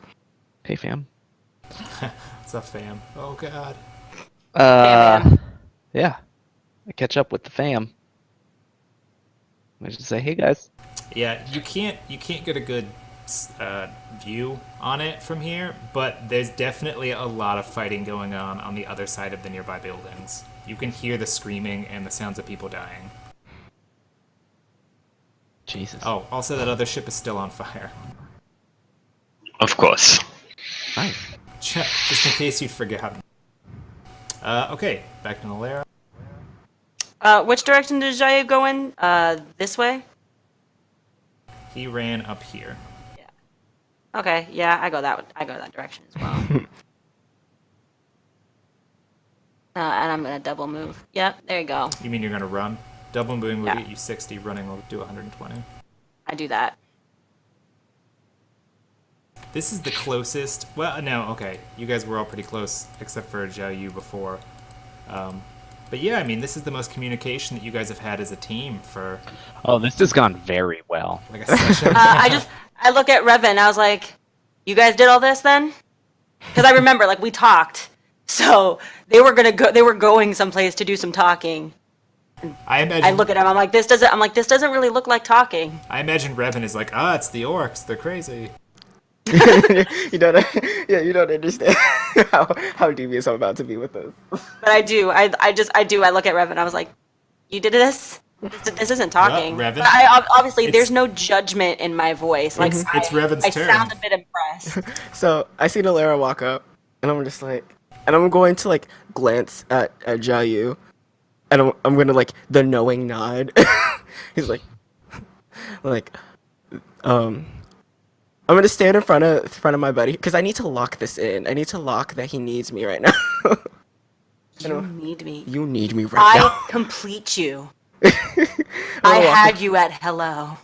Hey fam. What's up, fam? Oh, God. fam. Yeah. I catch up with the fam. I just say, hey guys. Yeah, you can't get a good view on it from here, but there's definitely a lot of fighting going on the other side of the nearby buildings. You can hear the screaming and the sounds of people dying. Jesus. Oh, also that other ship is still on fire. Of course. Nice. Just in case you'd forget. Okay, back to Nalera. Which direction did Jayu go in? This way? He ran up here. Okay, yeah, I go that direction as well. And I'm gonna double move. Yep, there you go. You mean you're gonna run? Double moving will Yeah. get you 60, running will do 120. I do that. This is the closest. Well, no, okay. You guys were all pretty close, except for Jiayu before. But yeah, I mean, this is the most communication that you guys have had as a team for Oh, this has gone very well. like a session. I look at Revan. I was like, "You guys did all this then?" Because I remember, like, we talked. So they were gonna go. They were going someplace to do some talking. I imagine. I look at him. I'm like, this doesn't really look like talking. I imagine Revan is like, it's the orcs. They're crazy. you don't, yeah, you don't understand how devious I'm about to be with this. But I do. I do. I look at Revan. I was like, you did this? This isn't talking. Well, Revan, but obviously, there's no judgment in my voice. Like, It's Revan's I turn. sound a bit impressed. So I see Nalera walk up, and I'm just like, and I'm going to like glance at Jayu, and I'm gonna like the knowing nod. He's like, I'm gonna stand in front of my buddy because I need to lock this in. I need to lock that he needs me right now. You need me. You need me right now. I complete you. I'm I gonna walk had you at hello.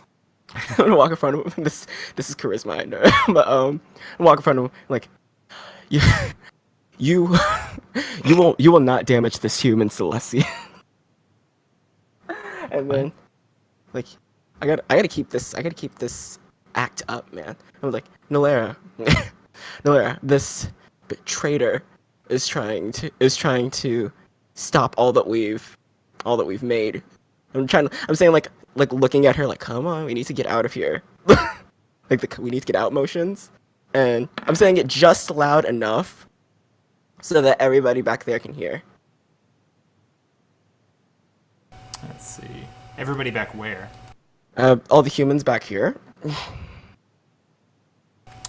I'm gonna walk in front of him. This is charisma, I know. But I walk in front of him like, you will not damage this human, Celestia. And then, like, I gotta keep this act up, man. I'm like, Nalera, this traitor is trying to stop all that we've made. I'm saying like looking at her like, come on, we need to get out of here. Like we need to get out motions. And I'm saying it just loud enough so that everybody back there can hear. Let's see. Everybody back where? All the humans back here.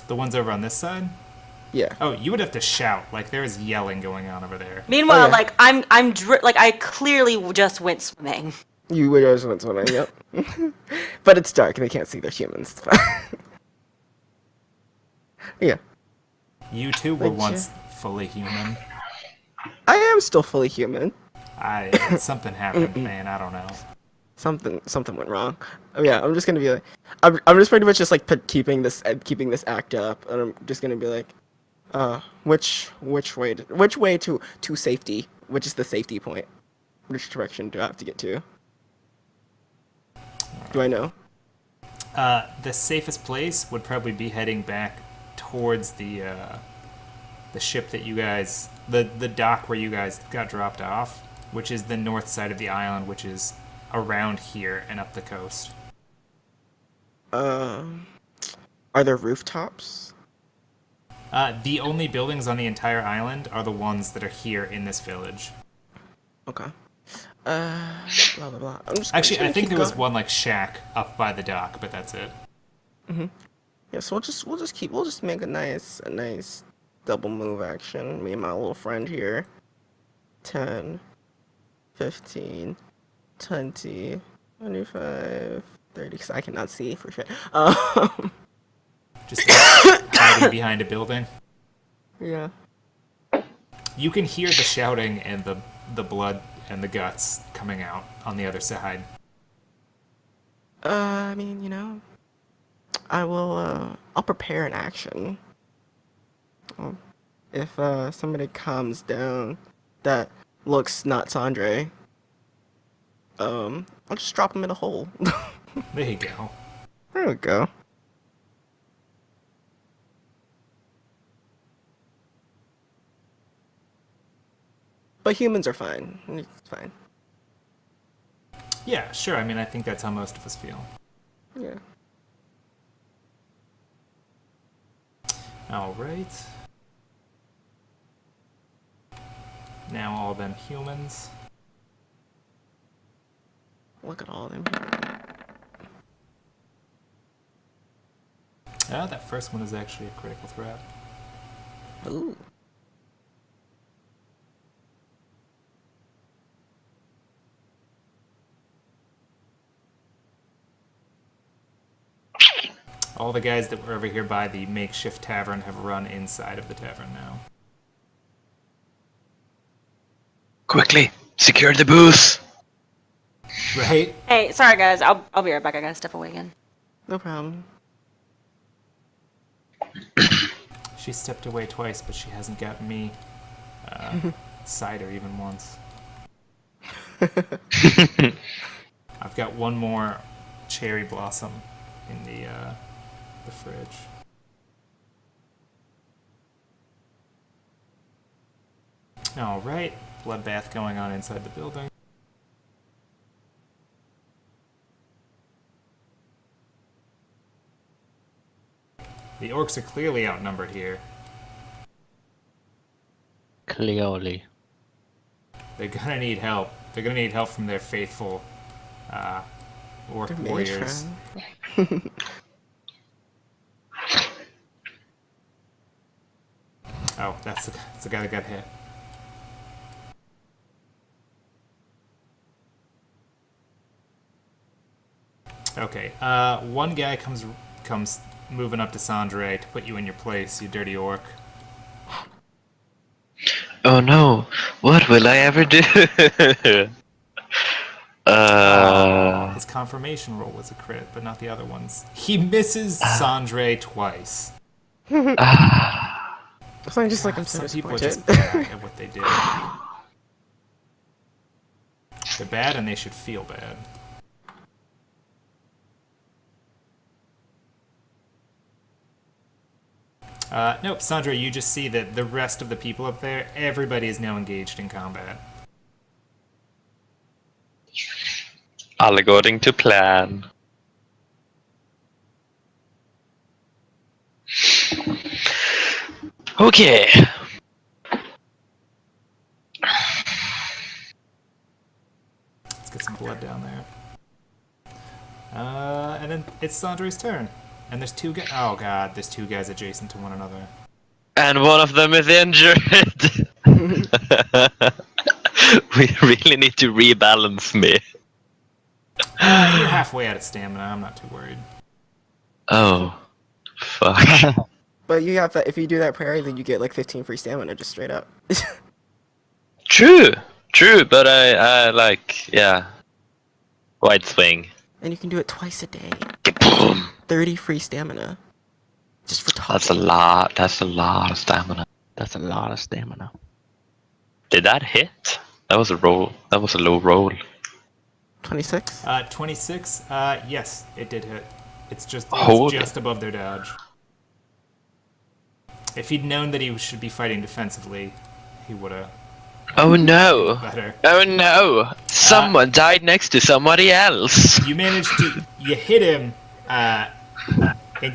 The ones over on this side? Yeah. Oh, you would have to shout. Like, there is yelling going on over there. Meanwhile, Oh, yeah. like I clearly just went swimming. You widows went swimming, yep. But it's dark and they can't see their humans. It's fine. Yeah. You two were Would once you- fully human. I am still fully human. Something happened, man. I don't know. Something went wrong. Oh, yeah, I'm just gonna be like, I'm just pretty much just like keeping this act up, and I'm just gonna be like, which way to safety? Which is the safety point? Which direction do I have to get to? Do I know? The safest place would probably be heading back towards the ship that you guys, the dock where you guys got dropped off, which is the north side of the island, which is around here and up the coast. Are there rooftops? The only buildings on the entire island are the ones that are here in this village. Okay. Blah blah blah. Actually, I think keep there was going. one like shack up by the dock, but that's it. Yeah, so we'll just make a nice double move action. Me and my little friend here. 10, 15, 20, 25, 30. Cause I cannot see for shit. Just hiding behind a building. Yeah. You can hear the shouting and the blood and the guts coming out on the other side. I mean, I will. I'll prepare an action. If somebody comes down that looks not Sandre, I'll just drop him in a hole. There you go. There we go. But humans are fine. It's fine. Yeah, sure. I mean, I think that's how most of us feel. Yeah. All right. Now all them humans. Look at all of them. Ah, that first one is actually a critical threat. Ooh. All the guys that were over here by the makeshift tavern have run inside of the tavern now. Quickly, secure the booth. Right? Hey, sorry guys, I'll be right back. I gotta step away again. No problem. She stepped away twice, but she hasn't gotten me cider even once. I've got one more cherry blossom in the fridge. All right, bloodbath going on inside the building. The orcs are clearly outnumbered here. Clearly. They're gonna need help. They're gonna need help from their faithful orc They're mage warriors. friend. Oh, that's the guy that got hit. Okay, one guy comes moving up to Sandre to put you in your place, you dirty orc. Oh no, what will I ever do? His confirmation roll was a crit, but not the other ones. He misses Sandre twice. It's not just like I'm so Some people are disappointed. just bad at what they do. They're bad and they should feel bad. Nope, Sandra, you just see that the rest of the people up there, everybody is now engaged in combat. All according to plan. Okay. Let's get some blood down there. And then it's Sandra's turn. And there's two guys. Oh god, there's two guys adjacent to one another. And one of them is injured. We really need to rebalance me. You're halfway out of stamina. I'm not too worried. Oh, fuck. But you have that. If you do that parry, then you get like 15 free stamina just straight up. True, but I like, yeah. Wide swing. And you can do it twice a day. Boom. 30 free stamina. Just for talking. That's a lot of stamina. That's a lot of stamina. Did that hit? That was a roll. That was a low roll. 26. 26. Yes, it did hit. It's just Holy. above their dodge. If he'd known that he should be fighting defensively, he would have. Oh no! Better. Oh no! Someone died next to somebody else. You managed to. You hit him, and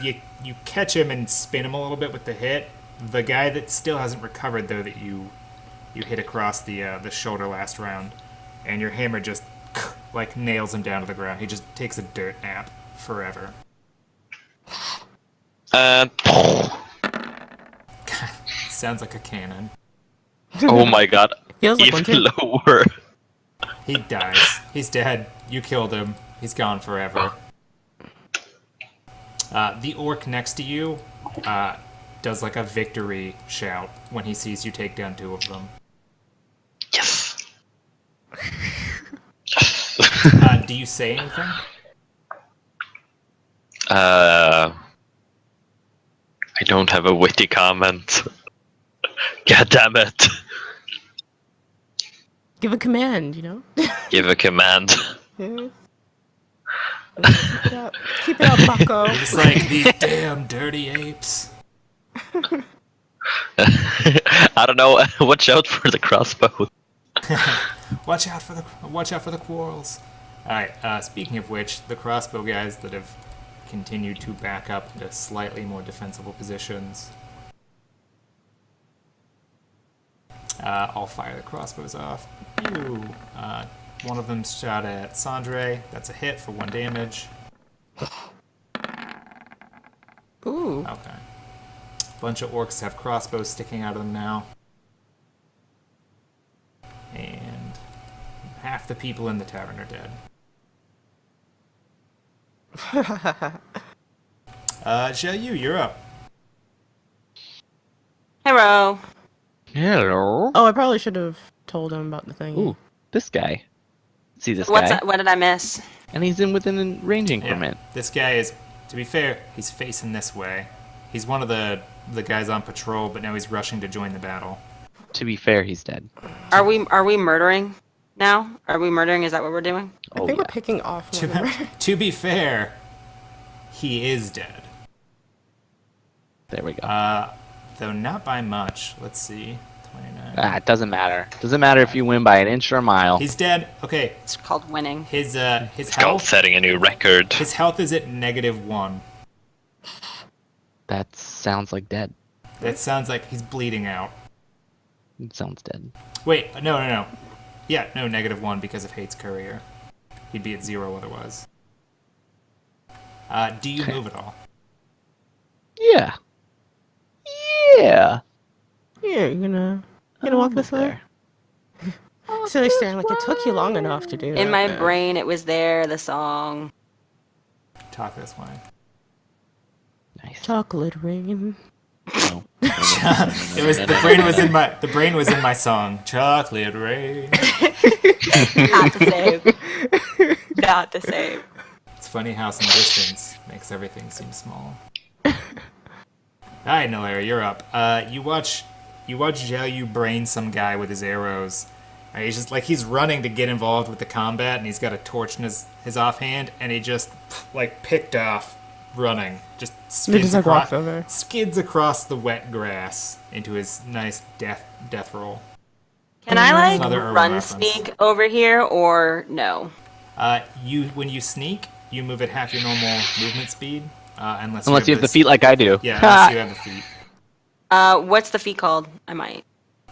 you catch him and spin him a little bit with the hit. The guy that still hasn't recovered, though, that you hit across the shoulder last round, and your hammer just like nails him down to the ground. He just takes a dirt nap forever. Sounds like a cannon. Oh my god. Feels like one Even too. lower. He dies. He's dead. You killed him. He's gone forever. The orc next to you does like a victory shout when he sees you take down 2 of them. Yes. Do you say anything? I don't have a witty comment. God damn it. Give a command, you know? Give a command. Yeah. Keep it up. Keep it up, bucko. It's like these damn dirty apes. I don't know. Watch out for the crossbow. Watch out for the quarrels. Alright, speaking of which, the crossbow guys that have continued to back up into slightly more defensible positions. I'll fire the crossbows off. Pew! One of them shot at Sandre. That's a hit for 1 damage. Ooh. Okay. Bunch of orcs have crossbows sticking out of them now. And half the people in the tavern are dead. Xiaoyu, you're up. Hello. Hello. Oh, I probably should have told him about the thing. Ooh, this guy. See this What's guy? that? What did I miss? And he's in within a range increment. This guy is, to be fair, he's facing this way. He's one of the guys on patrol, but now he's rushing to join the battle. To be fair, he's dead. Are we murdering now? Are we murdering? Is that what we're doing? I Oh think yeah. we're picking off one of them. To be fair, he is dead. There we go. Though not by much. Let's see. 29. It doesn't matter. Doesn't matter if you win by an inch or a mile. He's dead. Okay. It's called winning. His It's called health. setting a new record. His health is at -1. That sounds like dead. That sounds like he's bleeding out. It sounds dead. Wait, no. Yeah, no, -1 because of Hate's Courier. He'd be at 0 otherwise. Do you move at all? Yeah. Yeah. Yeah, you're gonna walk this way? So they're staring like it took you long enough to do that. In my man. brain, it was there. The song. Talk this way. Nice. Chocolate rain. No. It was the brain was in my song. Chocolate rain. Not the same. Not the same. It's funny how some distance makes everything seem small. Alright, Nalaira, you're up. You watch Xiaoyu brain some guy with his arrows. He's just like he's running to get involved with the combat, and he's got a torch in his offhand, and he just like picked off running. Just He just like walks over. skids across the wet grass into his nice death roll. Can I like Another Irwin run reference. sneak over here or no? When you sneak, you move at half your normal movement speed, unless Unless you have the this- feet like I do. Yeah, unless you have the feet. What's the feat called? I might.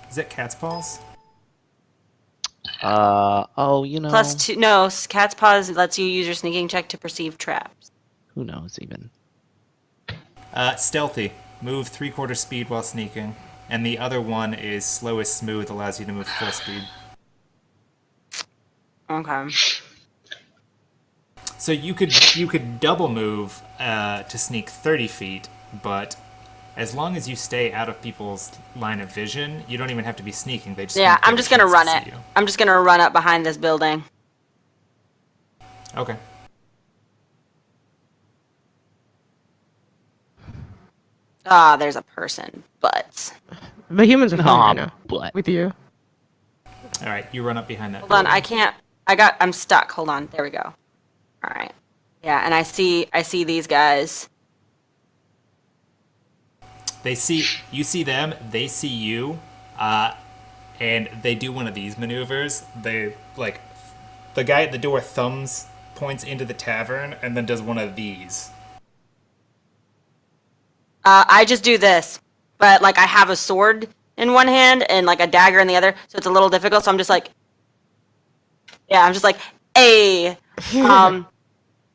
Is that cat's paws? Oh, you know. +2. No, cat's paws lets you use your sneaking check to perceive traps. Who knows even? Stealthy. Move 3/4 speed while sneaking. And the other one is slow as smooth, allows you to move full speed. Okay. So you could double move to sneak 30 feet, but as long as you stay out of people's line of vision, you don't even have to be sneaking. They just Yeah, won't get I'm a just gonna chance run to it. see you. I'm just gonna run up behind this building. Okay. Ah, there's a person, but The humans are fine Aw, right now. but With you. All right, you run up behind that. hold on, building. I can't. I'm stuck. Hold on. There we go. All right. Yeah, and I see these guys. You see them, they see you, and they do one of these maneuvers. They like the guy at the door points into the tavern and then does one of these. I just do this, but like I have a sword in one hand and like a dagger in the other, so it's a little difficult. So I'm just like, yeah, I'm just like, hey,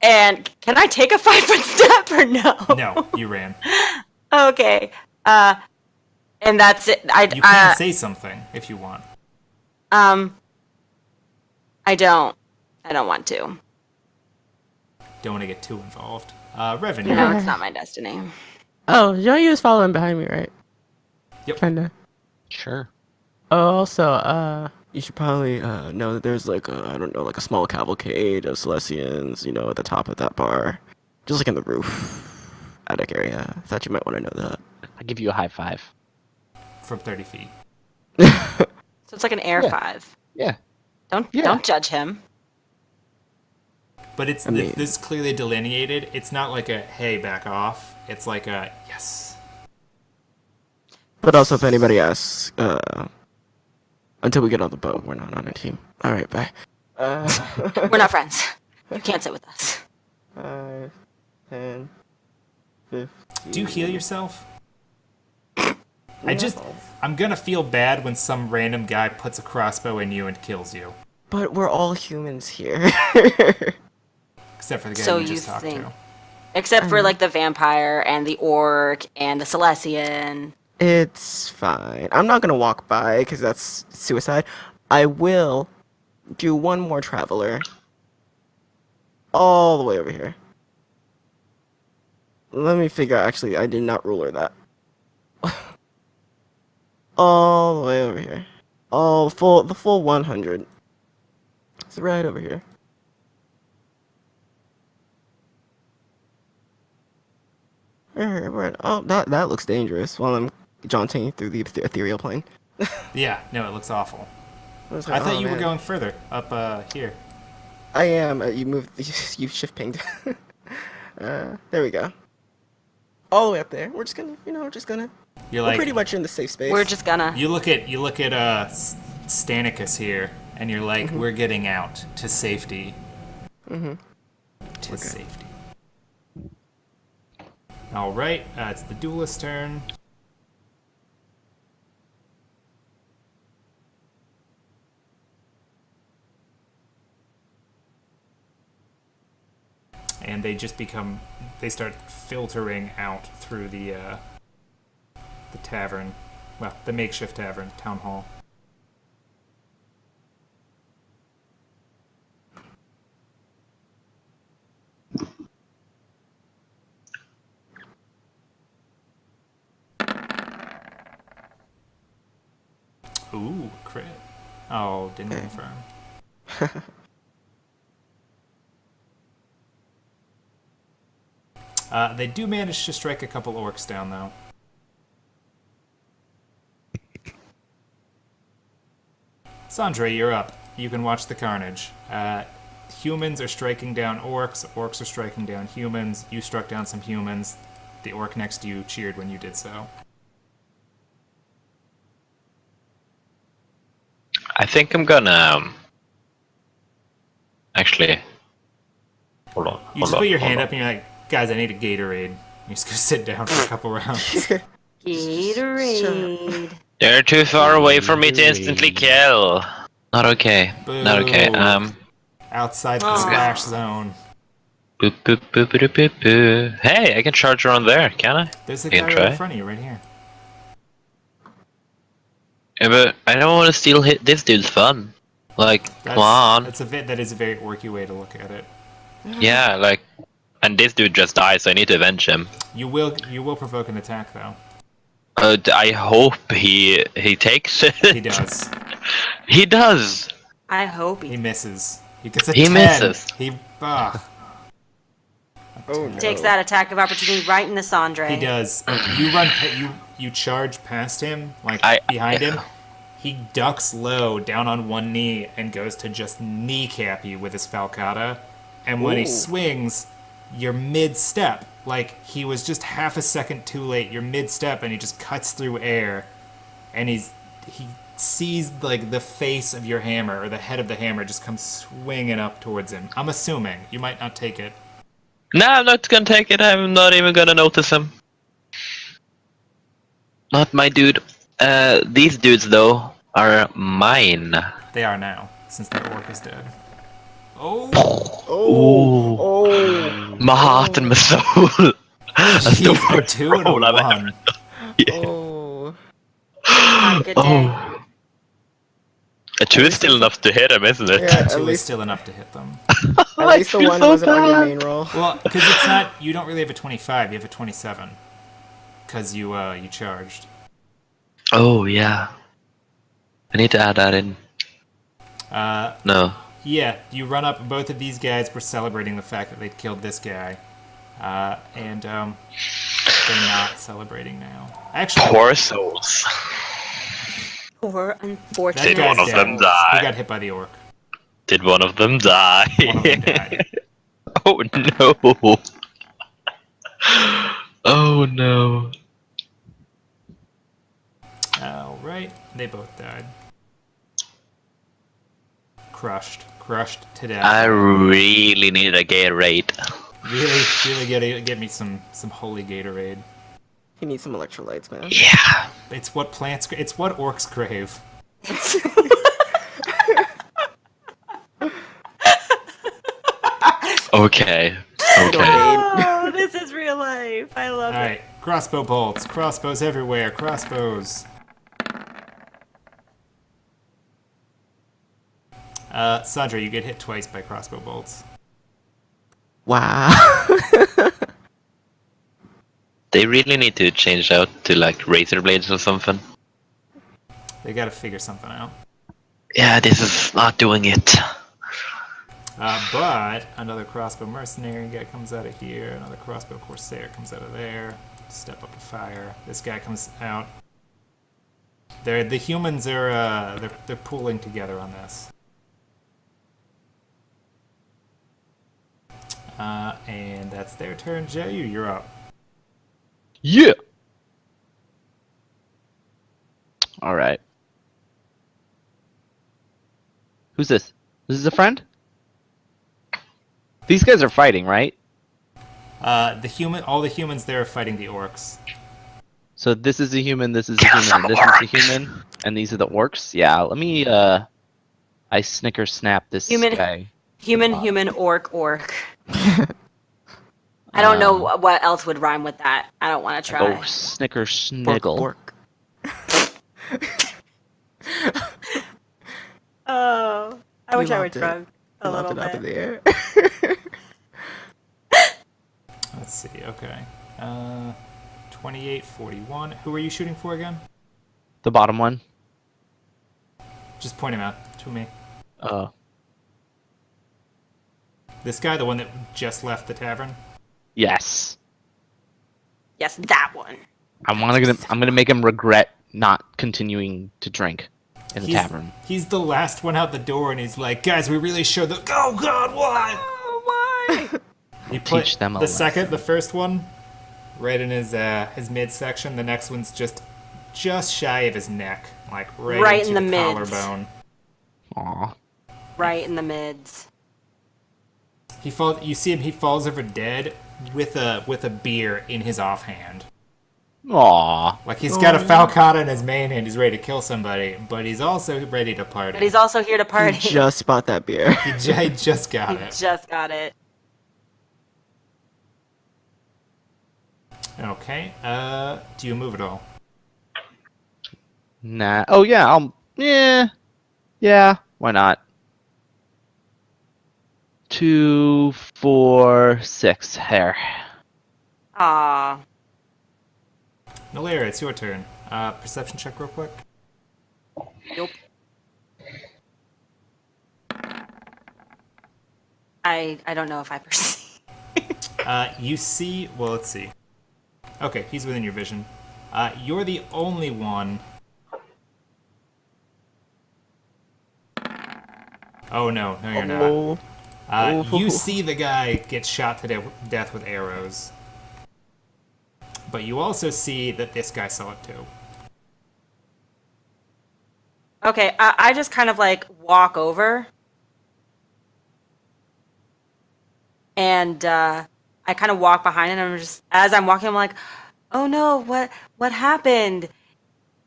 and can I take a 5-foot step or no? No, you ran. Okay. And that's it. You can say something if you want. I don't want to. Don't want to get too involved. Revenue. No, it's not my destiny. Oh, Joey was following behind me, right? Yep. Kinda. sure. Oh, also, you should probably know that there's like I don't know, like a small cavalcade of Celestians, you know, at the top of that bar, just like in the roof attic area. I thought you might want to know that. I'll give you a high five. From 30 feet. So it's like an air Yeah. 5. Yeah. Don't judge him. But it's I mean- this clearly delineated. It's not like a hey, back off. It's like a yes. But also, if anybody asks, until we get on the boat, we're not on a team. All right, bye. We're not friends. You can't sit with us. 5, 10, 15. Do you heal yourself? I'm gonna feel bad when some random guy puts a crossbow in you and kills you. But we're all humans here. Except for the guy So we you just talked think- to. Except for like the vampire and the orc and the Celestian. It's fine. I'm not gonna walk by because that's suicide. I will do one more traveler. All the way over here. Let me figure out. Actually, I did not ruler that. All the way over here. The full 100. It's right over here. Oh, that looks dangerous. While I'm jaunting through the ethereal plane. Yeah, no, it looks awful. I was I like, thought oh, you were man. going further up here. I am. You moved. You shift pinged. There we go. All the way up there. We're just gonna, You're we're like pretty much in the safe space. We're just gonna. you look at Stanicus here, and you're like, we're getting out to safety. Mm-hmm. To safety. All right, it's the duelist turn. And they start filtering out through the tavern, well, the makeshift tavern, town hall. Ooh, crit. Oh, didn't confirm. They do manage to strike a couple orcs down, though. Sandra, you're up. You can watch the carnage. Humans are striking down orcs. Orcs are striking down humans. You struck down some humans. The orc next to you cheered when you did so. I think I'm gonna actually. Hold on. You just put your hand up and you're like, guys, I need a Gatorade. You're just gonna sit down for a couple rounds. Gatorade. They're too far away for me to instantly kill. Not okay. Not okay. Boo. Outside the Oh. splash zone. Boop, boop, boop, boop, boop, boop. Hey, I can charge around there, can I? There's a You guy can right try. in front of you, right here. Yeah, but I don't want to steal this dude's fun. Like, come on. That is a very orky way to look at it. Yeah, like, and this dude just died, so I need to avenge him. You will provoke an attack though. I hope he takes it. He does. He does. I hope He he misses. He gets a He 10. misses. He ugh. Oh no. takes that attack of opportunity right in the Sandre. He does. You run. You charge past him, like behind him. He ducks low, down on one knee, and goes to just kneecap you with his falcata. And when he Ooh. swings, you're mid-step. Like, he was just half a second too late. You're mid-step, and he just cuts through air. And he sees, like, the face of your hammer, or the head of the hammer, just comes swinging up towards him. I'm assuming. You might not take it. No, I'm not gonna take it. I'm not even gonna notice him. Not my dude. These dudes, though, are mine. They are now, since the orc is dead. Oh! Oh. Oh. My heart and my soul. That's the Jeez, a worst 2 and a roll I've 1. Oh. Not a good day. Oh. A 2 is still enough to hit him, isn't it? Yeah, at 2 is least still enough to hit them. at least the one wasn't on your main roll. Well, because it's not. You don't really have a 25. You have a 27. Because you charged. Oh, yeah. I need to add that in. No. Yeah, you run up. Both of these guys were celebrating the fact that they'd killed this guy, and they're not celebrating now. Actually, Poor souls. Poor that unfortunate. Did guy's one of dead. them die? He got hit by the orc. Did one of them die? One of them died. Oh no. Oh no. All right, they both died. Crushed to death. I really need a Gatorade. Really get me some holy Gatorade. He needs some electrolytes, man. Yeah. It's what plants. It's what orcs crave. Okay. Okay. Oh, this is real life. I love All it. right, crossbow bolts. Crossbows everywhere. Crossbows. Sandra, you get hit twice by crossbow bolts. Wow. They really need to change out to like razor blades or something. They gotta figure something out. Yeah, this is not doing it. But another crossbow mercenary guy comes out of here. Another crossbow corsair comes out of there. Step up to fire. This guy comes out. The humans are they're pooling together on this. And that's their turn. Jayu, you're up. Yeah. All right. Who's this? This is a friend? These guys are fighting, right? All the humans there are fighting the orcs. So this is a human, this is a human, and this is a human, and these are the orcs? Yeah, let me, I snicker snap this Human- guy. Human, orc. I don't know what else would rhyme with that. I don't want to try. Oh, snicker sniggle. Pork. Oh, I wish I would lobbed it. try a little Lobbed it up in bit. the air. Let's see. Okay. 28, 41. Who are you shooting for again? The bottom one. Just point him out to me. Oh. This guy, the one that just left the tavern. Yes. Yes, that one. I'm gonna make him regret not continuing to drink in the tavern. He's the last one out the door, and he's like, "Guys, we really should." Oh God, why? Oh, why? He put Teach them a the first one, right in his midsection. The next one's just shy of his neck, like right in into the mids. collarbone. Aw. Right in the mids. He falls. You see him. He falls over dead with a beer in his offhand. Aw. Like he's got a falcata in his main hand. He's ready to kill somebody, but he's also ready to party. But he's also here to party. He just bought that beer. He just got He it. just got it. Okay. Do you move at all? Nah. Oh yeah. Yeah. Why not? 2, 4, 6 hair. Aw. Nalaira, it's your turn. Perception check real quick. Nope. I don't know if I perceive. You see, well, let's see. Okay, he's within your vision. You're the only one. Oh no, you're not. You see the guy get shot to death with arrows. But you also see that this guy saw it too. Okay, I just kind of like walk over. And I kind of walk behind it, and I'm just, as I'm walking, I'm like, oh no, what happened?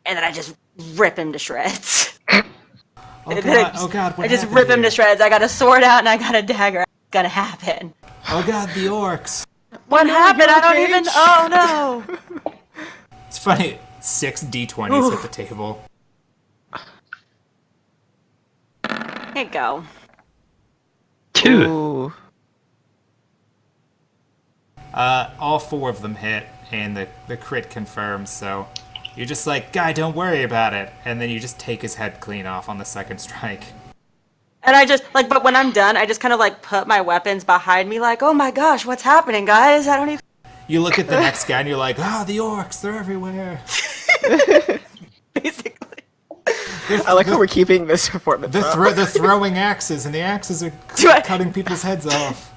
And then I just rip him to shreds. Oh god, what I just happened rip him here? to shreds. I got a sword out and I got a dagger. It's gonna happen. Oh god, the orcs. What happened? you're I don't okay. even. Oh no. It's funny, 6 d20s hit the table. Here you go. 2. Ooh. All 4 of them hit, and the crit confirms, so you're just like, guy, don't worry about it. And then you just take his head clean off on the second strike. And I just like, but when I'm done, I just kind of like put my weapons behind me, like, oh my gosh, what's happening, guys? I don't even. You look at the next guy and you're like, the orcs, they're everywhere. Basically. I like how we're keeping this performance up. They're throwing axes, and the axes are cutting people's heads off.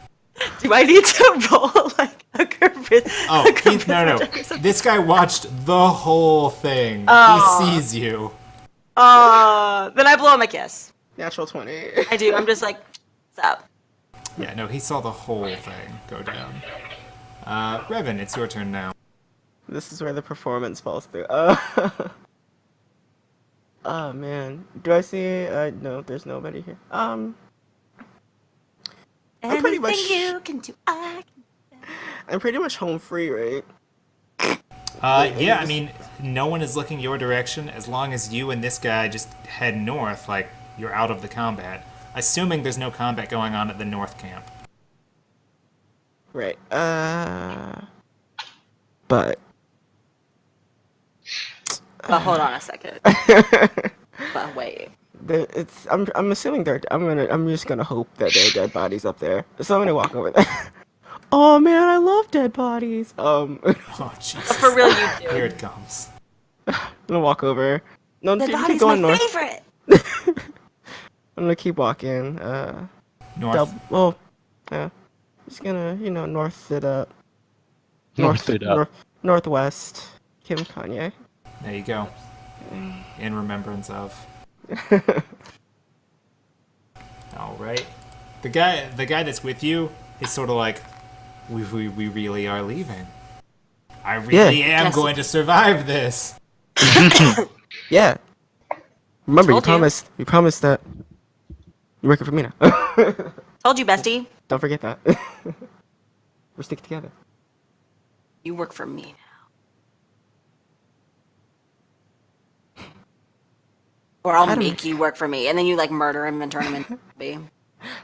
Do I need to roll like a charisma? Oh, no. This guy watched the whole thing. Oh. He sees you. Then I blow him a kiss. Natural 20. I do. I'm just like, what's up? Yeah, no, he saw the whole thing go down. Revan, it's your turn now. This is where the performance falls through. Oh man. Do I see? No, there's nobody here. I'm pretty much. Anything you can do, I'm pretty much home free, right? Yeah, I mean, no one is looking your direction as long as you and this guy just head north, like you're out of the combat. Assuming there's no combat going on at the north camp. Right. But. But hold on a second. But wait. I'm assuming I'm just gonna hope that there are dead bodies up there. So I'm gonna walk over there. Oh man, I love dead bodies. Oh, Jesus. For real, you do. Here it comes. I'm gonna walk over. No, The keep body's going my north. favorite. I'm gonna keep walking. North. Just gonna, north it up. North it up. Northwest. Kim Kanye. There you go. In remembrance of. All right. The guy that's with you is sort of like, we really are leaving. I really am Yes. going to survive this. Yeah. Remember, Told you. you promised that you're working for me now. Told you, bestie. Don't forget that. We're sticking together. You work for me now. Or I'll How to make you work for me, and then you like murder him and turn him into a baby.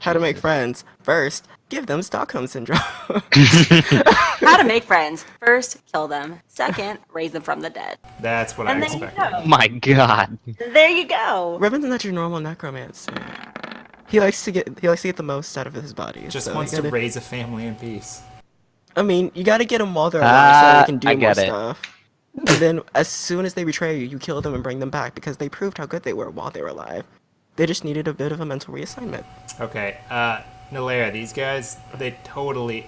How to make friends. First, give them Stockholm Syndrome. How to make friends. First, kill them. Second, raise them from the dead. That's what And I there you expected. go. My god. There you go. Revan's not your normal necromancer. He likes to get the most out of his body. Just so wants you gotta, to raise a family in peace. I mean, you gotta get them while they're alive so they can do I more get it. stuff. And then, as soon as they betray you, you kill them and bring them back because they proved how good they were while they were alive. They just needed a bit of a mental reassignment. Okay, Nalaira, these guys, they totally...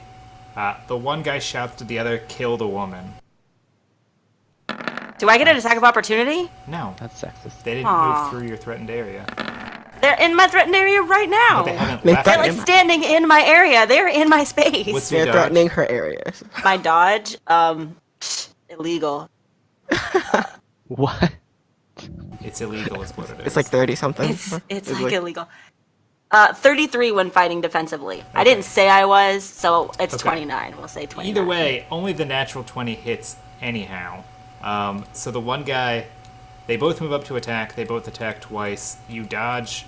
the one guy shouts to the other, kill the woman. Do I get an attack of opportunity? No, That's sexist. they didn't Aw. move through your threatened area. They're in my threatened area right now. But they haven't Make left. that- They're like standing in my area. They're in my space. What's your They're dodge? threatening her areas. My dodge? Illegal. What? It's illegal is what it is. It's like 30 something. It's like illegal. 33 when fighting defensively. I didn't say I was, so it's Okay. 29. We'll say 29. Either way, only the natural 20 hits anyhow. So the one guy, they both move up to attack. They both attack twice. You dodge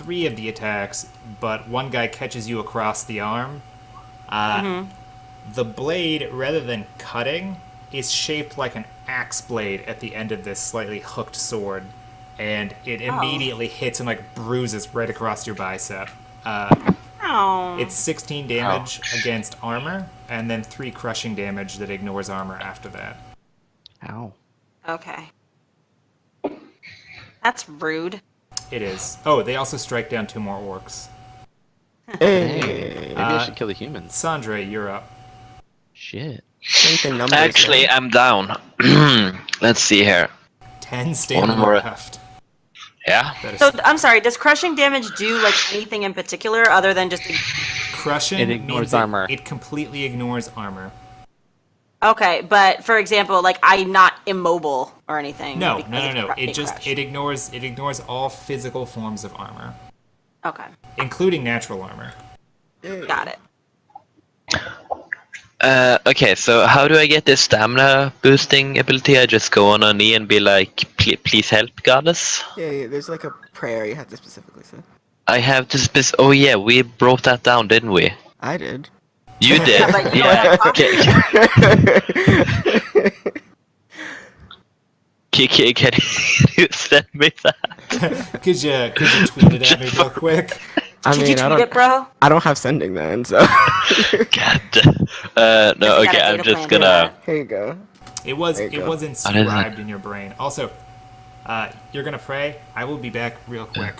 3 of the attacks, but one guy catches you across the arm. The blade, rather than cutting, is shaped like an axe blade at the end of this slightly hooked sword, and it immediately hits and like bruises right across your bicep. It's 16 damage against armor, and then 3 crushing damage that ignores armor after that. Ow. Okay. That's rude. It is. Oh, they also strike down 2 more orcs. Hey. Maybe I should kill the humans. Sandre, you're up. Shit. Strength in numbers, Actually, man. I'm down. Let's see here. 10 stamina more. left. Yeah. That is So I'm sorry. Does crushing damage do like anything in particular other than just? crushing. It ignores means armor. It completely ignores armor. Okay, but for example, like I'm not immobile or anything. No. because it's It just crushed. it ignores all physical forms of armor, Okay, including natural armor. got it. Okay, so how do I get this stamina boosting ability? I just go on a knee and be like, please help, goddess. Yeah, there's like a prayer you have to specifically say. I have to oh yeah, we broke that down, didn't we? I did. You did. But you Yeah. don't Okay. Can you send me that? Could you tweet it at me real quick? I Did mean, you I tweet don't, it, bro? I don't have sending then, so. God. No, Just okay, gotta I'm data just plan for gonna. that. Here you go. It was There you go. inscribed in your brain. Also, you're gonna pray. I will be back real quick,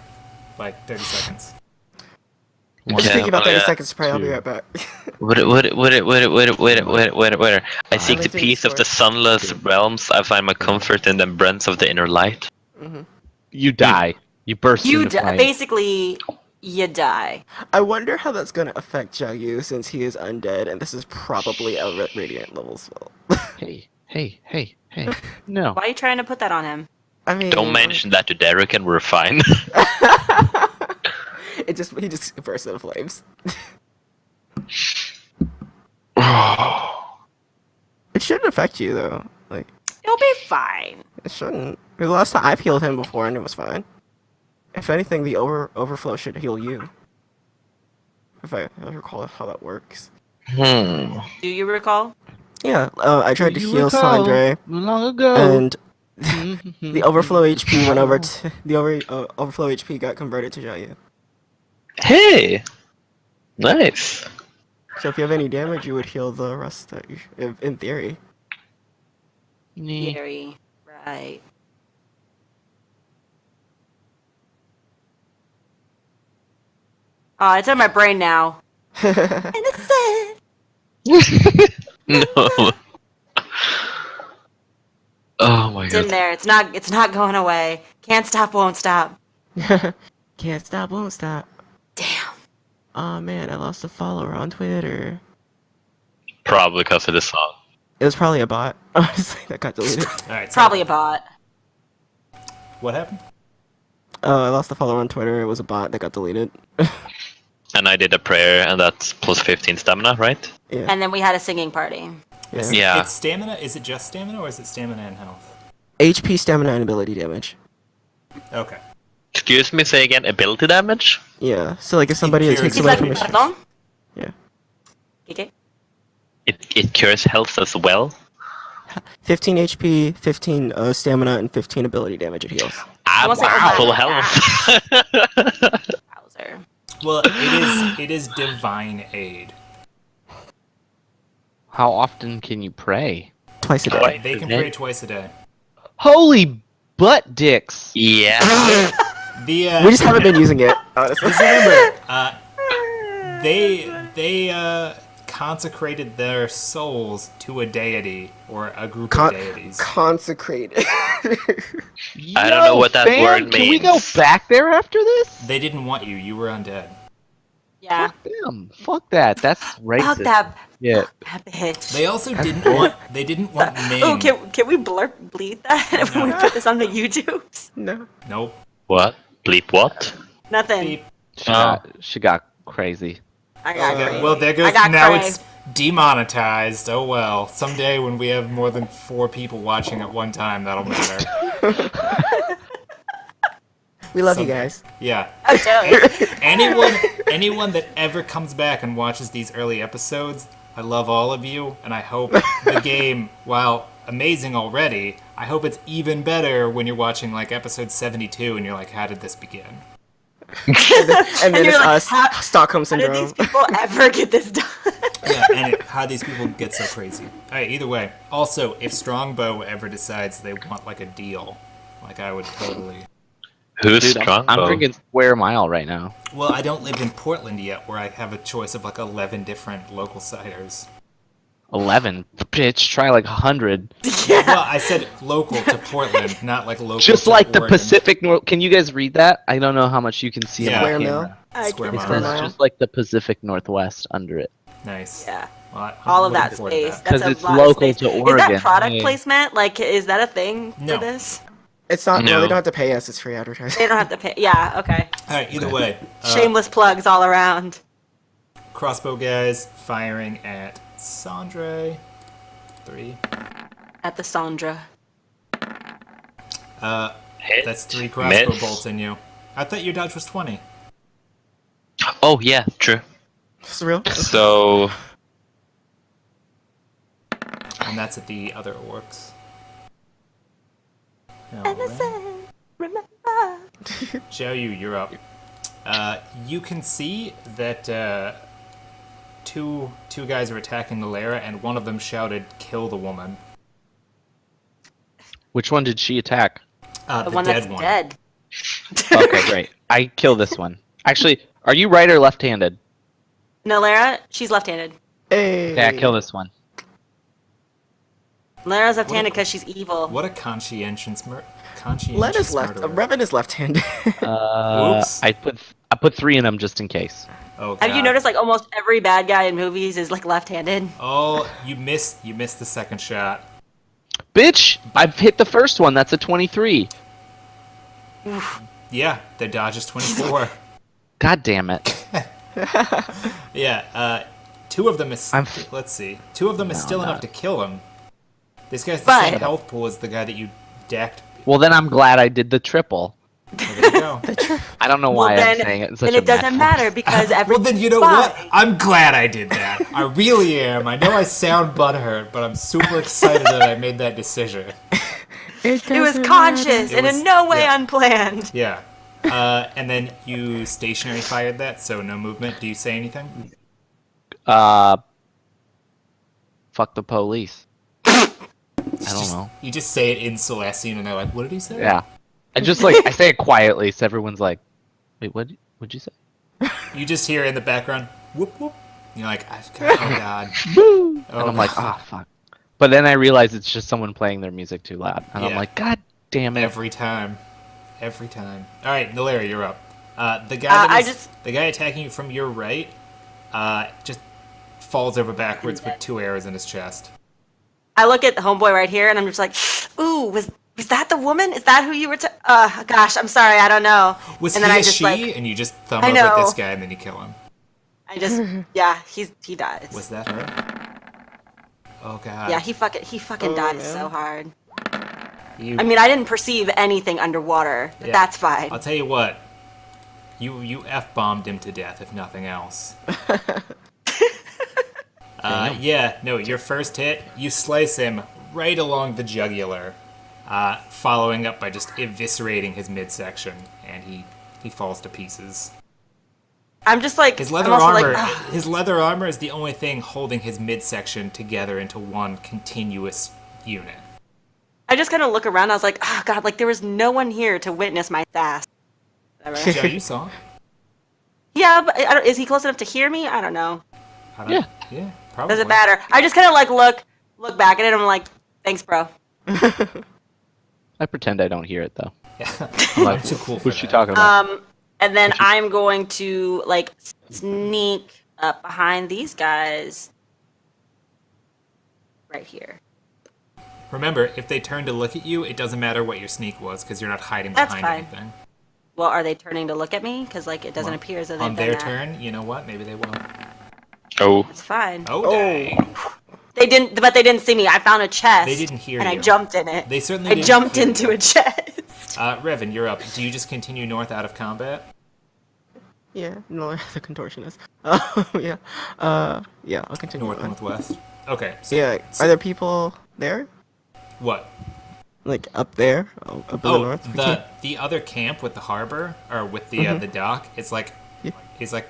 like 30 seconds. Just thinking about 30 yeah. seconds to pray, I'll be right back. Wait. I seek the Everything's peace of the for- sunless realms. I find my comfort in the embrace of the inner light. You die. You burst You into flames. basically you die. I wonder how that's gonna affect Jiayu since he is undead, and this is probably a radiant level spell. Hey. No. Why are you trying to put that on him? I mean, Don't mention that to Derek, and we're fine. he just bursts into flames. It shouldn't affect you though. Like You'll be fine. it shouldn't. The last time I've healed him before and it was fine. If anything, the overflow should heal you. If I recall how that works. Hmm. Do you recall? Yeah, I tried to You heal recall Sandre, long ago. and the overflow HP went over to the overflow HP got converted to Jiayu. Hey! Nice. So if you have any damage, you would heal the rest. That in theory. Nee. Very right. Oh, it's in my brain now. Innocent. No. Oh my It's in god. there. It's not going away. Can't stop, won't stop. Can't stop, won't stop. Damn. Oh man, I lost a follower on Twitter. Probably because of the song. It was probably a bot. Honestly, that got deleted. All right. So Probably a bot. What happened? I lost a follower on Twitter. It was a bot that got deleted. And I did a prayer, and that's plus 15 stamina, right? Yeah. And then we had a singing party. Yeah. Yeah. It's stamina. Is it just stamina, or is it stamina and health? HP, stamina, and ability damage. Okay. Excuse me, say again, ability damage? Yeah. So like if somebody cures takes Is away that from me? a strength. Pardon? Yeah. Okay. It cures health as well? 15 HP, 15 stamina, and 15 ability damage it heals. Ah, Almost like, wow, oh full my health. Bowser. Well, it is divine aid. How often can you pray? Twice a day. Twice. They can Okay. pray twice a day. Holy butt dicks! Yeah. The We just haven't been using it, honestly. remember, they consecrated their souls to a deity or a group of deities. Consecrated. I don't know what that fam, word Can we go means. back there after this? They didn't want you. You were undead. Yeah. Fuck them. Fuck that. That's racist. Fuck that. Yeah. That bitch. They also didn't want. They didn't want Ming. Oh, can we bleed that when we put this on the YouTubes? No. Nope. What? Bleep what? Nothing. Beep. She got crazy. I got Okay, crazy. well, there goes. I got Now crazy. it's demonetized. Oh well. Someday when we have more than 4 people watching at one time, that'll matter. We love you guys. Yeah. I'm jealous. Anyone that ever comes back and watches these early episodes, I love all of you, and I hope the game, while amazing already, I hope it's even better when you're watching like episode 72 and you're like, how did this begin? And then you're it's like, us, how- Stockholm How did syndrome. these people ever get this done? Yeah, and how these people get so crazy. Alright, either way. Also, if Strongbow ever decides they want like a deal, like I would totally... Who's Dude, I'm Strongbow? drinking Square Mile right now. Well, I don't live in Portland yet, where I have a choice of like 11 different local ciders. 11. Bitch, try like 100. Well, I said local to Portland, not like local Just to like the Oregon. Pacific North. Can you guys read that? I don't know how much you can see Yeah. on Square the Mill. camera. Square It mile. says Mile. just like the Pacific Northwest under it. Nice. Yeah. Well, I'm All of looking that forward to space. that. That's 'Cause a it's lot local of space. to Is Oregon. that product Yeah. placement? Like, is that a thing No. for this? It's not. No. No, they don't have to pay us. It's free advertising. They don't have to pay. Yeah, okay. Alright, either way. Shameless plugs all around. Crossbow guys firing at Sandre. 3. At the Sandra. Hit. That's 3 crossbow Miss. bolts in you. I thought your dodge was 20. Oh yeah, true. It's real. So And that's at the other orcs. Innocent, remember. Xiaoyu, you're up. You can see that two guys are attacking the Lara, and one of them shouted, "Kill the woman." Which one did she attack? The The one dead that's one. dead. Okay, great. I kill this one. Actually, are you right or left-handed? No, Lara, she's left-handed. Hey. Okay, I kill this one. Lara's left-handed because she's evil. What a conscientious Len is left. murderer. Revan is left-handed. Oops. I put 3 in them just in case. Oh, Have you God. noticed like almost every bad guy in movies is like left-handed? Oh, you missed the second shot. Bitch! I've hit the first one. That's a 23. Yeah, their dodge is 24. God damn it. Yeah, 2 of them is. I'm- Let's see. 2 of them is No, still I'm enough not. to kill him. This guy's the But- same health pool as the guy that you decked. Well, then I'm glad I did the triple. Well, there you go. I don't know Well, why then, I'm saying it in such then a it doesn't mad matter because every. Well, then you know what? I'm glad I did that. I really am. I know I sound butthurt, but I'm super excited that I made that decision. It was conscious It and was- in no way yeah. unplanned. Yeah. And then you stationary fired that, so no movement. Do you say anything? Fuck the police. I don't know. You just say it in Celestian, and they're like, "What did he say?" Yeah. I just like, I say it quietly so everyone's like, wait, what'd you say? You just hear in the background, "Whoop whoop." You're like, "Oh God." Woo! Oh. And I'm like, ah, fuck. But then I realize it's just someone playing their music too loud. And I'm Yeah. like, God damn it. Every time. Every time. All right, Nalaria, you're up. The guy that I is- just- the guy attacking you from your right, just falls over backwards with 2 arrows in his chest. I look at the homeboy right here and I'm just like, ooh, was that the woman? Is that who you were? Gosh, I'm sorry, I don't know. Was and he then a I just she? like, And you just thumb I over at know. this guy and then you kill him. I just, yeah, he dies. Was that her? Oh God. Yeah, he fucking Oh, dies man. so hard. You, I mean, I didn't perceive anything underwater, but Yeah. that's fine. I'll tell you what. You f-bombed him to death, if nothing else. Yeah, no, your first hit, you slice him right along the jugular, following up by just eviscerating his midsection, and he falls to pieces. I'm just like, His I'm leather also armor, like, "Ugh." his leather armor is the only thing holding his midsection together into one continuous unit. I just kind of look around. I was like, oh God, like there was no one here to witness my sass. Whatever. Joe, you saw him? Yeah, but is he close enough to hear me? I don't know. I don't- Yeah. Yeah, probably. Doesn't matter. I just kind of like look back at it. I'm like, thanks, bro. I pretend I don't hear it though. Yeah. like, I'm too cool for What's she that. talking about? And then I'm going to like sneak up behind these guys right here. Remember, if they turn to look at you, it doesn't matter what your sneak was, because you're not hiding That's behind fine. anything. Well, are they turning to look at me? Because like it doesn't Well, appear as though they've On done their that. turn, you know what? Maybe they will. oh, It's fine. Oh, dang. They didn't, but they didn't see me. I found a chest. They didn't hear and you. I jumped in it. They certainly I didn't jumped hear into you. a chest. Revan, you're up. Do you just continue north out of combat? Yeah, no, the contortionist. Yeah. Yeah, I'll continue North, on. northwest? Okay. So, Yeah, are there people there? what? Like up there? Oh, up in the Oh, north? the other camp with the harbor, or with the dock, it's like, Yeah. is like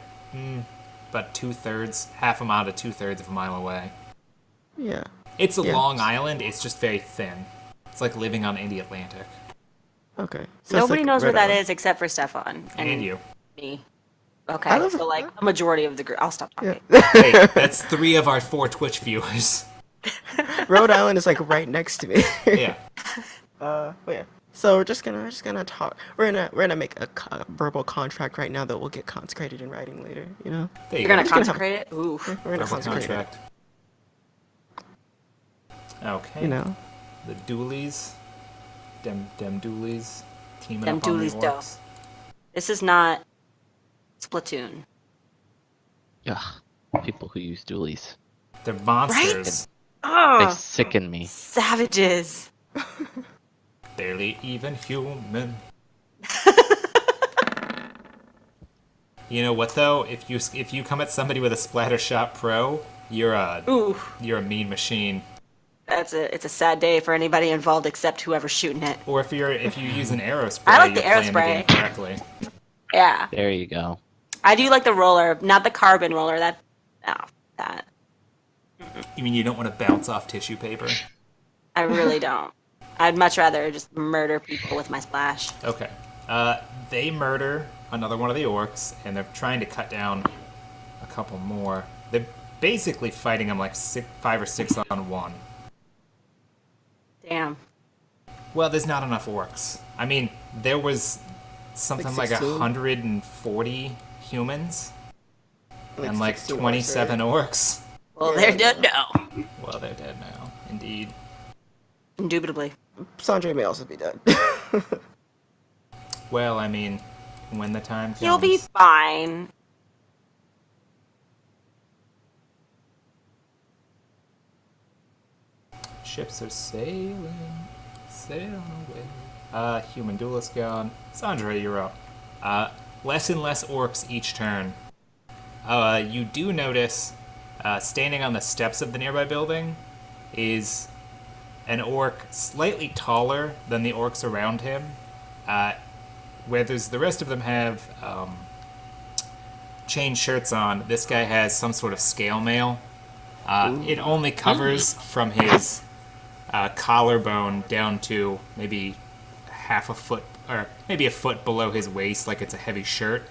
about 2/3, half a mile to 2/3 of a mile away. Yeah. It's a Yeah. long island, it's just very thin. It's like living on the Atlantic. Okay. So it's Nobody like knows where Red that Island. is except for Stefan And you. me. I Okay, don't- so like a majority of the group. I'll stop talking. Yeah. Hey, that's 3 of our 4 Twitch viewers. Rhode Island is like right next to me. Yeah. But yeah. So we're just gonna talk. We're gonna make a verbal contract right now that will get consecrated in writing later. You know. There you You're gonna go. gonna have- consecrate it? Ooh. We're gonna Verbal consecrate it. contract. Okay. You know. The doolies. Dem doolies. Teaming Dem up on the doolies dope. orcs. This is not Splatoon. Ugh, people who use dualies. They're monsters. They Oh, sicken me. savages. Barely even human. You know what though? If you come at somebody with a Splatter Shot Pro, you're a mean machine. It's a sad day for anybody involved except whoever's shooting it. Or if you use an arrow spray, I like the you're arrow playing spray. the game correctly. Yeah. There you go. I do like the roller, not the carbon roller. That. You mean you don't want to bounce off tissue paper? I really don't. I'd much rather just murder people with my splash. Okay. They murder another one of the orcs, and they're trying to cut down a couple more. They're basically fighting them like 5 or 6 on 1. Damn. Well, there's not enough orcs. I mean, there was something like 16? 140 humans and like 16 27 orcs. Well, Yeah. they're dead now. Well, they're dead now, indeed. Indubitably. Sandre may also be dead. Well, I mean, when the time comes. He'll be fine. Ships are sailing away. Human duelist gone. Sandra, you're up. Less and less orcs each turn. You do notice, standing on the steps of the nearby building, is an orc slightly taller than the orcs around him. Where the rest of them have chain shirts on, this guy has some sort of scale mail. It only covers from his collarbone down to maybe half a foot, or maybe a foot below his waist, like it's a heavy shirt.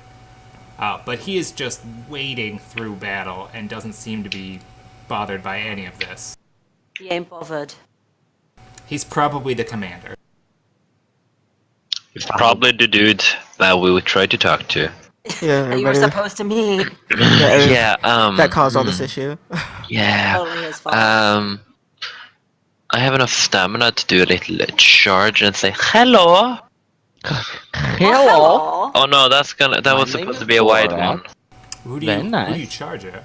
But he is just wading through battle and doesn't seem to be bothered by any of this. He ain't bothered. He's probably the commander. It's probably the dude that we would try to talk to. Yeah, That you were everybody. supposed to meet. Yeah, Yeah, that caused all this issue. Yeah. Totally his fault. I have enough stamina to do a little charge and say hello. Hello. Oh no, that My was name supposed is to be a wide Borat. one. Who do Very you nice. charge at?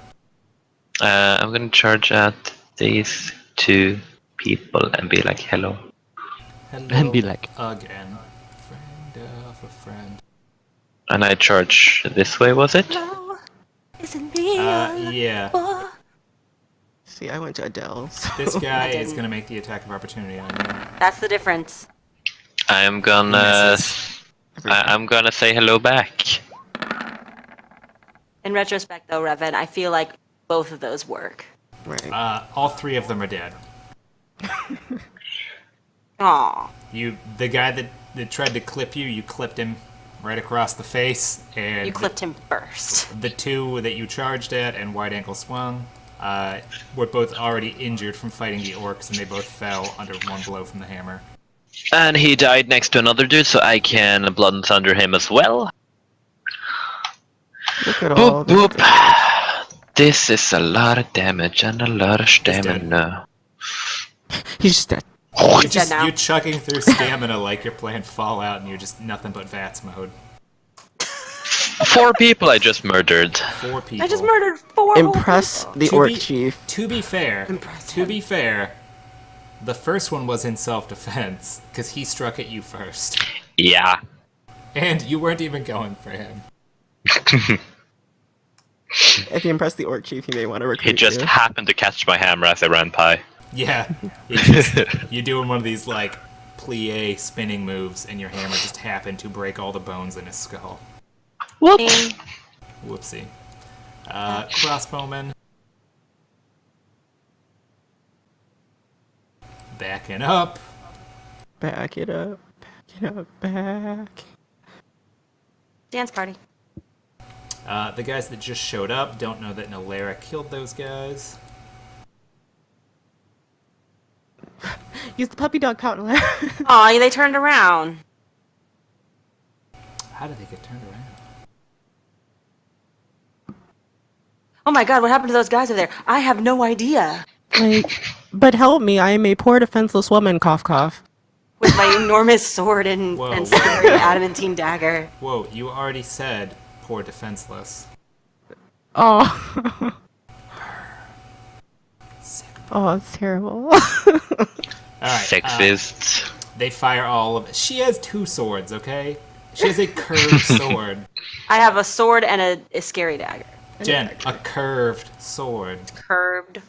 I'm gonna charge at these 2 people and be like hello. Hello And be like- again. Friend of a friend. And I charge this way, was it? Hello. Isn't me Yeah. a See, I went to Adele. So. This guy is didn't. gonna make the attack of opportunity on you. That's the difference. I'm gonna Misses. I'm gonna say hello back. In retrospect, though, Revan, I feel like both of those work. Right. All 3 of them are dead. Aw. The guy that tried to clip you clipped him right across the face, and You clipped him first. the 2 that you charged at and wide ankle swung were both already injured from fighting the orcs, and they both fell under 1 blow from the hammer. And he died next to another dude, so I can blood and thunder him as well. Look at all Boop this. boop. This is a lot of damage and a lot of stamina. He's just dead. dead now. You're chugging through stamina like you're playing Fallout, and you're just nothing but VATS mode. 4 people I just murdered. 4 people. I just murdered 4 Impress whole people. the To orc be- chief. To be fair, the first one was in self-defense because he struck at you first. Yeah. And you weren't even going for him. If you impress the orc chief, he may want to recruit He just you. happened to catch my hammer as I ran by. Yeah, it just you're doing one of these like plie spinning moves, and your hammer just happened to break all the bones in his skull. Whoops. Whoopsie. Crossbowman. Backing up. Back it up. Back it up. Back. Dance party. The guys that just showed up don't know that Nalera killed those guys. Use the puppy dog pout. Aw, they turned around. How did they get turned around? Oh my god, what happened to those guys over there? I have no idea. Like, but help me, I am a poor defenseless woman, cough cough. With my enormous sword and Whoa. scary adamantine dagger. Whoa, you already said poor defenseless. Oh. Sick. Oh, it's terrible. Alright, Sexist. they fire all of it. She has 2 swords, okay? She has a curved sword. I have a sword and a scary dagger. Jen, a curved sword. Curved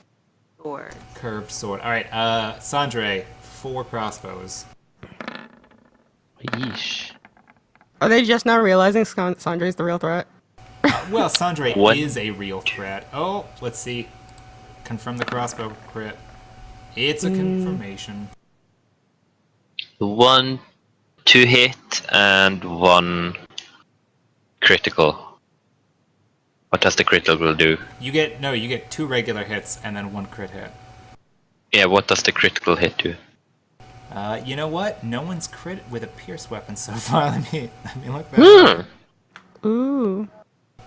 sword. Curved sword. Alright, Sandre, 4 crossbows. Yeesh. Are they just now realizing Sandre's the real threat? Well, Sandre What? is a real threat. Oh, let's see. Confirm the crossbow crit. It's a confirmation. 1 to hit and 1 critical. What does the critical do? You get 2 regular hits and then 1 crit hit. Yeah, what does the critical hit do? You know what? No one's crit with a pierce weapon so far. Let me look that up. Ooh.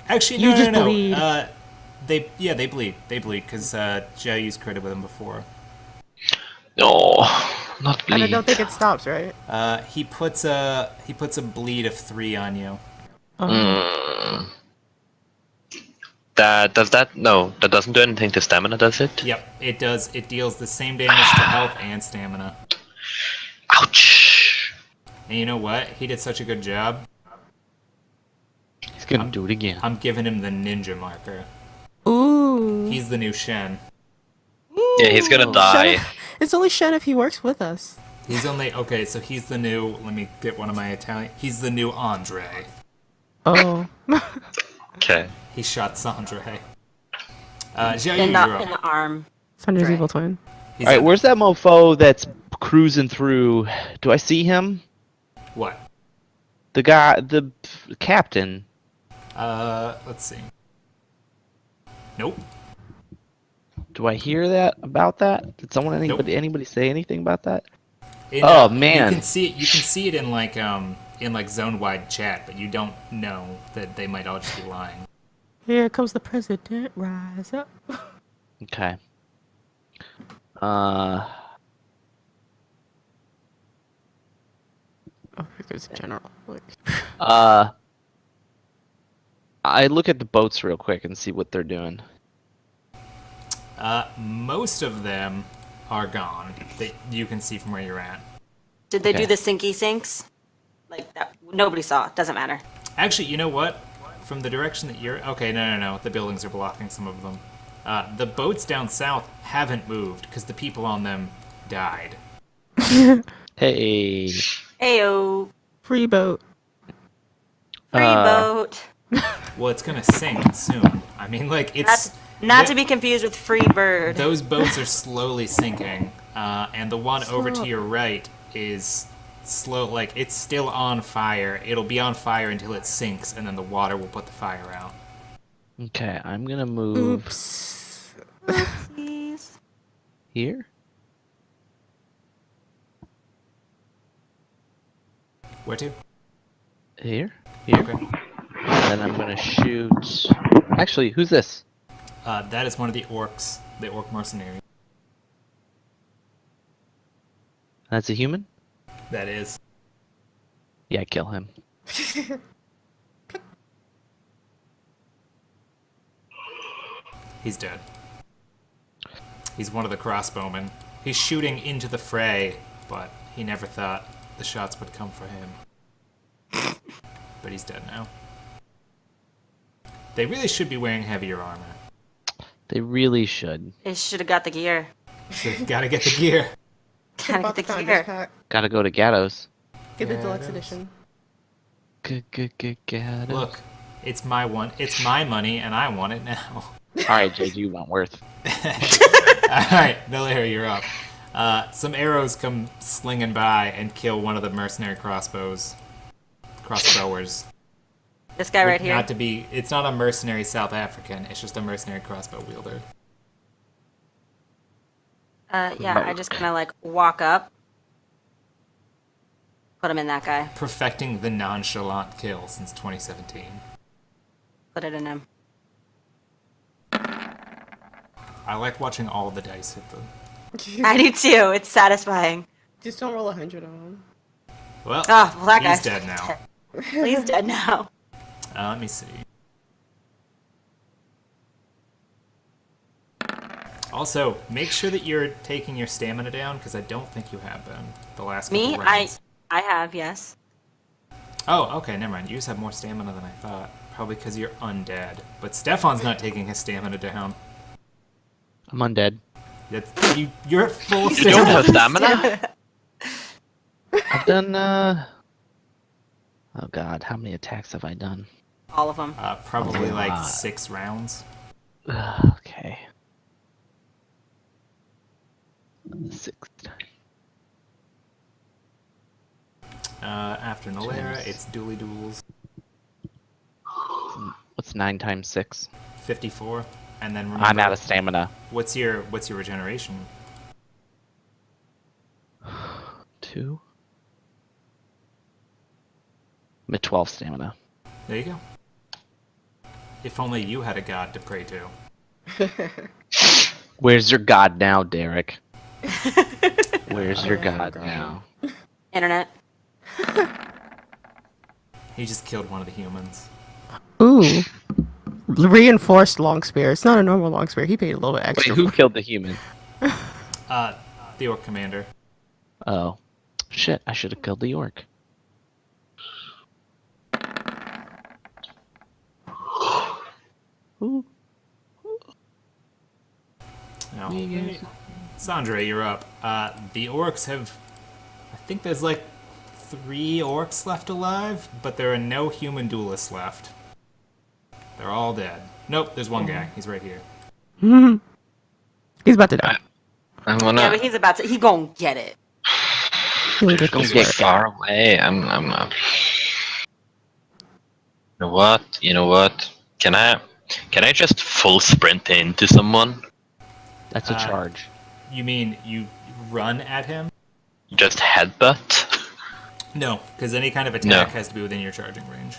Actually, You no, just no, no. bleed. They bleed. They bleed because Joe used crit with them before. No, not And I bleed. don't think it stops, right? He puts a bleed of 3 on you. Mm. That doesn't do anything to stamina, does it? Yep, it does. It deals the same damage to health and stamina. Ouch! And you know what? He did such a good job. He's gonna do it again. I'm giving him the ninja marker. Ooh. He's the new Shen. Yeah, he's gonna die. It's only Shen if he works with us. He's only okay. So he's the new. Let me get one of my Italian. He's the new Andre. Oh. Okay. He shot Sandre. Xiao Yu, In you're the up. arm. Sandre's Right. evil twin. He's All right, up. where's that mofo that's cruising through? Do I see him? What? The guy, the captain. Let's see. Nope. Do I hear that about that? Did anybody say anything about that? Oh man. You can see it. You can see it in like zone-wide chat, but you don't know that they might all just be lying. Here comes the president. Rise up. Okay. Oh, there's a general. I look at the boats real quick and see what they're doing. Most of them are gone. That you can see from where you're at. Did they Okay. do the sinky sinks? Like that? Nobody saw it. Doesn't matter. Actually, you know what? From the direction that you're... Okay, no. The buildings are blocking some of them. The boats down south haven't moved because the people on them died. Hey. Ayo. Free boat. Free boat. Well, it's gonna sink soon. I mean, like, it's... Not to be confused with free bird. Those boats are slowly sinking, and the one over to your right is slow. Like, it's still on fire. It'll be on fire until it sinks, and then the water will put the fire out. Okay, I'm gonna move Oops. Please. here. Where to? Here. Okay. And then I'm gonna shoot. Actually, who's this? That is one of the orcs, the orc mercenary. That's a human? That is. Yeah, kill him. He's dead. He's one of the crossbowmen. He's shooting into the fray, but he never thought the shots would come for him. but he's dead now. They really should be wearing heavier armor. They really should. They should have got the gear. Gotta get the gear. Gotta Bought get the Founders gear. pack. Gotta go to Gattos. Get the Yeah, deluxe it is. edition. Gattos. Look, it's my money, and I want it now. Alright, JG Wentworth. Alright, Nalair, you're up. Some arrows come slinging by and kill one of the mercenary crossbowers. This guy right here. It's not a mercenary South African, it's just a mercenary crossbow wielder. Yeah, I just kind of like walk up. Put him in that guy. Perfecting the nonchalant kill since 2017. Put it in him. I like watching all the dice hit them. I do too. It's satisfying. Just don't roll 100 on him. Well, Oh, well, that he's guy's dead now. He's dead now. Let me see. Also, make sure that you're taking your stamina down, because I don't think you have been the last Me, couple rounds. I have, yes. Oh, okay, never mind. You just have more stamina than I thought. Probably because you're undead. But Stefan's not taking his stamina down. I'm undead. You're at full You don't have stamina? I've done, oh god, how many attacks have I done? All of them. Probably A like lot. 6 rounds. Okay. 6. After Nolera, it's Dually Duels. What's 9 times 6? 54. And then remember, I'm out of stamina. what's your regeneration? 2. I'm at 12 stamina. There you go. If only you had a god to pray to. Where's your god now, Derek? Where's your god now? Internet. He just killed one of the humans. Ooh. Reinforced long spear. It's not a normal long spear. He paid a little bit Wait, extra. who killed the human? The Orc Commander. Oh. Shit, I should have killed the York. Ooh. No. Sandra, you're up. The orcs have... I think there's like 3 orcs left alive, but there are no human duelists left. They're all dead. Nope, there's one guy. He's right here. He's about to die. I'm gonna. Yeah, but he's about to. He gonna get it. He'll get Don't this get work. far away. You know what? Can I just full sprint into someone? That's a charge. You mean you run at him? Just headbutt? No, because any kind of attack has to be within your charging range.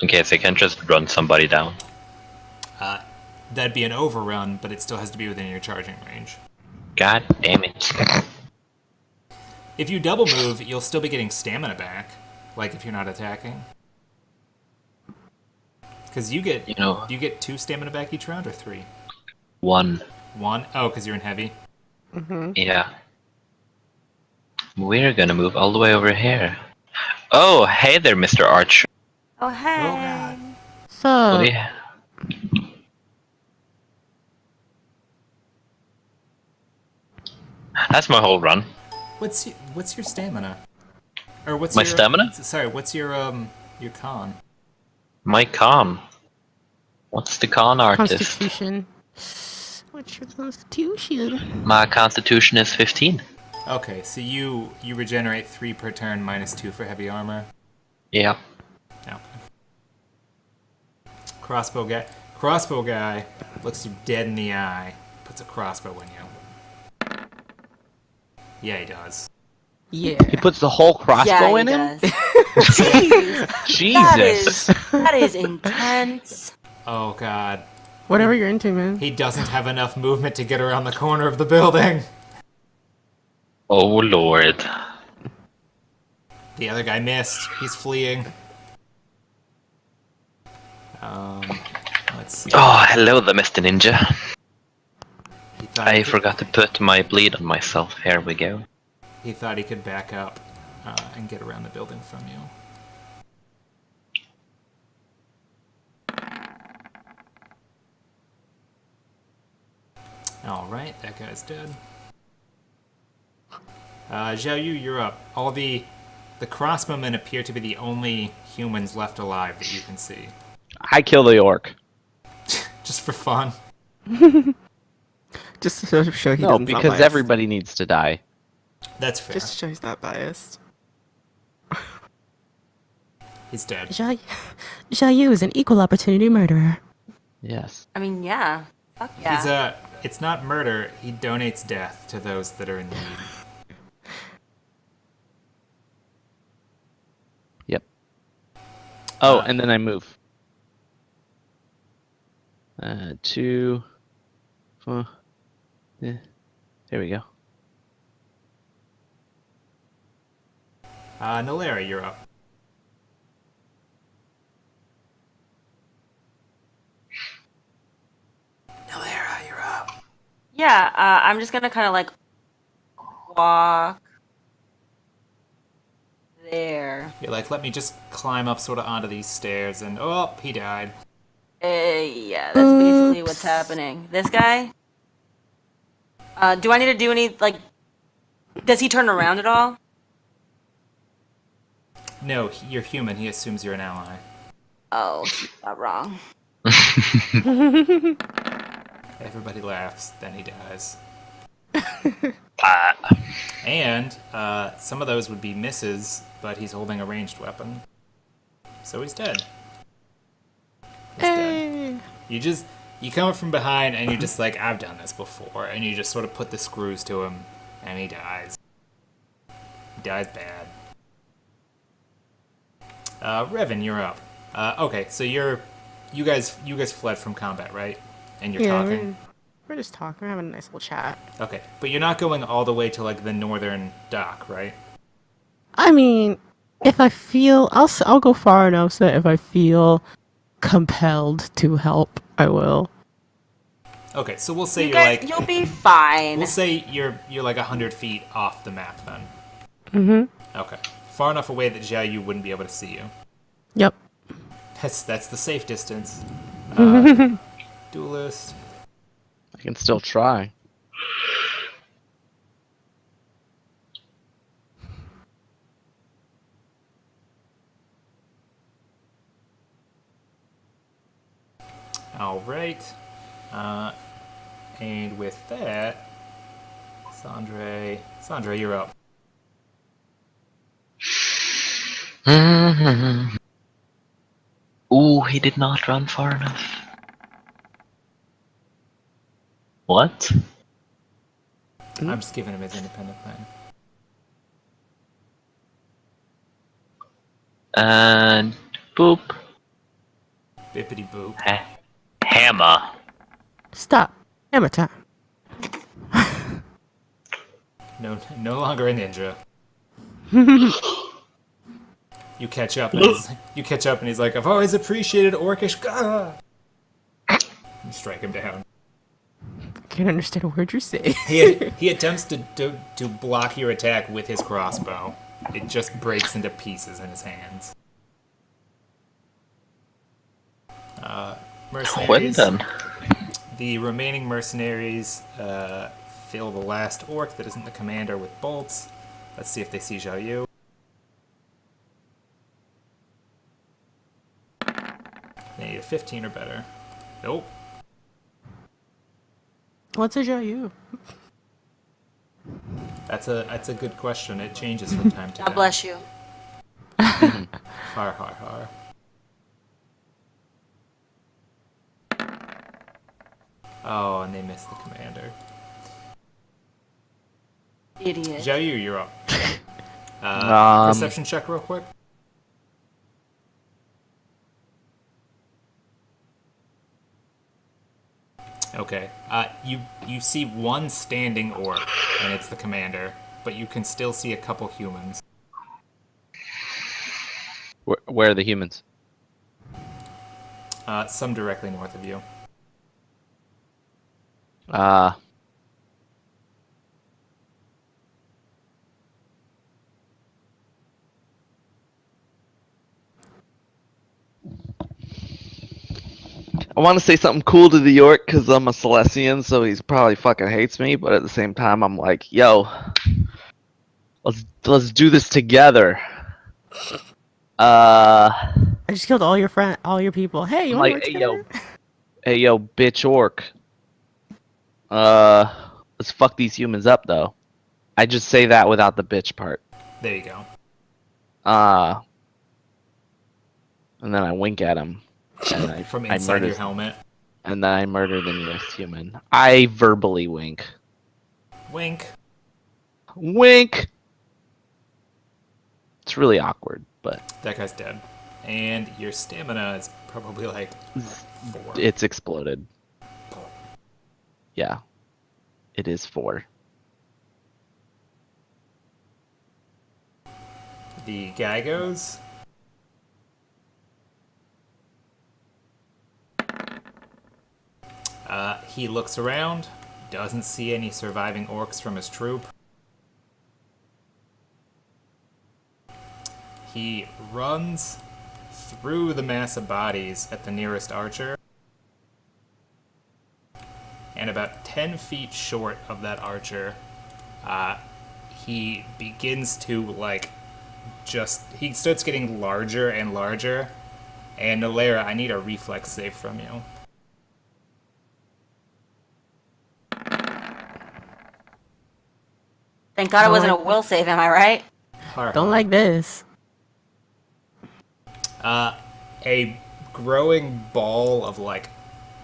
Okay, so I can just run somebody down. That'd be an overrun, but it still has to be within your charging range. God damn it. If you double move, you'll still be getting stamina back, like if you're not attacking. Because you get 2 stamina back each round, or 3? 1. 1? Oh, because you're in heavy. Yeah. We're gonna move all the way over here. Oh, hey there, Mr. Archer. Oh hey. Oh god. So, What do you... That's my whole run. What's your stamina? Or what's My your stamina? Sorry, what's your con? My con. What's the con artist? Constitution. What's your constitution? My constitution is 15. Okay, so you regenerate 3 per turn, minus 2 for heavy armor. Yeah. No. Crossbow guy looks you dead in the eye, puts a crossbow in you. Yeah, he does. Yeah. He puts the whole crossbow Yeah, in he him? does. Jeez, Jesus! that is intense. Oh god. Whatever you're into, man. He doesn't have enough movement to get around the corner of the building. Oh lord. The other guy missed. He's fleeing. Let's see. Oh, hello there, Mr. Ninja. He thought I he could- forgot to put my bleed on myself. Here we go. He thought he could back up and get around the building from you. All right, that guy's dead. Zhao Yu, you're up. All the crossbowmen appear to be the only humans left alive that you can see. I kill the orc. Just for fun. Just to show he No, doesn't because biased. everybody needs to die. That's fair. Just to show he's not biased. He's dead. Yu is an equal opportunity murderer. Yes. I mean, yeah. Fuck yeah. He's it's not murder. He donates death to those that are in need. Yep. Oh, and then I move. 2, 4. Yeah. There we go. Nalera, you're up. Nalera, you're up. Yeah, I'm just gonna kind of like walk there. You're like, let me just climb up sort of onto these stairs, and oh, he died. Yeah, that's basically what's happening. This guy? Do I need to do any, like, does he turn around at all? No, you're human. He assumes you're an ally. Oh, he's not wrong. Everybody laughs, then he dies. Ah. And some of those would be misses, but he's holding a ranged weapon. So he's dead. He's dead. You come up from behind and you're just like, I've done this before, and you just sort of put the screws to him, and he dies. He dies bad. Revan, you're up. Okay, so you guys fled from combat, right? And you're talking. We're just talking. We're having a nice little chat. Okay, but you're not going all the way to like the northern dock, right? I mean, if I feel, I'll go far enough so that if I feel compelled to help, I will. Okay, so we'll say You you're guys, like, you'll be fine. we'll say you're like 100 feet off the map then. Mm-hmm. Okay, far enough away that Zhao Yu wouldn't be able to see you. Yep. That's the safe distance. Duelist. I can still try. All right. And with that, Sandre, you're up. Ooh, he did not run far enough. What? I'm just giving him his independent plan. And boop. Bippity boop. Hammer. Stop. Hammer time. No longer a ninja. You catch up, and he's like, I've always appreciated orcish. Gah! You strike him down. Can't understand a word you're saying. He attempts to block your attack with his crossbow. It just breaks into pieces in his hands. Well Mercenaries. done. The remaining mercenaries fill the last orc that isn't the commander with bolts. Let's see if they see Zhao Yu. They need a 15 or better. Nope. What's a Yu? That's a good question. It changes from time to time. God bless you. Har har har. Oh, and they missed the commander. Idiot. Zhao Yu, you're up. Perception check real quick. Okay. You see one standing orc, and it's the commander, but you can still see a couple humans. Where are the humans? Some directly north of you. I want to say something cool to the York because I'm a Celestian, so he's probably fucking hates me. But at the same time, I'm like, yo, let's do this together. I just killed all your people. Hey, you I'm want to like, work together? hey yo, bitch orc. Let's fuck these humans up though. I just say that without the bitch part. There you go. And then I wink at him. And From I inside murder, your helmet. and then I murder the nearest human. I verbally wink. Wink. Wink. It's really awkward, but That guy's dead. And your stamina is probably like 4. it's exploded. Yeah, it is 4. The guy goes. He looks around, doesn't see any surviving orcs from his troop. He runs through the mass of bodies at the nearest archer. And about 10 feet short of that archer, he begins to, like, he starts getting larger and larger. And Nalera, I need a reflex save from you. Thank God it wasn't a like- will save, am I right? Don't like this. A growing ball of, like,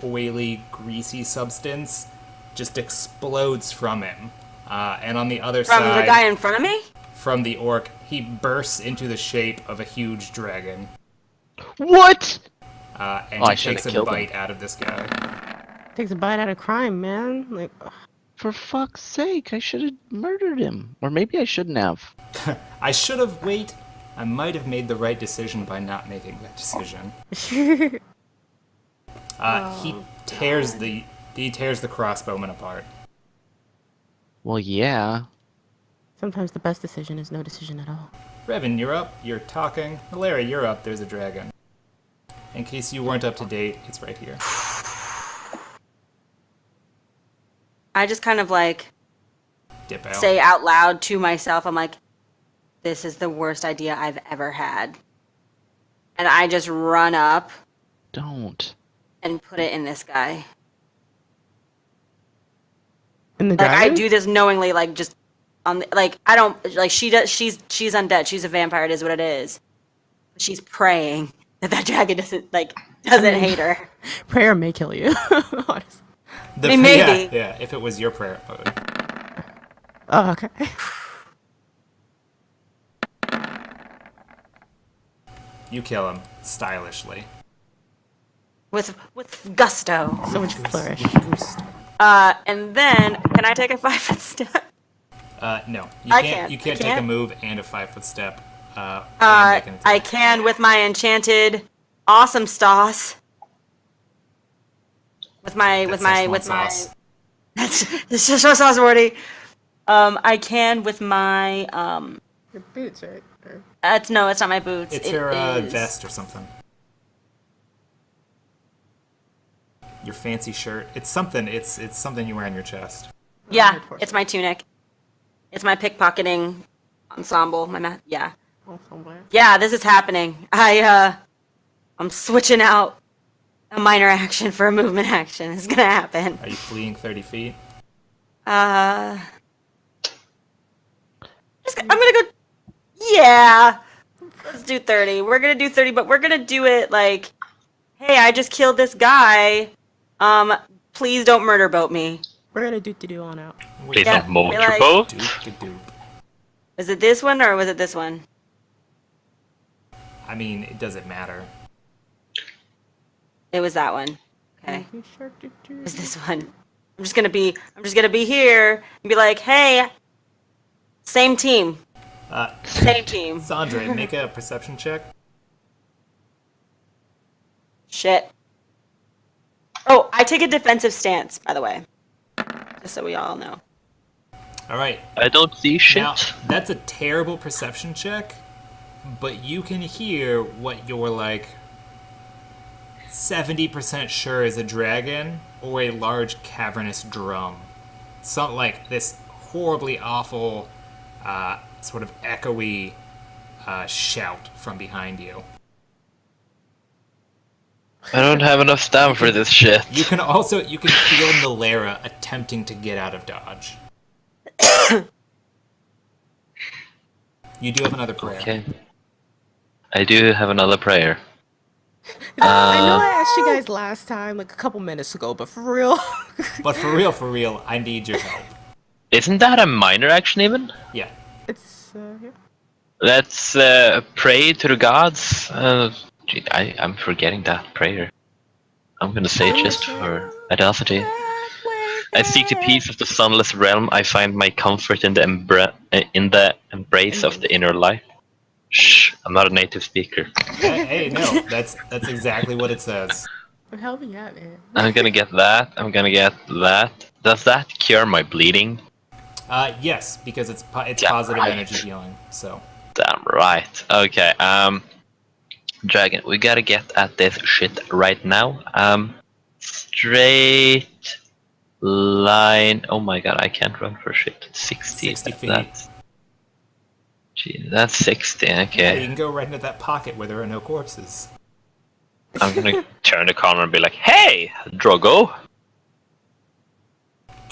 oily, greasy substance just explodes from him. And on the other From side, the guy in front of me? from the orc, he bursts into the shape of a huge dragon. What? And I he should've takes a killed him. bite out of this guy. Takes a bite out of crime, man. Like, For fuck's sake, I should have murdered him. Or maybe I shouldn't have. I should have I might have made the right decision by not making that decision. He tears the crossbowman apart. Well, yeah. sometimes the best decision is no decision at all. Revan, you're up. You're talking. Larry, you're up. There's a dragon. In case you weren't up to date, it's right here. I just kind of like Dip out. say out loud to myself, I'm like, this is the worst idea I've ever had. And I just run up Don't. and put it in this guy. In the Like dragon? I do this knowingly, like just on the, like I don't like she does. She's undead. She's a vampire. It is what it is. She's praying that dragon doesn't hate her. Prayer may kill you. Honestly. Maybe. Yeah, if it was your prayer mode. Oh, okay. You kill him stylishly. With gusto. So much flourish. And then can I take a 5-foot step? No, I you can't. can't I take a can't? move and a 5-foot step. And make an attack. I can with my enchanted awesome sauce. With my Sauce. that's just sauce wordy. I can with my Your boots, right? Or... it's not my boots. It's It her is- vest or something. Your fancy shirt. It's something. It's something you wear on your chest. Yeah, torso. it's my tunic. It's my pickpocketing ensemble. Yeah. Oh, somewhere. Yeah, this is happening. I'm switching out a minor action for a movement action. It's gonna happen. Are you fleeing 30 feet? I'm gonna go. Yeah, let's do 30. We're gonna do 30, but we're gonna do it like, hey, I just killed this guy. Please don't murder boat me. We're gonna do on out. Please Yeah, don't mold we your like- boat. Doop-de-doop. Was it this one or was it this one? I mean, it doesn't matter. It was that one. Okay. Okay. It was this one. I'm just gonna be here and be like, hey, same team. Same team. Sandra, make a perception check. Shit. Oh, I take a defensive stance, by the way. Just so we all know. All right. I don't see shit. Now, that's a terrible perception check, but you can hear what your, like, 70% sure is a dragon or a large cavernous drum. Something like this horribly awful, sort of echoey shout from behind you. I don't have enough stamina for this shit. You can feel Nalera attempting to get out of dodge. You do have another prayer. Okay. I do have another prayer. I know I asked you guys last time, like a couple minutes ago, but for real. But for real, I need your help. Isn't that a minor action even? Yeah. It's, yeah. Let's pray to the gods. I'm forgetting that prayer. I'm gonna say it just for audacity. I seek the peace of the sunless realm. I find my comfort in the embrace of the inner light. Shh, I'm not a native speaker. Hey, no, that's exactly what it says. Help me out, man. I'm gonna get that. I'm gonna get that. Does that cure my bleeding? Yes, because it's Damn positive right. energy healing. So Damn right. Okay. Dragon, we gotta get at this shit right now. Straight line. Oh my god, I can't run for shit. 60 feet. That's 60. yeah, Okay. you can go right into that pocket where there are no corpses. I'm gonna turn the corner and be like, "Hey, Drogo."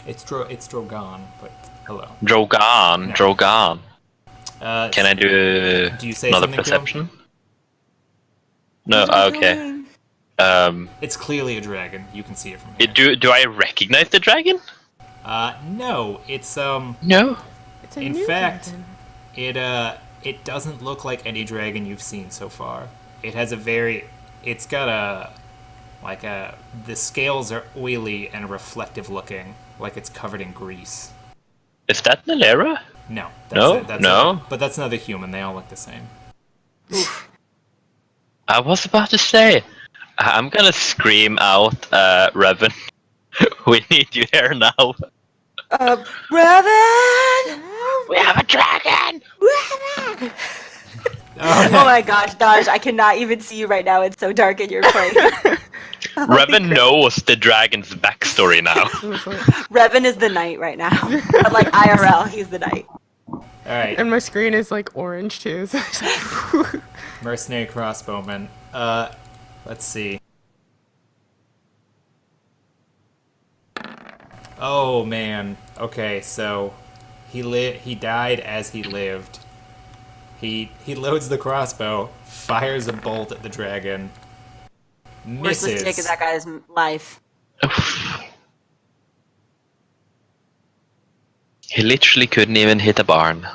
It's Drogon, but hello. Drogon. No. Drogon. Can I do Do you say another something to him? perception? No. Okay. It's clearly a dragon. You can see it from here. Do I recognize the dragon? No, it's No. It's a In new fact- dragon. it doesn't look like any dragon you've seen so far. It's got the scales are oily and reflective looking, like it's covered in grease. Is that Nalera? No. No? But that's another human. They all look the same. I was about to say, I'm gonna scream out, Revan. We need you here now. Revan! We have a dragon! Oh my gosh, Dodge, I cannot even see you right now. It's so dark in your place. Revan knows the dragon's backstory now. Revan is the knight right now. But like IRL, he's the knight. All right, And my screen is like orange too. So it's like, mercenary crossbowman. Let's see. Oh man. Okay, so he died as he lived. He loads the crossbow, fires a bolt at the dragon. Worst mistake of Misses. that guy's life. He literally couldn't even hit a barn.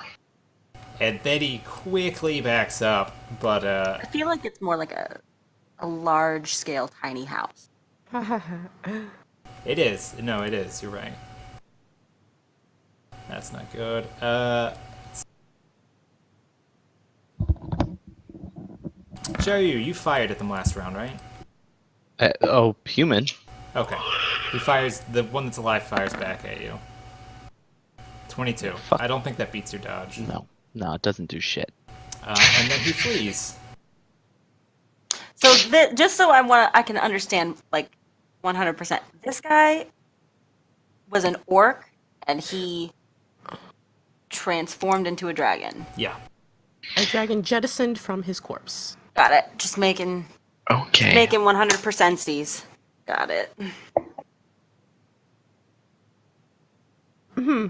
And then he quickly backs up, but I feel like it's more like a large scale tiny house. it is. No, it is. You're right. That's not good. Xiaoyu, you fired at them last round, right? Human. Okay. He fires, the one that's alive fires back at you. 22. Fuck. I don't think that beats your dodge. No, it doesn't do shit. And then he flees. So just so I can understand like 100%. This guy was an orc and he transformed into a dragon. Yeah. a dragon jettisoned from his corpse. Got it. Just making Okay. 100% C's. Got it.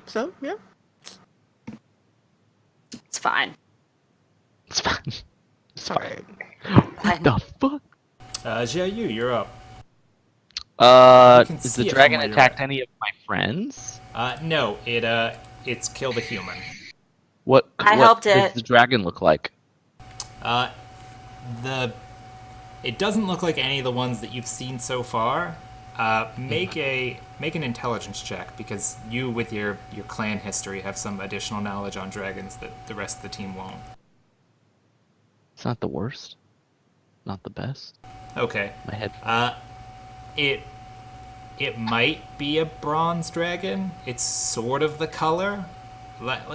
So, yeah. It's fine. It's fine. Sorry. Fine. The fuck? Xiaoyu, you're up. You can Is see the it dragon from where you're attacked at. any of my friends? No, it's killed a human. What? I what helped does it. the dragon look like? It doesn't look like any of the ones that you've seen so far. Make an intelligence check, because you, with your clan history, have some additional knowledge on dragons that the rest of the team won't. It's not the worst. Not the best. Okay. My head. It might be a bronze dragon. It's sort of the color,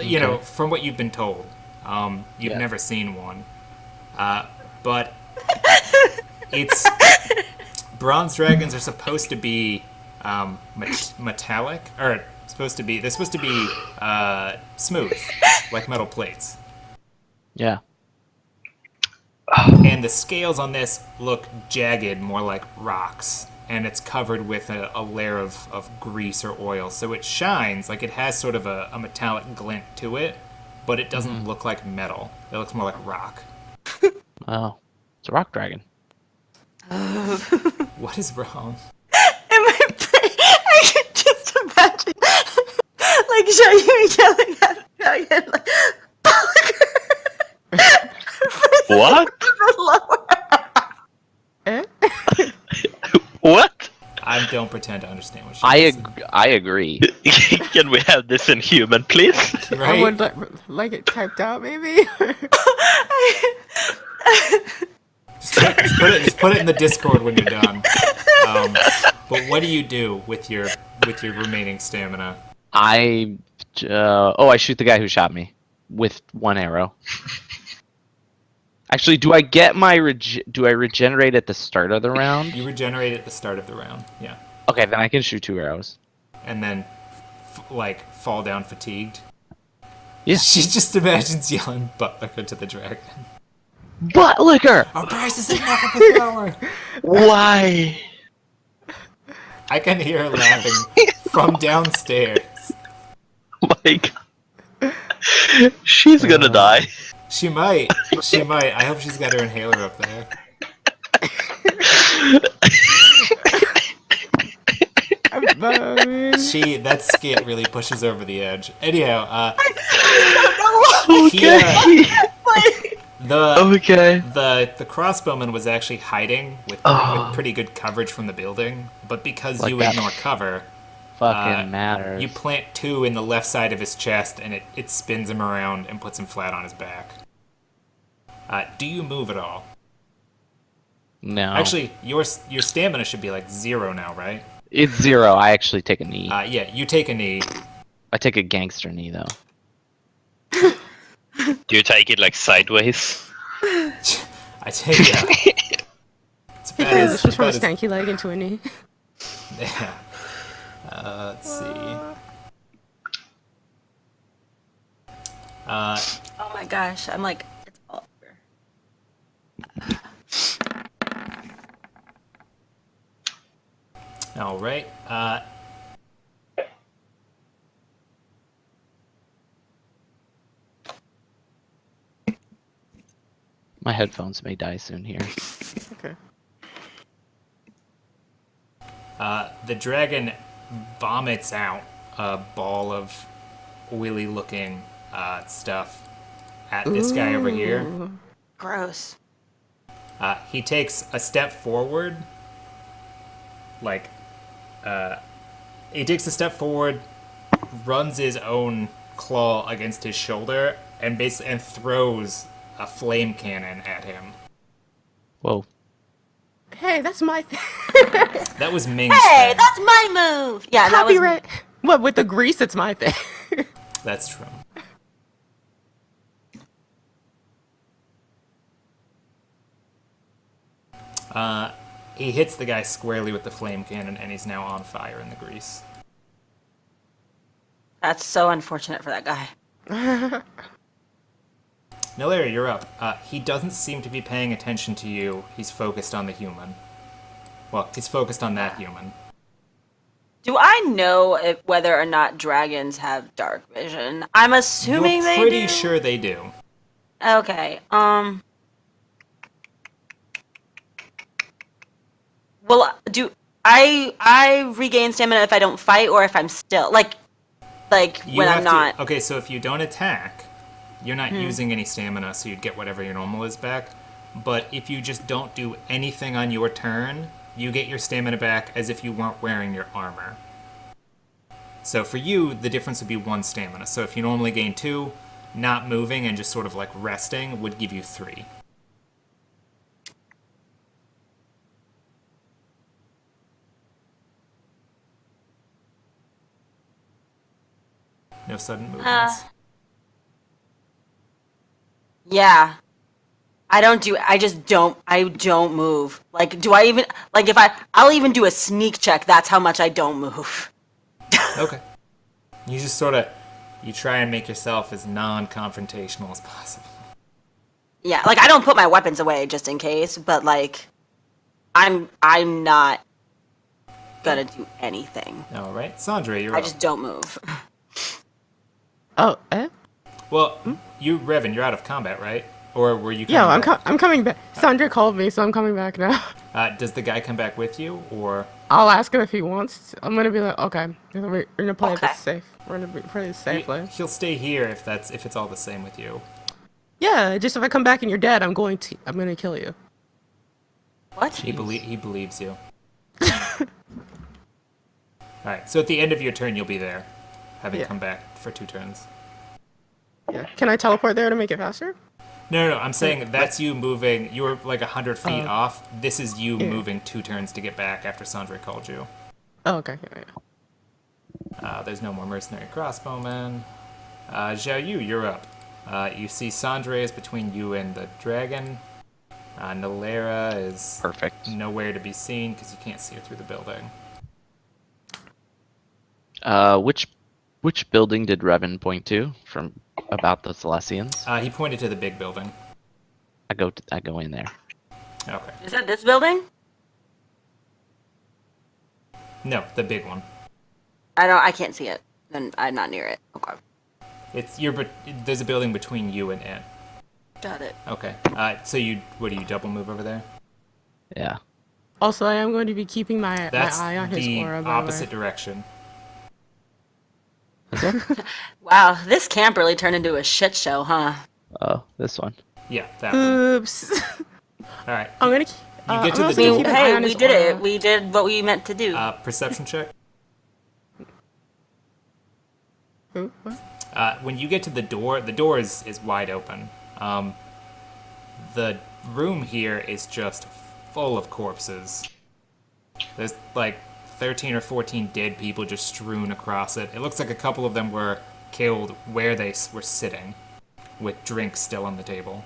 you know, from what you've been told. You've Yeah. never seen one, but it's bronze dragons are supposed to be metallic, or they're supposed to be smooth, like metal plates. Yeah. And the scales on this look jagged, more like rocks, and it's covered with a layer of grease or oil, so it shines like it has sort of a metallic glint to it, but it doesn't look like metal. It looks more like rock. Oh, it's a rock dragon. What is wrong? In my brain, I can just imagine, like, you yelling at the dragon, like, What? Eh? What? I don't pretend to understand what she I agree. Can we have this in human, please? I Right? would like it typed out, maybe. Just put it in the Discord when you're done. But what do you do with your remaining stamina? I shoot the guy who shot me with one arrow. Actually, do I get my do I regenerate at the start of the round? You regenerate at the start of the round, yeah, Okay, then I can shoot 2 arrows. and then fall down fatigued. Yeah. She just imagines yelling "Butler" to the dragon. Butt liquor. Our price is enough of the hour. Why? I can hear her laughing from downstairs. My God. She's gonna die. She might. She might. I hope she's got her inhaler up there. That skit really pushes over the edge. Anyhow, Okay. Okay. the crossbowman was actually hiding with pretty good coverage from the building, but because Like you that. ignore cover, Fucking matters. you plant 2 in the left side of his chest, and it spins him around and puts him flat on his back. Do you move at all? No. Actually, your stamina should be like 0 now, right? It's 0. I actually take a knee. Yeah, you take a knee. I take a gangster knee though. Do you take it like sideways? I take it. It's He about turns as- this from a about as- stanky leg into a knee. Yeah. Let's see. Oh my gosh, I'm like, it's all over. All right. My headphones may die soon here. Okay. The dragon vomits out a ball of oily-looking stuff at this guy over here. Gross. He takes a step forward, runs his own claw against his shoulder, and throws a flame cannon at him. Whoa. Hey, that's my thing. That was Ming's Hey, thing. that's my move. Yeah, that was. Copyright. What, with the grease, it's my thing. That's true. He hits the guy squarely with the flame cannon, and he's now on fire in the grease. That's so unfortunate for that guy. Now, Larry, you're up. He doesn't seem to be paying attention to you. He's focused on the human. Well, he's focused on that human. Do I know whether or not dragons have dark vision? I'm assuming You're they pretty do. sure they do. Okay. Well, do I regain stamina if I don't fight or if I'm still like You when have I'm not? To, okay, so if you don't attack, you're not using any stamina, so you'd get whatever your normal is back. But if you just don't do anything on your turn, you get your stamina back as if you weren't wearing your armor. So for you, the difference would be 1 stamina. So if you normally gain 2, not moving and just sort of like resting would give you 3. No sudden movements. Yeah. I don't move. Like, do I even, like, I'll even do a sneak check. That's how much I don't move. Okay. You just you try and make yourself as non-confrontational as possible. Yeah, like, I don't put my weapons away just in case, but, like, I'm not gonna do anything. All right, Sandra, you're I up. just don't move. Oh, Well, Revan, you're out of combat, right? Or were you? yeah, coming back? I'm coming back. Sandra called me, so I'm coming back now. Does the guy come back with you, or? I'll ask him if he wants to. I'm gonna be like, okay, we're gonna play Okay. this safe. We're gonna play this safely. He'll stay here if it's all the same with you. Yeah, just if I come back and you're dead, I'm gonna kill you. What? He believes you. All right. So at the end of your turn, you'll be there, having come back for 2 turns. Yeah. Can I teleport there to make it faster? No. I'm saying that's you moving. You were like 100 feet off. This is you moving 2 turns to get back after Sandra called you. Oh, okay. Yeah. There's no more mercenary crossbowmen. Zhao Yu, you're up. You see Sandra is between you and the dragon. Nalera is Perfect. nowhere to be seen because you can't see her through the building. Which building did Revan point to from about the Celestians? He pointed to the big building. I go in there. Okay. Is that this building? No, the big one. I can't see it. Then I'm not near it. Okay. There's a building between you and it. Got it. Okay. So you double move over there? Yeah. Also, I am going to be keeping my That's eye on his the aura. by the way. opposite direction. Wow, this camp really turned into a shit show, huh? Oh, this one. Yeah, that one. Oops. All right. I'm gonna. You get to I'm the also gonna door. keep an eye Hey, on we his did aura. it. We did what we meant to do. Perception check. Who? What? When you get to the door is wide open. The room here is just full of corpses. There's like 13 or 14 dead people just strewn across it. It looks like a couple of them were killed where they were sitting, with drinks still on the table.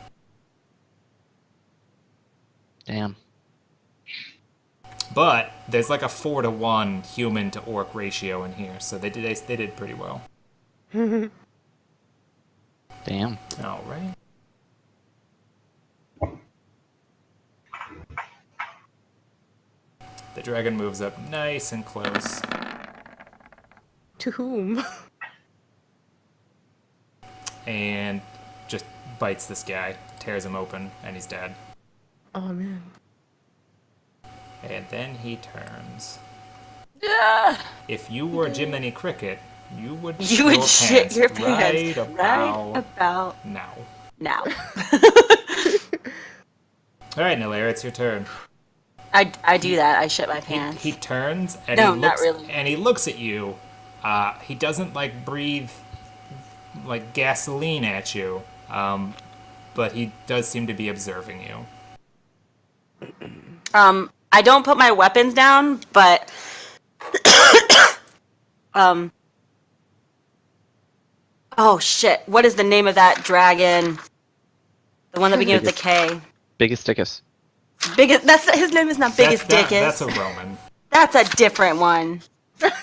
Damn. But there's like a 4-to-1 human to orc ratio in here, so they did pretty well. Damn. All right. The dragon moves up nice and close. To whom? And just bites this guy, tears him open, and he's dead. Oh man. And then he turns. Yeah. If you were Jiminy Cricket, you would You would shit your pants right right about now. now. All right, Nalair, it's your turn. I do that. I shit my pants. He turns and No, he not looks really. and he looks at you. He doesn't like breathe like gasoline at you, but he does seem to be observing you. I don't put my weapons down, but oh shit! What is the name of that dragon? The one that begins with a K. Biggest Dickus. Biggest. That's his name is not Biggest Dickus. That's a Roman. That's a different one.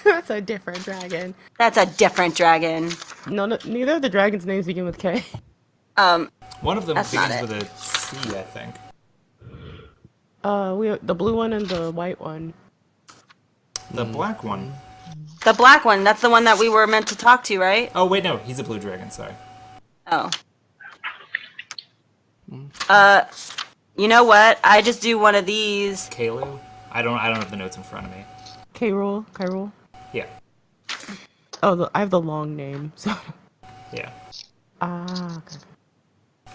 That's a different dragon. That's a different dragon. No, neither of the dragons' names begin with K. One of them That's not begins it. with a C, I think. The blue one and the white one. The black one. The black one. That's the one that we were meant to talk to, right? Oh wait, no, he's a blue dragon. Sorry. Oh. You know what? I just do one of these. Kalu. I don't have the notes in front of me. Kyrol. Yeah. Oh, I have the long name. So. Yeah. Okay.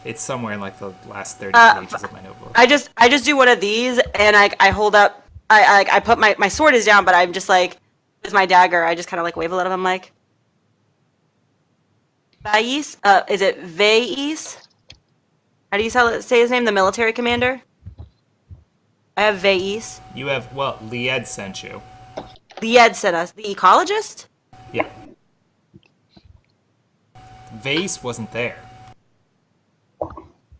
It's somewhere in like the last 30 pages of my notebook. I just do one of these, and I hold up. I put my sword is down, but I'm just like with my dagger. I just kind of like wave a little. I'm like, Vais. Is it Vais? How do you say his name? The military commander. I have Vais. You have Lied sent you. Lied sent us. The ecologist. Yeah. Vase wasn't there.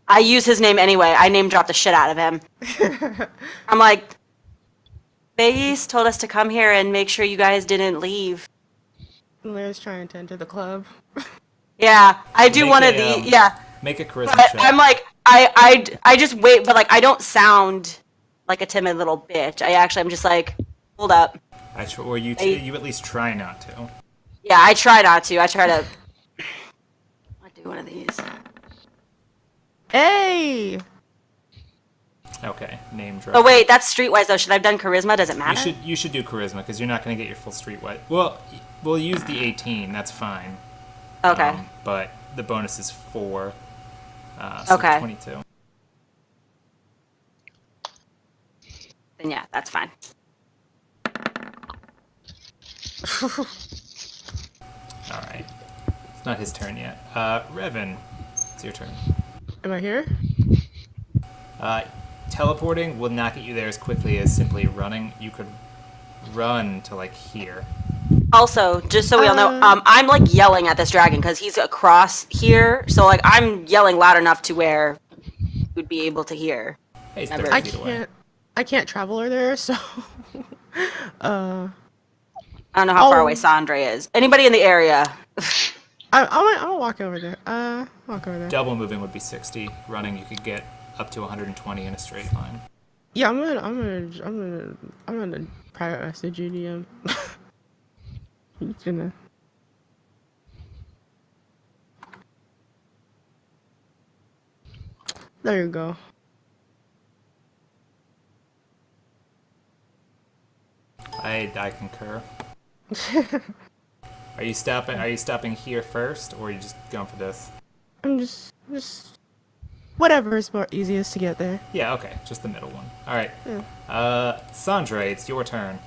I use his name anyway. I name drop the shit out of him. I'm like, Vegas told us to come here and make sure you guys didn't leave. Lair's trying to enter the club. Yeah, I do Make one a, of the. um, Yeah, Make a charisma but check. I'm like, I just wait, but like, I don't sound like a timid little bitch. I'm just like, hold up. Or you at least try not to. Yeah, I try not to. I try to. I do one of these. Hey! Okay, name drop. Oh wait, that's streetwise though. Should I have done charisma? Does it matter? You should do charisma because you're not going to get your full streetwise. Well, we'll use the 18. That's fine. Okay. But the bonus is 4. So Okay. 22. Then yeah, that's fine. All right. It's not his turn yet. Revan, it's your turn. Am I here? Teleporting will not get you there as quickly as simply running. You could run to like here. Also, just so we all know, I'm like yelling at this dragon because he's across here. So like I'm yelling loud enough to where you'd be able to hear. Hey, it's Never. 30 I feet away. can't travel her there, so I don't know how far Oh. away Sandre is. Anybody in the area? I'm gonna walk over there. Walk over there. Double moving would be 60. Running, you could get up to 120 in a straight line. Yeah, I'm gonna private message you, DM. He's gonna. There you go. I concur. Are you stopping here first, or are you just going for this? I'm just whatever is more easiest to get there. Yeah, okay, just the middle one. All right. Yeah. Sandra, it's your turn.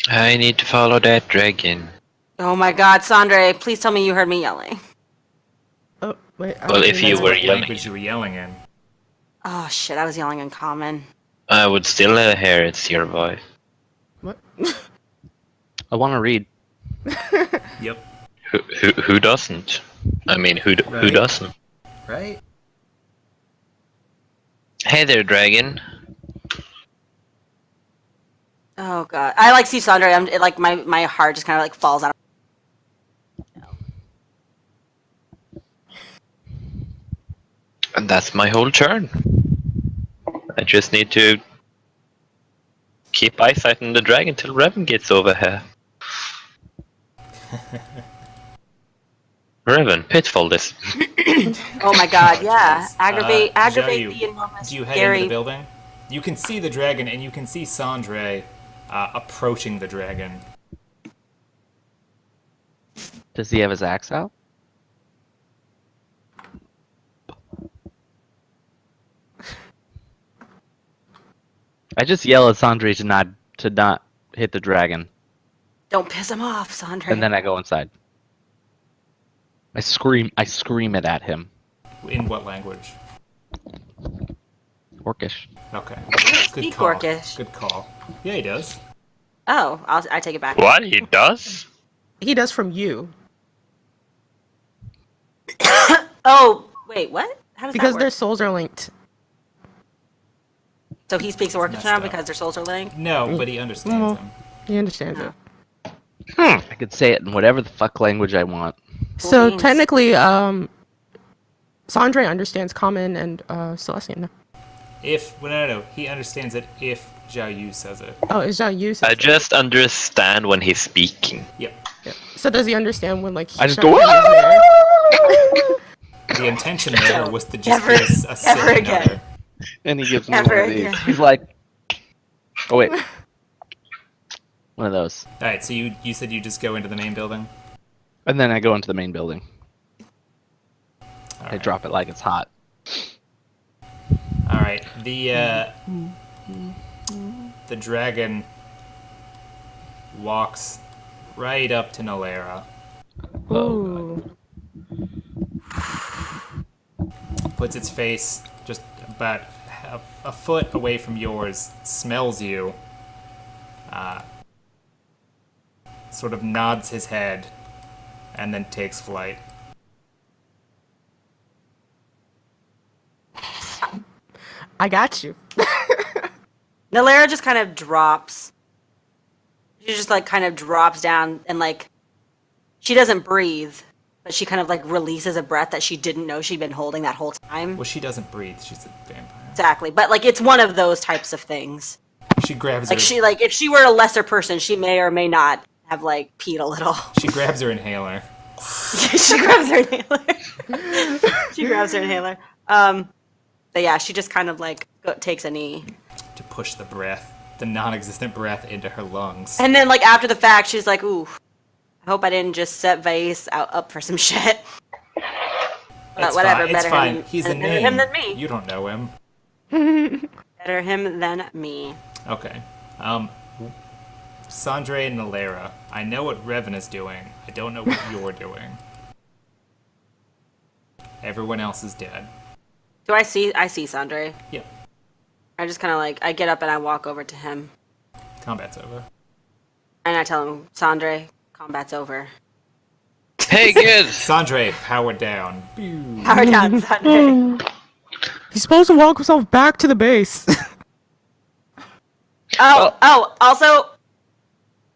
I need to follow that dragon. Oh my God, Sandre! Please tell me you heard me yelling. Oh wait. Well, if you Depends were what yelling, language you were yelling in. Oh shit! I was yelling in common. I would still hear it's your voice. What? I want to read. Yep. Who doesn't? I mean, who Right. doesn't? Right. Hey there, dragon. Oh God! I like see Sandre. Like my heart just kind of like falls out. And that's my whole turn. I just need to keep eyesight on the dragon till Revan gets over here. Revan, pitfall this. Oh my God! Yeah, Jeez. aggravate Zhao, the enormous Do you head scary. into the building? You can see the dragon, and you can see Sandre approaching the dragon. Does he have his axe out? I just yell at Sandre to not hit the dragon, Don't piss him off, Sandre. and then I go inside. I scream it at him. In what language? Orcish. Okay. Good Speak call. Orcish. Good call. Yeah, he does. Oh, I take it back. What? He does? He does from you Oh, wait, what? How does because that their work? souls are linked. So he speaks Orcish messed now up. because their souls are linked? No, but he understands Well, him. He understands No. it. I could say it in whatever the fuck language I want. So beans. technically, Sandre understands Common and Celestian. No, he understands it if Zhao Yu says it. Oh, is that you? I just understand when he's speaking. Yep. Yeah. So does he understand when like he I just shows go, up and he's there? The intention there was to just Never- be a silly never again. number. And he gives me Never one of these. again. He's like, oh wait, one of those. All right, so you said you just go into the main building. And then I go into the main building. All I right. drop it like it's hot. All right. The dragon walks right up to Nolera, Ooh. puts its face just about a foot away from yours, smells you, sort of nods his head, and then takes flight. I got you. Nalera just kind of drops. She just like kind of drops down and like she doesn't breathe, but she kind of like releases a breath that she didn't know she'd been holding that whole time. Well, she doesn't breathe. She's a vampire. Exactly, but like it's one of those types of things. She grabs Like her. she like if she were a lesser person, she may or may not have like peed a little. She grabs her inhaler. She grabs her inhaler. She grabs her inhaler. But yeah, she just kind of like takes a knee. To push the breath, the non-existent breath, into her lungs. And then like after the fact, she's like, "Ooh, I hope I didn't just set Vase up for some shit." But whatever, It's better fine. him. He's a better name. him than me. You don't know him. Better him than me. Okay. Sandre and Nalera. I know what Revan is doing. I don't know what you're doing. Everyone else is dead. Do I see Sandre? Yep. I just kind of like I get up and I walk over to him Combat's over. and I tell him, "Sandre, combat's over." Hey, good. Sandre, powered down. Power down, Sandre. He's supposed to walk himself back to the base. Oh, also,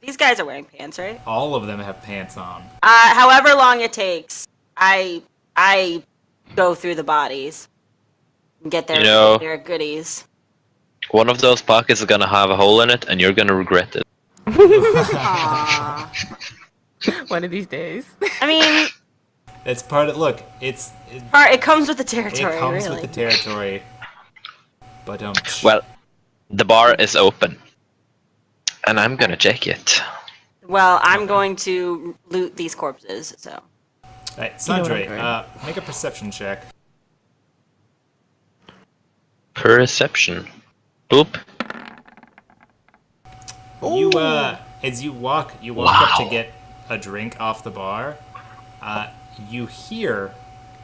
these guys are wearing pants, right? All of them have pants on. However long it takes, I go through the bodies and get their You know- their goodies. One of those pockets is gonna have a hole in it, and you're gonna regret it. Aww. One of these days. I mean, It's part of. Look, it comes with the territory, comes really. with the territory. But Well, the bar is open, and I'm gonna check it. Well, I'm going to loot these corpses, so. Alright, You know what Sandre, I'm make a perception check. Perception. Boop. You as you walk up to Wow. get a drink off the bar, you hear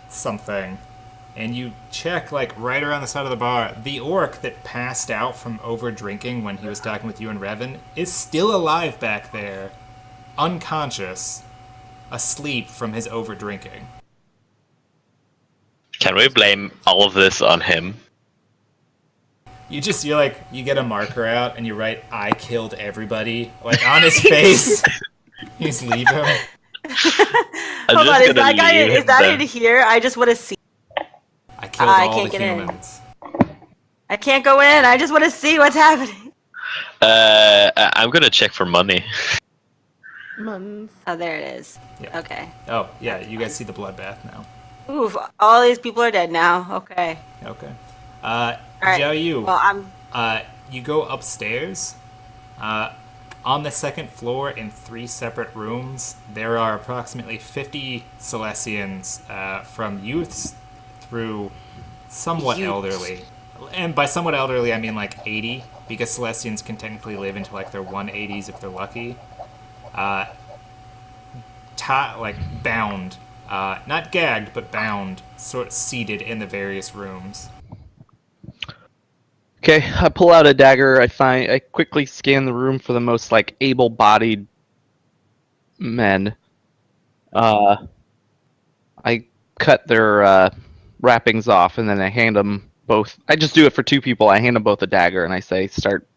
something, and you check like right around the side of the bar. The orc that passed out from over drinking when he was talking with you and Revan is still alive back there, unconscious, asleep from his over drinking. Can we blame all of this on him? You get a marker out and you write "I killed everybody" like on his face. You just leave him. I'm Hold just on, is gonna that guy leave is that them. in here? I just want to see. I killed I all can't the get in. humans. I can't go in. I just want to see what's happening. I'm gonna check for money. Months. Oh, there it is. Yeah. Okay. Oh yeah, you guys see the bloodbath now. Oof, all these people are dead now. Okay. Okay. right. Jiao Yu, Well, I'm. you go upstairs. On the second floor, in 3 separate rooms, there are approximately 50 Celestians, from youths through somewhat Youths. elderly. And by somewhat elderly, I mean like 80, because Celestians can technically live into like their 180s if they're lucky. Bound, not gagged, but bound, sort of seated in the various rooms. Okay, I pull out a dagger. I quickly scan the room for the most like able-bodied men. I cut their wrappings off, and then I hand them both. I just do it for 2 people. I hand them both a dagger, and I say, "Start,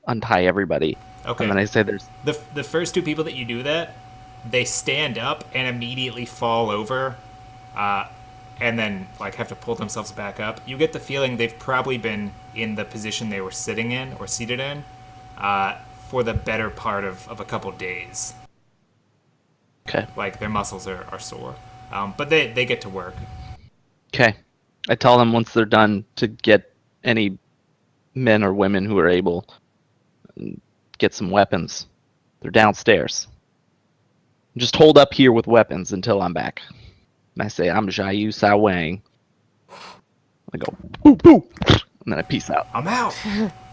untie everybody." Okay. And then I say, "There's." The first 2 people that you do that, they stand up and immediately fall over, and then like have to pull themselves back up. You get the feeling they've probably been in the position they were sitting in or seated in for the better part of a couple days. Okay. Like their muscles are sore, but they get to work. Okay. I tell them once they're done to get any men or women who are able, get some weapons. They're downstairs. Just hold up here with weapons until I'm back. And I say, "I'm Jiao Sao Wang." I go, "Boo, boo," and then I peace out. I'm out.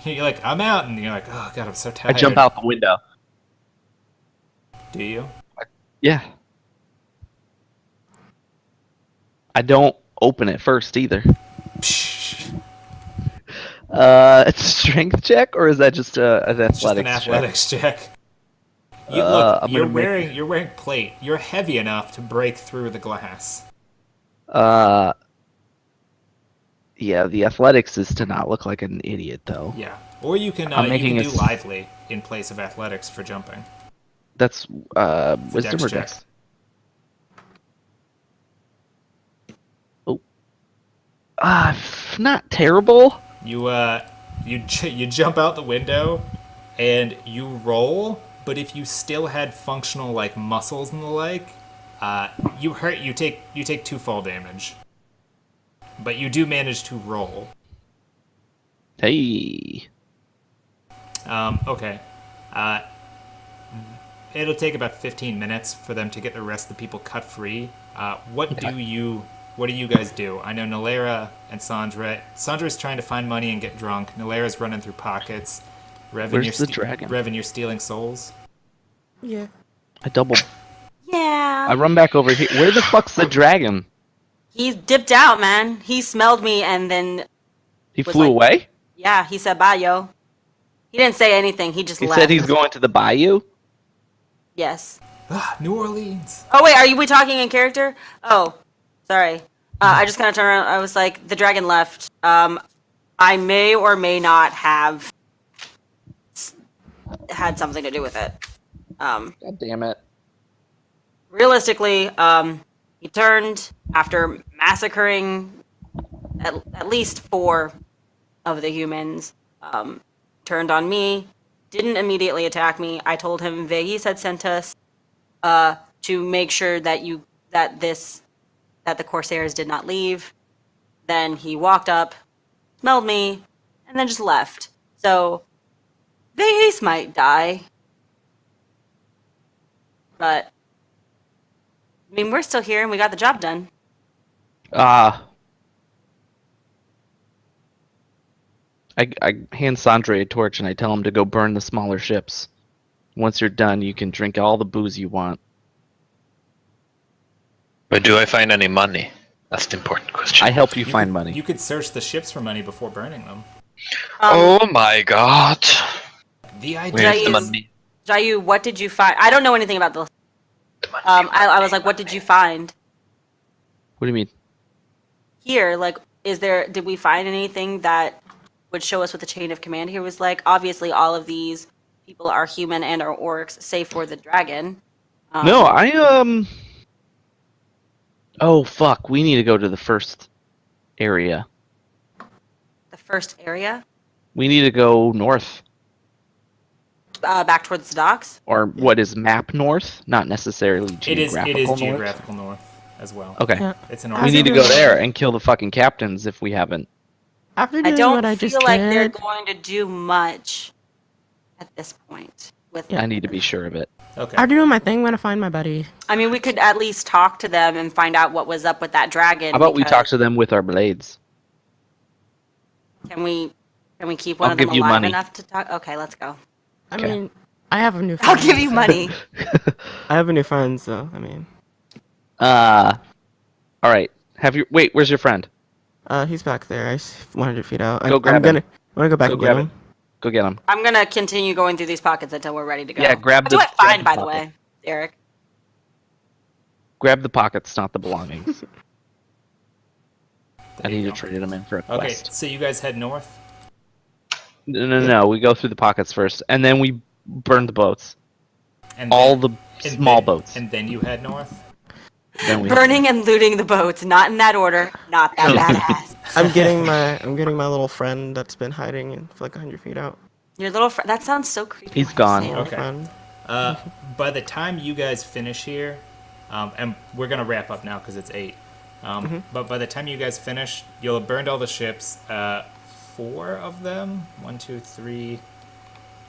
You're like, I'm out, and you're like, oh god, I'm so tired. I jump out the window. Do you? Yeah. I don't open it first either. Psh, It's a strength check, or is that just an it's just an athletics check? athletics check. You, look, I'm you're gonna make- wearing plate. You're heavy enough to break through the glass. Yeah, the athletics is to not look like an idiot, though. Yeah. Or you can I'm you making can a do s- lively in place of athletics for jumping. That's It's a wisdom dex or check. dex? Oh, not terrible. You jump out the window and you roll, but if you still had functional like muscles and the like, you take 2 fall damage. But you do manage to roll. Hey, Okay. Uh, it'll take about 15 minutes for them to get the rest of the people cut free. What do you guys do? I know Nalera and Sandra. Sandra's trying to find money and get drunk. Nalera's running through pockets. where's the dragon? Revan, you're stealing souls. Yeah. I double. Yeah. I run back over here. Where the fuck's the dragon? He dipped out, man. He smelled me and then, He Was flew like- away? yeah, he said bye, yo. He didn't say anything. He just He left. said he's going to the bayou? Yes. New Orleans. Oh, wait, we talking in character? Oh, sorry. I just kind of turned around. I was like, the dragon left. I may or may not have had something to do with it. God damn it. Realistically, he turned after massacring at least 4 of the humans. Turned on me, didn't immediately attack me. I told him Vegas had sent us to make sure that the Corsairs did not leave. Then he walked up, smelled me, and then just left. So Vegas might die. But I mean, we're still here and we got the job done. I hand Sandre a torch and I tell him to go burn the smaller ships. Once you're done, you can drink all the booze you want. But do I find any money? That's the important question. I help you find money. You could search the ships for money before burning them. Oh my god. The idea. Where's Jayu- the money? Jayu, what did you find? I don't know anything about this. The money. I was like, what did you find What do you mean? here? Like, did we find anything that would show us what the chain of command here was like? Obviously, all of these people are human and are orcs, save for the dragon. No, Oh, fuck. We need to go to the first area. The first area, We need to go north. back towards the docks. Or what is map north? Not necessarily It is geographical north. geographical north as well. Okay. Yeah. It's an We We need to doing go that? there and kill the fucking captains if we haven't. After I doing don't what I feel just like they're did, going to do much at this point. With I need to be sure of it. Okay. after doing my thing, I'm gonna find my buddy. I mean, we could at least talk to them and find out what was up with that dragon. How about we because- talk to them with our blades? Can we keep one I'll of them give you alive money. enough to talk? Okay, let's go. I Okay. mean, I have a new I'll friend. give you so- money. I have a new friend, so I mean, All right. Wait, where's your friend? he's back there. 100 feet out. Go grab him. I'm gonna go back Go and grab get it. him. Go get him. I'm gonna continue going through these pockets until we're ready to go. Yeah, grab I'll do the- it fine, grab the by the pocket. way, Eric. Grab the pockets, not the belongings. I There you need to go. trade them in for a Okay, quest. so you guys head north. No. We go through the pockets first, and then we burn the boats. And All then- the and small then- boats. And then you head north. Then we Burning and looting the boats, not in that order. Not that badass. I'm getting my little friend that's been hiding in for like 100 feet out. Your little friend. That sounds so creepy. He's when you gone. say it. Okay. Friend. By the time you guys finish here, and we're gonna wrap up now because it's 8. But by the time you guys finish, you'll have burned all the ships. 4 of them. 1, 2, 3,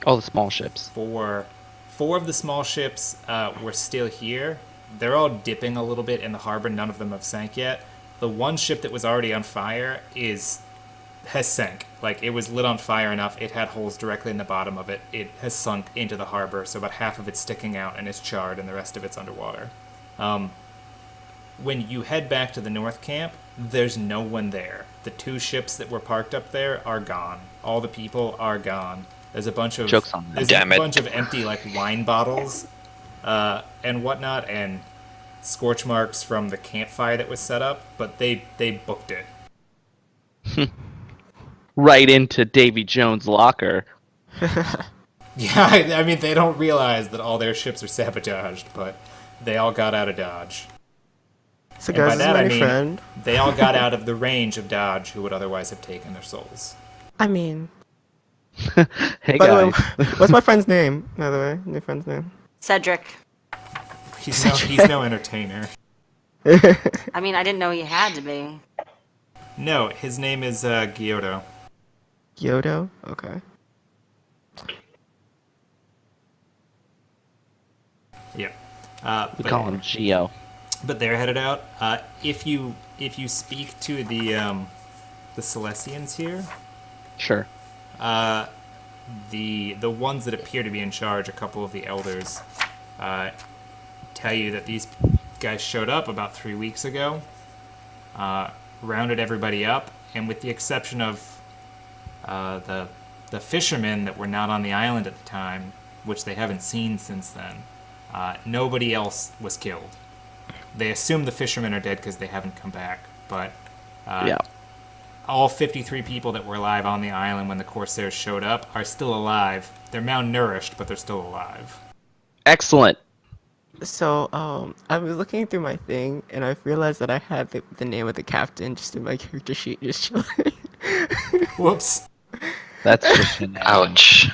all the small ships. 4. 4 of the small ships were still here. They're all dipping a little bit in the harbor. None of them have sank yet. The one ship that was already on fire has sank. Like, it was lit on fire enough. It had holes directly in the bottom of it. It has sunk into the harbor, so about half of it's sticking out and is charred, and the rest of it's underwater. When you head back to the north camp, there's no one there. The 2 ships that were parked up there are gone. All the people are gone. There's a bunch of Joke's on them. there's Damn a it. bunch of empty like wine bottles and whatnot, and scorch marks from the campfire that was set up, but they booked it. Right into Davy Jones' locker. Yeah, I mean, they don't realize that all their ships are sabotaged, but they all got out of Dodge. So And by guys, this is that my I new mean, friend. they all got out of the range of Dodge who would otherwise have taken their souls. I mean, Hey by the way, guys. what's my friend's name? By the way, new friend's name. Cedric. He's no entertainer. I mean, I didn't know he had to be. No, his name is Gyoto. Yodo. Okay. Yep. We call him Geo. But they're headed out. If you speak to the Celestians here, Sure. the ones that appear to be in charge, a couple of the elders, tell you that these guys showed up about 3 weeks ago, rounded everybody up, and with the exception of the fishermen that were not on the island at the time, which they haven't seen since then, nobody else was killed. They assume the fishermen are dead because they haven't come back, but Yeah. all 53 people that were alive on the island when the Corsairs showed up are still alive. They're malnourished, but they're still alive. Excellent. So, I was looking through my thing, and I realized that I had the name of the captain just in my character sheet, just chilling. Whoops. That's just an Ouch.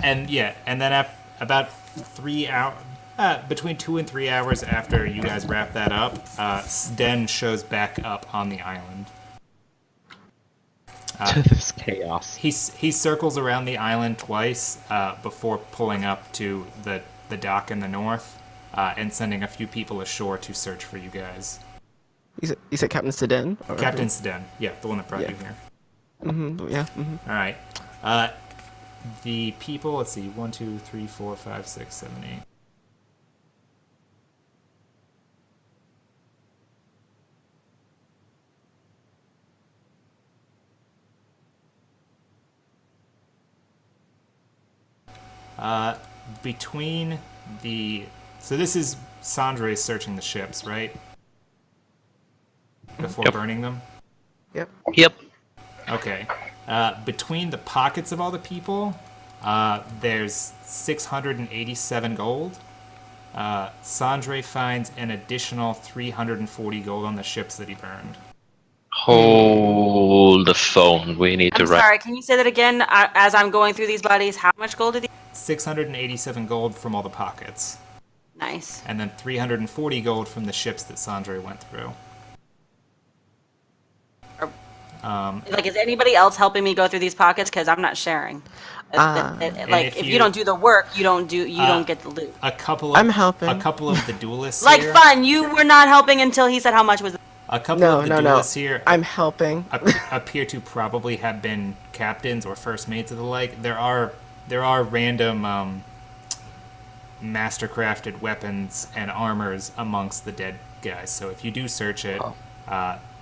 And then about 3 hours, between 2 and 3 hours after you guys wrap that up, Sten shows back up on the island. to this chaos. He circles around the island twice before pulling up to the dock in the north and sending a few people ashore to search for you guys. You said Captain Sedan? Captain Sten, yeah, the one that brought you here. Mm-hmm. Yeah. Mm-hmm. All right. The people, let's see, 1, 2, 3, 4, 5, 6, 7, 8. Between the... So this is Sandre searching the ships, right? Before Yep. burning them? Yep. Yep. Okay. Between the pockets of all the people, there's 687 gold. Sandre finds an additional 340 gold on the ships that he burned. Hold the phone. We need to I'm write. sorry, can you say that again as I'm going through these buddies? How much gold did he? 687 gold from all the pockets. Nice. And then 340 gold from the ships that Sandre went through. Like, is anybody else helping me go through these pockets? Because I'm not sharing. Like, if you don't do the work, you don't get the loot. A couple of I'm helping. A couple of the duelists Like, here. fun. You were not helping until he said how much was. A couple No, of the no, no. duelists here I'm helping. appear to probably have been captains or first mates of the like. There are random mastercrafted weapons and armors amongst the dead guys. So if you do search it,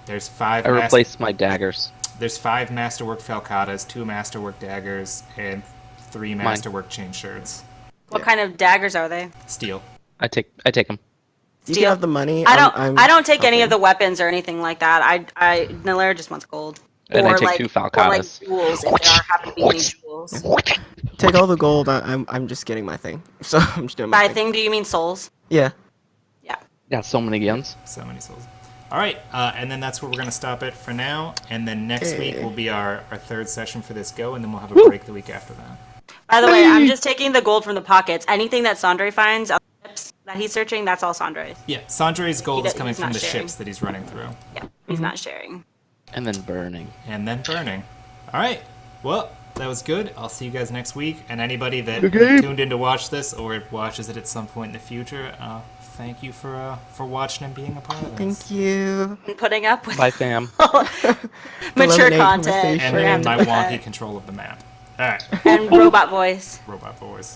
there's 5. I replaced my daggers. There's 5 masterwork falcatas, 2 masterwork daggers, and 3 masterwork chain shirts. What kind of daggers are they? Steel. I take them. You can have the money. I don't take any of the helping. weapons or anything like that. Nalair just wants gold. And I or take like, 2 or like falcatas. jewels if there happen to be any jewels. Take all the gold. I'm just getting my thing. So I'm just doing my By thing. thing, do you mean souls? Yeah. Yeah. Got so many guns. So many souls. All right, and then that's where we're going to stop it for now. And then next week will be our 3rd session for this go, and then we'll have a break the week after that. By the way, I'm just taking the gold from the pockets. Anything that Sandre finds on the ships that he's searching, that's all Sandre's. Yeah, Sandre's gold is coming he's from not the sharing. ships that he's running through. Yeah, he's not sharing. And then burning. And then burning. All right, well, that was good. I'll see you guys next week. And anybody that tuned in to watch this or watches it at some point in the future, thank you for watching and being a part of this. Thank you. And putting up with Bye, fam. mature lemonade content. conversation. And We're gonna then have my to put that. wonky control of the map. All right, And robot voice. robot boys.